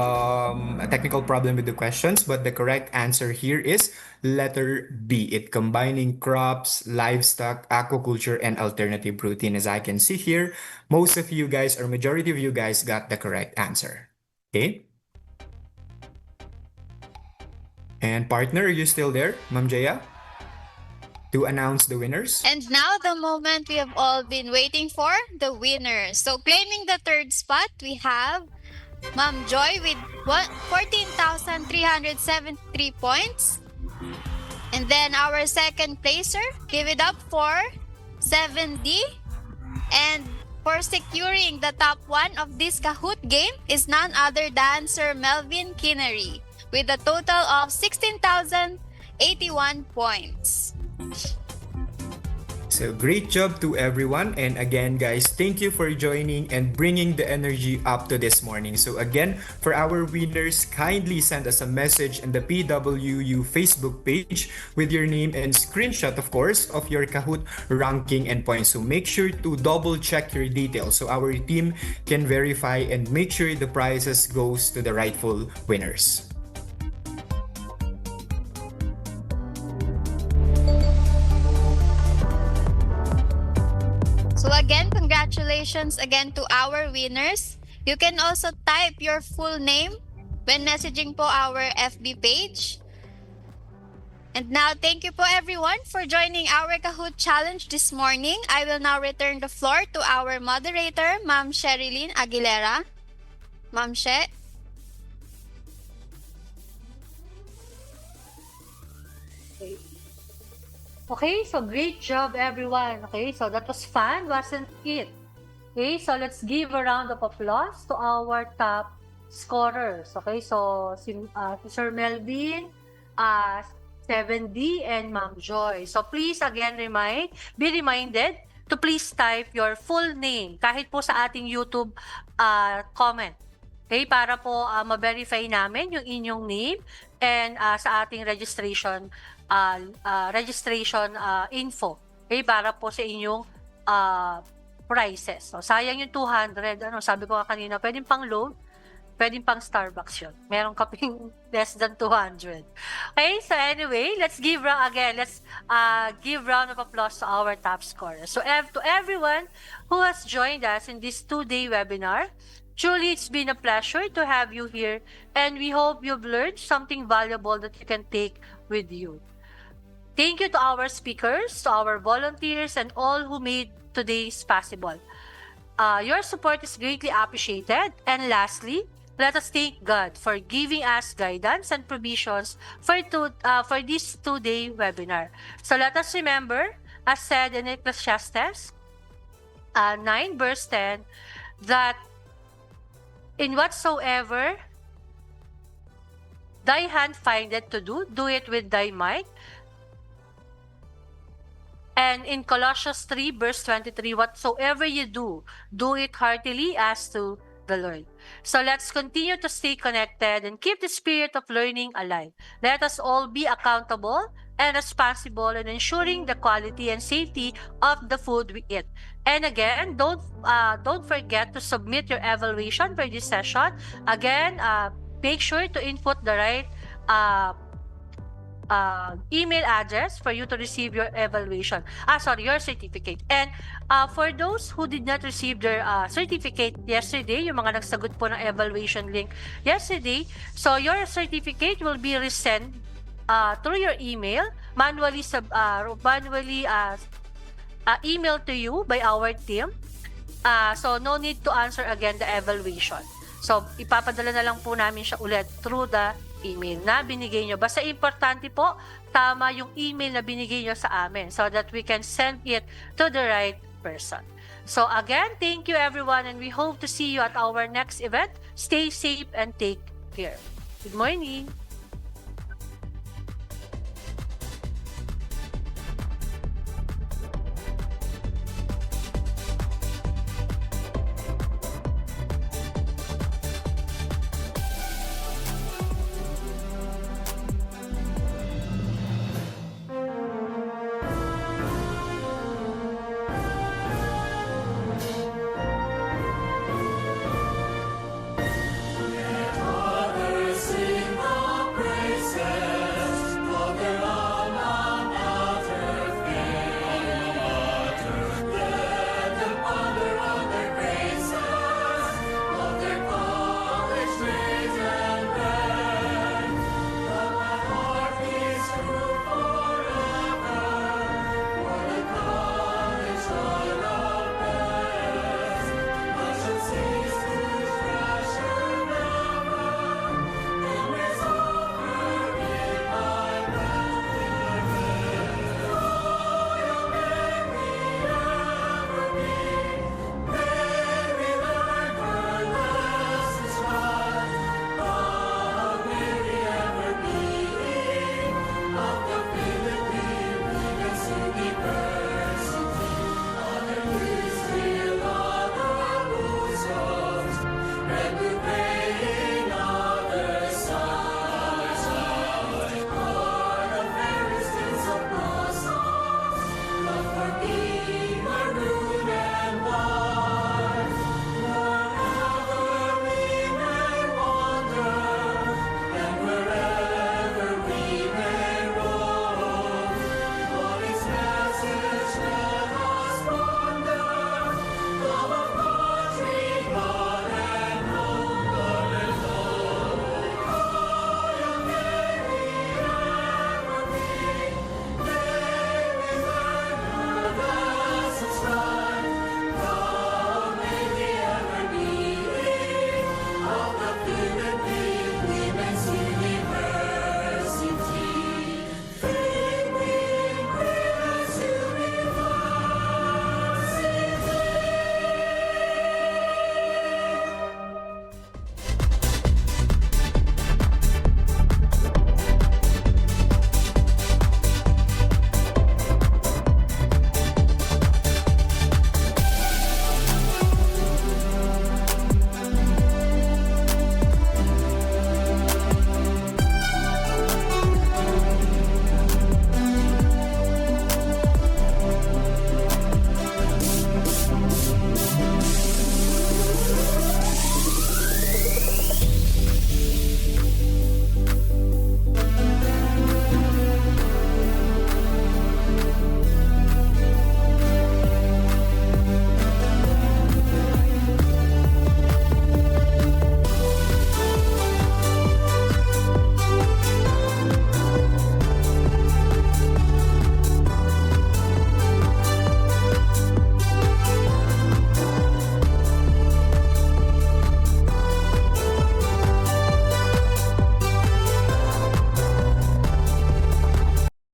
problem with the questions, but the correct answer here is letter B. It combining crops, livestock, aquaculture, and alternative protein. As I can see here, most of you guys or majority of you guys got the correct answer. Okay. And partner, are you still there, Ma'am Jaya? To announce the winners? And now the moment we have all been waiting for, the winners. So claiming the third spot, we have Ma'am Joy with 14,373 points. And then our second placer, give it up for 7D. And for securing the top one of this Kahoot game is none other than Sir Melvin Kinnery with a total of 16,081 points. So great job to everyone. And again, guys, thank you for joining and bringing the energy up to this morning. So again, for our winners, kindly send us a message in the PWU Facebook page with your name and screenshot, of course, of your Kahoot ranking and points. So make sure to double check your details so our team can verify and make sure the prizes goes to the rightful winners. So again, congratulations again to our winners. You can also type your full name when messaging po our FB page. And now, thank you po everyone for joining our Kahoot Challenge this morning. I will now return the floor to our moderator, Ma'am Sherilyn Aguilera. Ma'am She. Okay, so great job everyone. Okay, so that was fun, wasn't it? Okay, so let's give a round of applause to our top scorers. Okay, so Sir Melvin, 7D, and Ma'am Joy. So please again be reminded to please type your full name kahit po sa ating YouTube comment. Okay, para po ma-verify namin yung inyong name and sa ating registration info. Okay, para po sa inyong prices. So, sayang yung 200. Sabi ko nga kanina, pwedeng pang load, pwedeng pang Starbucks yun. Meron kaping less than 200. Okay, so anyway, let's give round of applause to our top scorers. So, to everyone who has joined us in this 2-day webinar, truly it's been a pleasure to have you here, and we hope you've learned something valuable that you can take with you. Thank you to our speakers, to our volunteers, and all who made today's possible. Your support is greatly appreciated. And lastly, Let us thank God for giving us guidance and provisions for this 2-day webinar. So let us remember, as said in Ecclesiastes 9 verse 10, that in whatsoever thy hand findeth to do, do it with thy might. And in Colossians 3 verse 23, whatsoever you do, do it heartily as to the Lord. So let's continue to stay connected and keep the spirit of learning alive. Let us all be accountable and responsible in ensuring the quality and safety of the food we eat. And again, don't forget to submit your evaluation for this session. Again, make sure to input the right email address for you to receive your evaluation. Your certificate. And for those who did not receive their certificate yesterday, yung mga nagsagot po ng evaluation link yesterday, so your certificate will be resent through your email, manually email to you by our team. So no need to answer again the evaluation. So ipapadala na lang po namin siya ulit through the email na binigay nyo. Basta importante po, tama yung email na binigay nyo sa amin so that we can send it to the right person. So again, thank you everyone and we hope to see you at our next event. Stay safe and take care. Good morning.